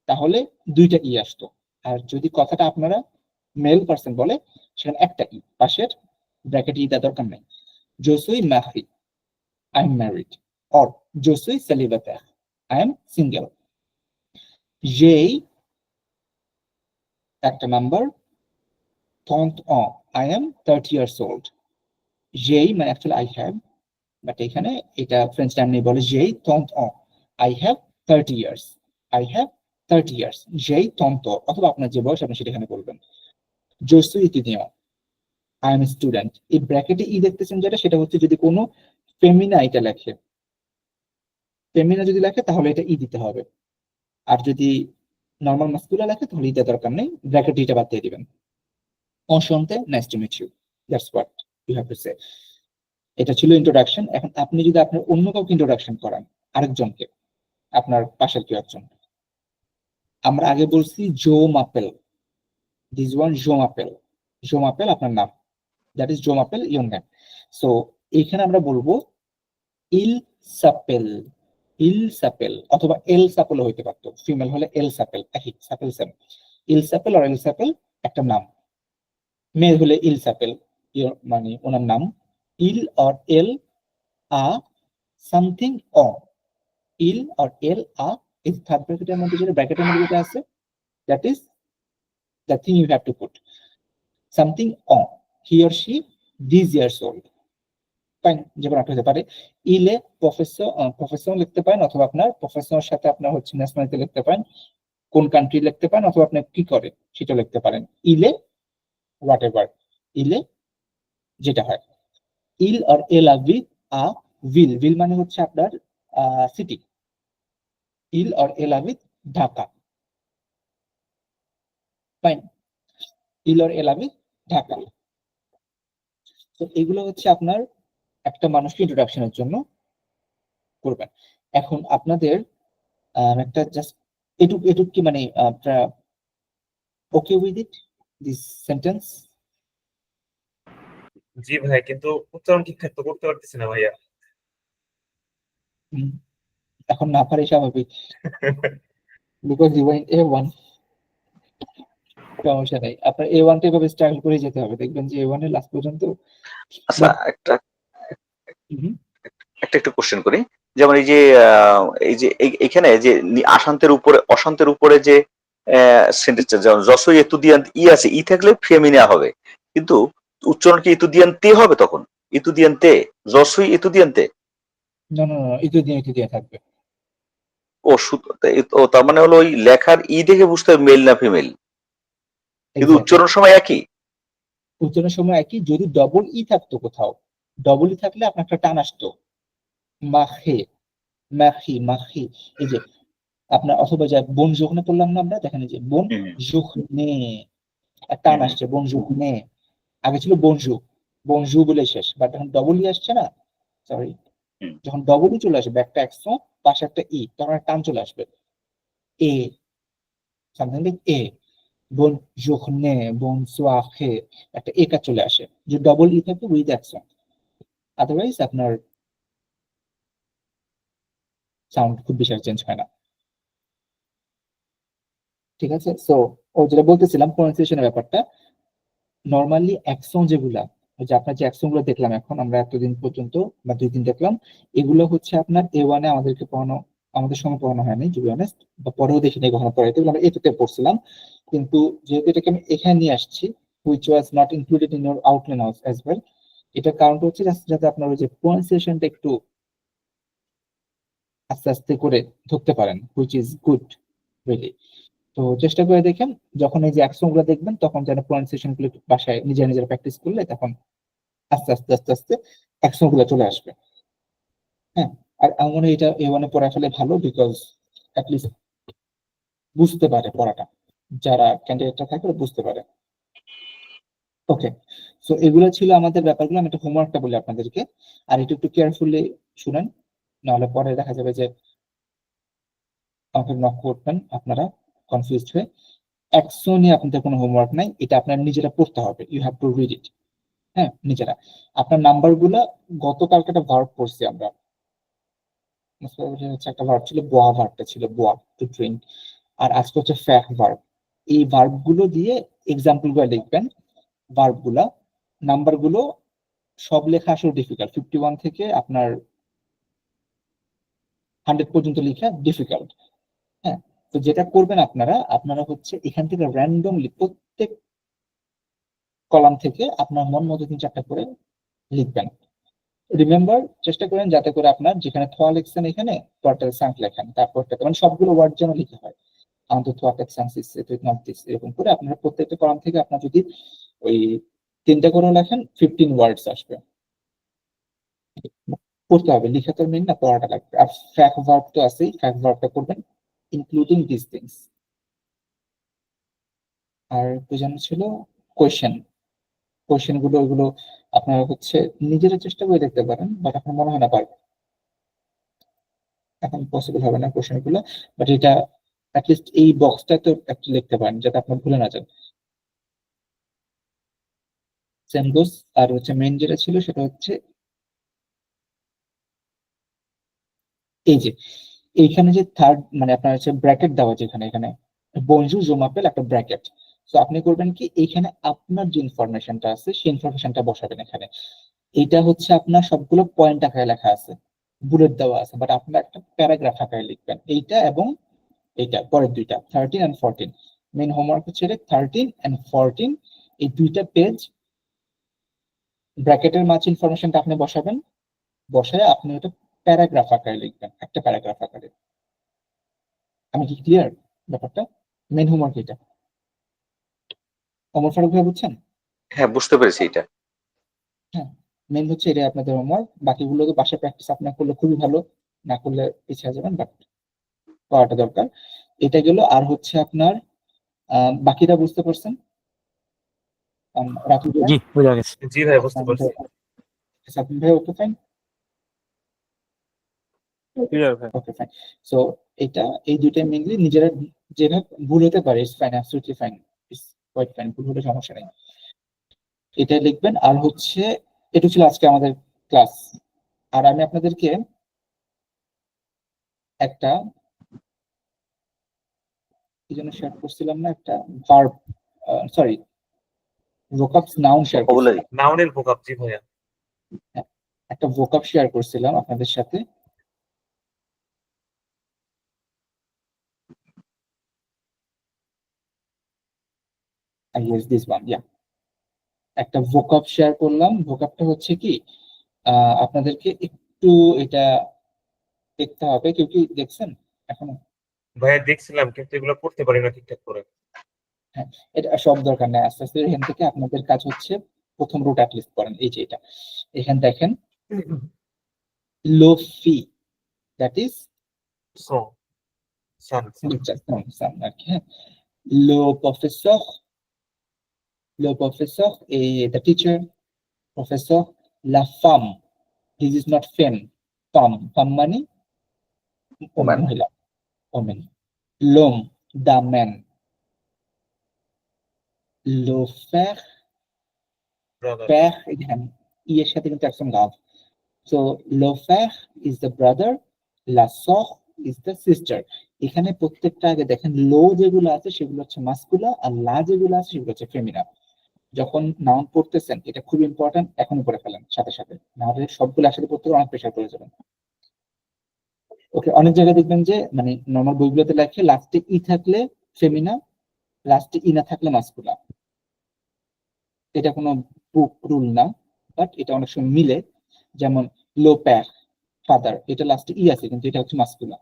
তাহলে দুইটা ই আসতো, আর যদি কথাটা আপনারা মেল পার্সন বলে সেখানে একটা ই, পাশের ব্র্যাকেট ই দেওয়ার দরকার নেই। Je suis marié, I am married, or je suis célibataire, I am single. J'ai একটা number, 30 ans, I am 30 years old. J'ai মানে অ্যাকচুয়ালি I have, বাট এখানে এটা ফ্রেঞ্চ টার্ম নেই, বলে j'ai 30 ans, I have 30 years, I have 30 years, j'ai 30 ans, অথবা আপনার যে বয়স আপনি সেটা এখানে বলবেন। Je suis étudiant, I am a student। এই ব্র্যাকেটে ই দেখতেছেন যেটা, সেটা হচ্ছে যদি কোনো ফেমিনা এটা লেখে, ফেমিনা যদি লেখে তাহলে এটা ই দিতে হবে, আর যদি নর্মাল মাস্কুলা লেখে তাহলে এটা দরকার নেই, ব্র্যাকেট এটা বাদ দিয়ে দিবেন। অসন্তে, nice to meet you, that's what you have to say. এটা ছিল ইন্ট্রোডাকশন। এখন আপনি যদি আপনার অন্য কাউকে ইন্ট্রোডাকশন করান, আরেকজনকে, আপনার পাশের কেউ একজন, আমরা আগে বলছি জো মাপেল, দিস ওয়ান জো মাপেল, জো মাপেল আপনার নাম, দ্যাট ইজ জো মাপেল ইওর নেম। সো এখানে আমরা বলবো ইল সাপেল, ইল সাপেল, অথবা এল সাপেল হইতে পারতো, ফিমেল হলে এল সাপেল, একই সাপেল সেম। ইল সাপেল আর এল সাপেল একটা নাম, মেল হলে ইল সাপেল, মানে ওনার নাম। ইল আর এল আ সামথিং অ, ইল আর এল আ, এই থার্ড ব্র্যাকেটের মধ্যে যেটা ব্র্যাকেটের মধ্যে যেটা আছে, that is the thing you have to put, something uh, he or she this years old, fine, যেমন একটা হতে পারে। ইলে প্রফেসর লিখতে পারেন, অথবা আপনার প্রফেসরের সাথে আপনার হচ্ছে ন্যাশনালিটি লিখতে পারেন, কোন কান্ট্রি লিখতে পারেন, অথবা আপনি কি করে সেটা লিখতে পারেন। ইলে হোয়াট এভার, ইলে যেটা হয়। ইল আর এল আভিদ আ ভিল, ভিল মানে হচ্ছে আপনার সিটি। ইল আর এল আভিদ ঢাকা, ফাইন, ইল আর এল আভিদ ঢাকা। তো এগুলো হচ্ছে আপনার একটা মানুষকে ইন্ট্রোডাকশনের জন্য করবেন। এখন আপনাদের একটা জাস্ট এটুক কি মানে okay with it, this sentence? জি ভাই, কিন্তু উচ্চারণ ঠিকঠাক তো করতে পারতেছি না ভাইয়া। এখন না পারে স্বাভাবিক, বিকজ ইউ ওয়েন্ট A1, সমস্যা নেই, আপনার A1 টা এভাবে স্ট্রাগল করে যেতে হবে, দেখবেন যে A1 এর লাস্ট পর্যন্ত। আচ্ছা, একটা হুম, একটা একটু কোশ্চেন করি। যেমন এই যে এখানে যে অশান্তের উপরে যে সেন্টেন্সটা, যেমন যশোই এতুদিয়ান্ত ই আছে, ই থাকলে ফেমিনা হবে, কিন্তু উচ্চারণ কি ইতুদিয়ান্তে হবে তখন? ইতুদিয়ান্তে, যশোই ইতুদিয়ান্তে। না না না, একটু দিয়ে থাকবে। ও তার মানে হলো ওই লেখার ই দেখে বুঝতে হবে মেল না ফিমেল, কিন্তু Exactly. উচ্চারণ সময় একই। উচ্চারণের সময় একই, যদি ডবল ই থাকতো কোথাও, ডবল ই থাকলে আপনার একটা টান আসতো, মাখে, মাখি, মাখি, এই যে আপনার, অথবা যা বন যখনে পড়লাম না আমরা, দেখেন এই যে বন হুম, যুখনে, টান আসছে, বন যুখনে। আগে ছিল বনজু, বনজু বলে শেষ, বাট যখন ডবল ই আসছে না, সরি, হুম, যখন ডবল ই চলে আসবে, একটা একশো পাশে একটা ই, তখন একটা টান চলে আসবে, এ, সামথিং লাইক এ, বন যুখনে, বন সোয়াখে, একটা এ কাজ চলে আসে, যে ডবল ই থাকে উইথ অ্যাকশন। আদারওয়াইজ আপনার সাউন্ড খুব বেশি চেঞ্জ হয় না। ঠিক আছে, সো ও যেটা বলতেছিলাম প্রনাউন্সিয়েশনের ব্যাপারটা, নর্মালি অ্যাকশন যেগুলা, ওই যে আপনার যে অ্যাকশন গুলো দেখলাম এখন আমরা এতদিন পর্যন্ত বা 2 দিন দেখলাম, এগুলো হচ্ছে আপনার A1 এ আমাদেরকে পড়ানো, আমাদের সময় পড়ানো হয়নি টু বি অনেস্ট, বা পরেও দেখিনি কখনো পড়াইতে, এগুলো আমরা এটাতে পড়ছিলাম। কিন্তু যেহেতু এটাকে আমি এখানে নিয়ে আসছি, which was not included in your outline as well, এটার কারণটা হচ্ছে যাতে আপনার ওই যে প্রনাউন্সিয়েশনটা একটু আস্তে আস্তে করে ধরতে পারেন, হুইচ ইজ গুড রিয়েলি। তো চেষ্টা করে দেখেন যখন এই যে অ্যাকশন গুলো দেখবেন তখন যেন প্রনাউন্সিয়েশন গুলো একটু বাসায় নিজের প্র্যাকটিস করলে তখন আস্তে আস্তে আস্তে আস্তে অ্যাকশন গুলো চলে আসবে। হ্যাঁ, আর আমার মনে হয় এটা A1 এ পড়া ফেলে ভালো, বিকজ অ্যাটলিস্ট বুঝতে পারে পড়াটা, যারা ক্যান্ডিডেটটা থাকে ওরা বুঝতে পারে। ওকে, সো এগুলো ছিল আমাদের ব্যাপারগুলো। আমি একটা হোমওয়ার্কটা বলি আপনাদেরকে, আর একটু একটু কেয়ারফুলি শুনেন, নাহলে পরে দেখা যাবে যে আমাকে নক করবেন আপনারা কনফিউজড হয়ে। অ্যাকশন নিয়ে আপনাদের কোনো হোমওয়ার্ক নাই, এটা আপনার নিজেরা পড়তে হবে, you have to read it. হ্যাঁ, নিজেরা। আপনার নাম্বার গুলা, গতকালকে একটা ভার্ব পড়ছি আমরা, হচ্ছে একটা ভার্ব ছিল বোয়া, ভার্বটা ছিল বোয়া, টু ড্রিঙ্ক। আর আজকে হচ্ছে ফ্যাক ভার্ব। এই ভার্ব গুলো দিয়ে এক্সাম্পল গুলো লিখবেন, ভার্ব গুলা। নাম্বার গুলো সব লেখা আসলে ডিফিকাল্ট, 51 থেকে আপনার 100 পর্যন্ত লেখা ডিফিকাল্ট। হ্যাঁ, তো যেটা করবেন আপনারা আপনারা হচ্ছে এখান থেকে র্যান্ডমলি প্রত্যেক কলাম থেকে আপনার মন মতো 3-4টা করে লিখবেন। রিমেম্বার, চেষ্টা করেন যাতে করে আপনার যেখানে থোয়া লিখছেন এখানে তোয়াটার সাংক লেখেন, তারপর মানে সবগুলো ওয়ার্ড যেন লিখা হয়, আমাদের থোয়াটার সাংস নট দিস, এরকম করে আপনারা প্রত্যেকটা কলাম থেকে আপনার যদি ওই 3টা করে লেখেন 15 ওয়ার্ডস আসবে। পড়তে হবে, লিখা তো মেন না, পড়াটা লাগবে। আর ফ্যাক ভার্ব তো আছেই, ফ্যাক ভার্বটা করবেন ইনক্লুডিং দিস থিংস। আর বোঝানো ছিল কোয়েশ্চেন, কোয়েশ্চেন গুলো ওইগুলো আপনারা হচ্ছে নিজেরা চেষ্টা করে দেখতে পারেন, বাট আপনার মনে হয় না পারবেন, এখন পসিবল হবে না কোশ্চেন গুলো। বাট এটা অ্যাটলিস্ট এই বক্সটা তো একটু লিখতে পারেন যাতে আপনার ভুলে না যান। Same goes. আর হচ্ছে মেইন যেটা ছিল সেটা হচ্ছে এই যে এইখানে যে থার্ড মানে আপনার হচ্ছে ব্র্যাকেট দেওয়া, যেখানে এখানে বনজু জোমাপেল একটা ব্র্যাকেট। তো আপনি করবেন কি, এইখানে আপনার যে ইনফরমেশনটা আছে সেই ইনফরমেশনটা বসাবেন এখানে। এটা হচ্ছে আপনার সবগুলো পয়েন্ট আকারে লেখা আছে, বুলেট দেওয়া আছে, বাট আপনার একটা প্যারাগ্রাফ আকারে লিখবেন এইটা এবং এইটা, পরের দুইটা 13 and 14। মেইন হোমওয়ার্ক হচ্ছে 13 and 14, এই দুইটা পেজ ব্র্যাকেটের মাঝে ইনফরমেশনটা আপনি বসাবেন, বসায় আপনি ওটা প্যারাগ্রাফ আকারে লিখবেন, একটা প্যারাগ্রাফ আকারে। আমি কি ক্লিয়ার ব্যাপারটা? মেইন হোমওয়ার্ক এটা। অমর ফারুক ভাই বুঝছেন? হ্যাঁ, বুঝতে পেরেছি এটা। হ্যাঁ, মেইন হচ্ছে এটা আপনাদের হোমওয়ার্ক। বাকিগুলো তো বাসায় প্র্যাকটিস আপনার করলে খুবই ভালো, না করলে পিছিয়ে যাবেন, বাট করাটা দরকার। এটা গেল। আর হচ্ছে আপনার বাকিটা বুঝতে পারছেন? রাকিব ভাই, জি, বোঝা গেছে। জি ভাই, বুঝতে পারছি। সাকিব ভাই, ওকে ফাইন, ক্লিয়ার ভাই। Okay fine. সো এটা এই দুইটা মেইনলি নিজেরা, যেভাবে ভুল হতে পারে it's fine, absolutely fine, it's quite fine, ভুল হলে সমস্যা নেই, এটা লিখবেন। আর হচ্ছে এটা ছিল আজকে আমাদের ক্লাস। আর আমি আপনাদেরকে একটা কি যেন শেয়ার করছিলাম না, একটা ভার্ব, সরি, ভোকাবস নাউন শেয়ার ওগুলোই। করছিলাম। নাউনের ভোকাব, জি ভাইয়া। হ্যাঁ, একটা ভোকাব শেয়ার করছিলাম আপনাদের সাথে। I guess this one, yeah. একটা ভোকাব শেয়ার করলাম। ভোকাবটা হচ্ছে কি, আপনাদেরকে একটু এটা দেখতে হবে। কেউ কি দেখছেন এখনো? ভাইয়া দেখছিলাম, কিন্তু এগুলো পড়তে পারি না ঠিকঠাক করে। হ্যাঁ, এটা সব দরকার নাই, আস্তে আস্তে এখান থেকে আপনাদের কাজ হচ্ছে প্রথম রুট অ্যাটলিস্ট করেন। এই যে এটা এখানে দেখেন, লোফি, দ্যাট ইজ সো সান। আর কি। হ্যাঁ, লো প্রফেসর, লো প্রফেসর এই দ্য টিচার, প্রফেসর, লা ফাম, দিস ইজ নট ফেম, ফাম, ফাম মানে ওম্যান। মহিলা, ওমেন। লোম, দা ম্যান। লো ফ্যার, ব্রাদার। ফ্যার এখানে ইয়ের সাথে কিন্তু একদম লাভ। So le frère is the brother, লা সহ ইজ দ্য সিস্টার। এখানে প্রত্যেকটা আগে দেখেন লো যেগুলো আছে সেগুলো হচ্ছে মাস্কুলা, আর লা যেগুলো আছে সেগুলো হচ্ছে ফেমিনা। যখন নাউন পড়তেছেন এটা খুব ইম্পর্টেন্ট, এখনই পড়ে ফেলেন সাথে সাথে, নাহলে সবগুলো একসাথে পড়তে গেলে অনেক প্রেশার পড়ে যাবেন। ওকে, অনেক জায়গায় দেখবেন যে মানে নর্মাল বইগুলোতে লেখে লাস্টে ই থাকলে ফেমিনা, লাস্টে ই না থাকলে মাস্কুলা। এটা কোনো বুক রুল না, বাট এটা অনেক সময় মিলে। যেমন লো প্যার ফাদার, এটা লাস্টে ই আছে কিন্তু এটা হচ্ছে মাস্কুলা।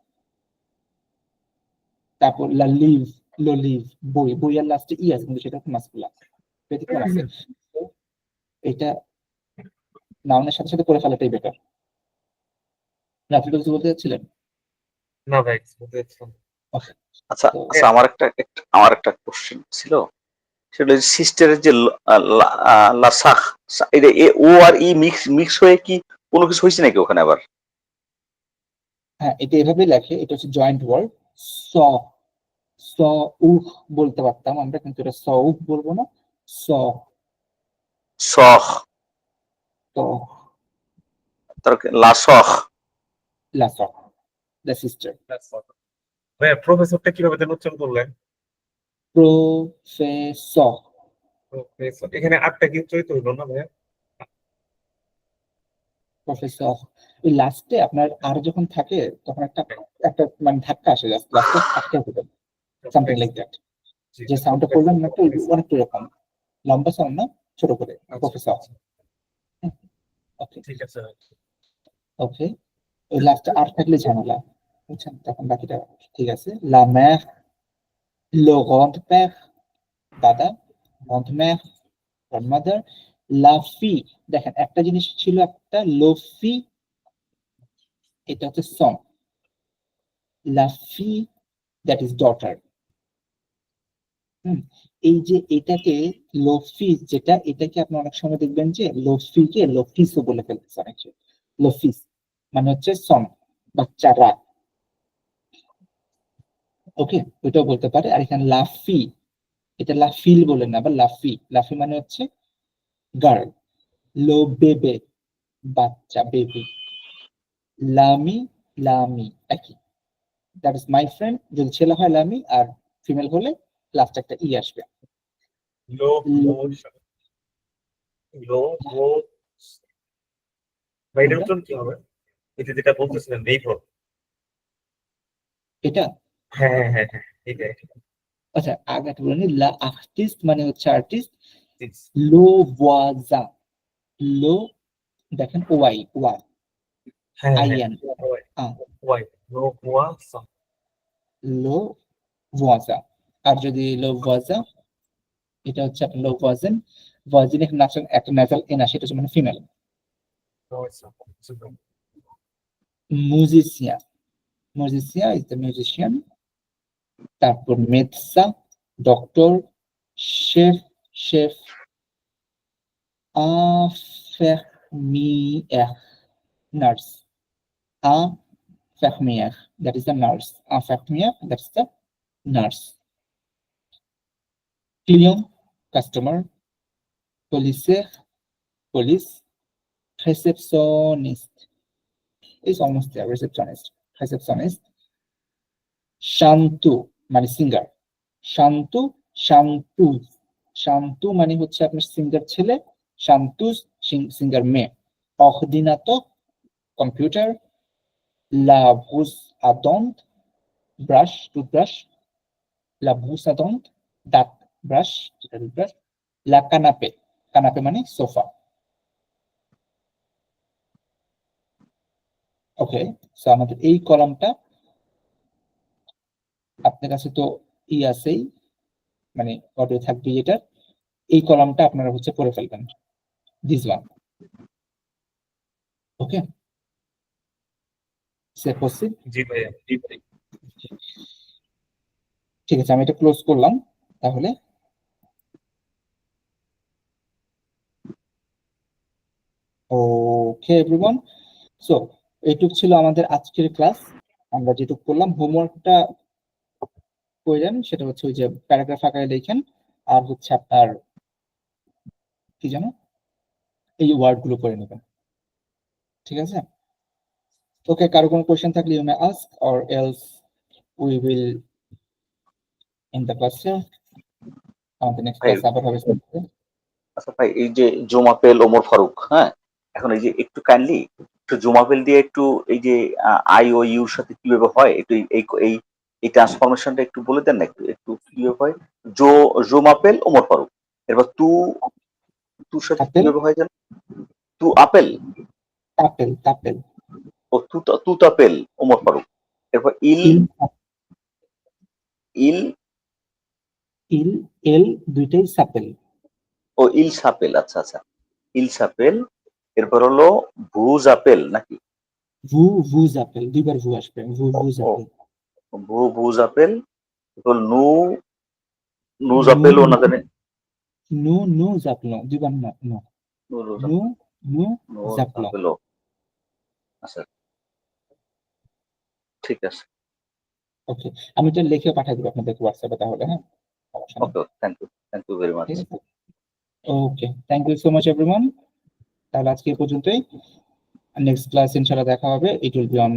তারপর লা লিভ, লো লিভ বই, বইয়ের লাস্টে ই আছে কিন্তু সেটা হচ্ছে মাস্কুলা। ব্যতিক্রম আছে। তো এটা নাউনের সাথে সাথে করে ফেলাটাই বেটার। আপনি কিছু বলতে চাচ্ছিলেন? না ভাই, বুঝতে পারছিলাম। আচ্ছা তো আচ্ছা, আমার একটা কোশ্চেন ছিল, সেটা সিস্টারের যে লাসাখ, এটা ও আর ই মিক্স হয়ে কি কোনো কিছু হয়েছে নাকি ওখানে আবার? হ্যাঁ, এটা এভাবে লেখে, এটা হচ্ছে জয়েন্ট ওয়ার্ড। স, স উহ বলতে পারতাম আমরা, কিন্তু এটা স উহ বলবো না। স, সখ, তো তার লাসখ। লাস, দ্য সিস্টার। ভাই প্রফেসরটা কিভাবে যেন উচ্চারণ করলেন? প্রফেসর, প্রফেসর, এখানে আটটা কি উচ্চারিত হইলো না ভাই? প্রফেসর। ওই লাস্টে আপনার আর যখন থাকে তখন একটা একটা মানে ধাক্কা আসে, লাস্টে আটকে থাকে, সামথিং লাইক দ্যাট। যে সাউন্ডটা করলাম না, একটা অনেকটা এরকম লম্বা সাউন্ড না, ছোট করে প্রফেসর। ওকে ঠিক আছে। ওকে, ওই লাস্টে আর থাকলে ঝামেলা, বুঝছেন? তখন বাকিটা ঠিক আছে। লা ম্যার, লো গ্রান্ড প্যার দাদা, গ্রান্ড ম্যার গ্র্যান্ডমাদার, লাফি। দেখেন একটা জিনিস ছিল, একটা লোফি, এটা হচ্ছে সং, লাফি দ্যাট ইজ ডটার। এই যে এটাকে লোফিস, যেটা এটাকে আপনি অনেক সময় দেখবেন যে লোফিকে লোফিসও বলে ফেলতেছে অনেক সময়। লোফিস মানে হচ্ছে সং, বাচ্চারা। ওকে, ওইটাও বলতে পারে। আর এখানে লাফি, এটা লাফিল বলেন না, আবার লাফি, লাফি মানে হচ্ছে গার্ল। লো বেবে, বাচ্চা, বেবি। লামি, লামি একই, দ্যাট ইজ মাই ফ্রেন্ড, যদি ছেলে হয় লামি, আর ফিমেল হলে লাস্ট একটা ই আসবে। লো লো লো ভাই, এটার উচ্চারণ কি হবে? এটা যেটা বলতেছিলেন নেইবার। এটা হ্যাঁ হ্যাঁ হ্যাঁ হ্যাঁ, এটাই। আচ্ছা, আগে একটা বলে নি, লা আর্টিস্ট মানে হচ্ছে আর্টিস্ট। ঠিক। লো ভোয়াজা, লো দেখেন ওয়াই, ওয়াই হ্যাঁ হ্যাঁ, আইএন, ওয়াই লো ওয়া সা। লো ভোয়াজা। আর যদি লো ভোয়াজা, এটা হচ্ছে আপনার লো ভোয়াজেন। ভোয়াজিন এখানে একটা ন্যাসাল এন আসে, এটা হচ্ছে মানে ফিমেল। মুজিসিয়া, মুজিসিয়া ইজ দ্য মিউজিশিয়ান। তারপর মেদসা, ডক্টর। Chef, chef. আফেমিয়াহ, নার্স। আফেমিয়াহ, that is the nurse. Aphecmia, that's the nurse. Client, customer. Police, police. Receptionist is almost there, receptionist, receptionist. Shantu মানে সিঙ্গার, শান্তু, শান্তু, শান্তু মানে হচ্ছে আপনার সিঙ্গার ছেলে, শান্তু সিঙ্গার মেয়ে। অহদিনাত কম্পিউটার। লা ভুস আদন্ত ব্রাশ, টুথব্রাশ। লা ভুস আদন্ত দাঁত ব্রাশ, যেটা টুথব্রাশ। লা কানাপে, কানাপে মানে সোফা। ওকে, সো আমাদের এই কলামটা, আপনার কাছে তো ই আছেই, মানে অডিও থাকবে এটা, এই কলামটা আপনারা হচ্ছে করে ফেলবেন, দিস ওয়ান। ওকে, সে পসিবল। জি ভাইয়া। ঠিক আছে, আমি এটা ক্লোজ করলাম তাহলে। ওকে এভরিওয়ান, সো এইটুক ছিল আমাদের আজকের ক্লাস। আমরা যেটুকু করলাম, হোমওয়ার্কটা করেন, সেটা হচ্ছে ওই যে প্যারাগ্রাফ আকারে লিখেন, আর হচ্ছে আপনার কি জানো এই ওয়ার্ড গুলো করে নেবেন, ঠিক আছে? ওকে, কারো কোনো কোয়েশ্চেন থাকলে you may ask or else we will in the class. আমাদের নেক্সট ভাই, ক্লাস আবার হবে। আচ্ছা ভাই, এই যে জুমাপেল ওমর ফারুক, হ্যাঁ, এখন এই যে একটু কাইন্ডলি একটু জুমাপেল দিয়ে একটু এই যে আই ও ইউর সাথে কিভাবে হয় একটু এই এই এই ট্রান্সফরমেশনটা একটু বলে দেন না, একটু একটু কিভাবে হয় জুমাপেল ওমর ফারুক, এরপর তুর সাথে আপেল, কিভাবে হয় জানো? তু আপেল, তাপেল, তাপেল, ও তুতাপেল ওমর ফারুক, এরপর ইল ইল, ইল ইল, এল দুইটাই সাপেল। ও ইল সাপেল, আচ্ছা আচ্ছা, ইল সাপেল, এরপর হলো ভুজ আপেল নাকি? ভু, ভুজ আপেল, দুইবার ভু আসবে, ভুজ ও, আপেল। ভুজ আপেল, এরপর নুজ নু, আপেল ও না জানে, নু জাপলো, দুইবার নো, নো, নুজ নু, নু জাপলো। আপেল, আচ্ছা ঠিক আছে, ওকে, আমি এটা লিখে পাঠিয়ে দেবো আপনাদের হোয়াটসঅ্যাপে তাহলে, হ্যাঁ, সমস্যা নেই। Okay, thank you very much. ঠিক আছে, okay, thank you so much everyone. তাহলে আজকে এই পর্যন্তই। নেক্সট ক্লাস ইনশাআল্লাহ দেখা হবে। ইট উইল বি অন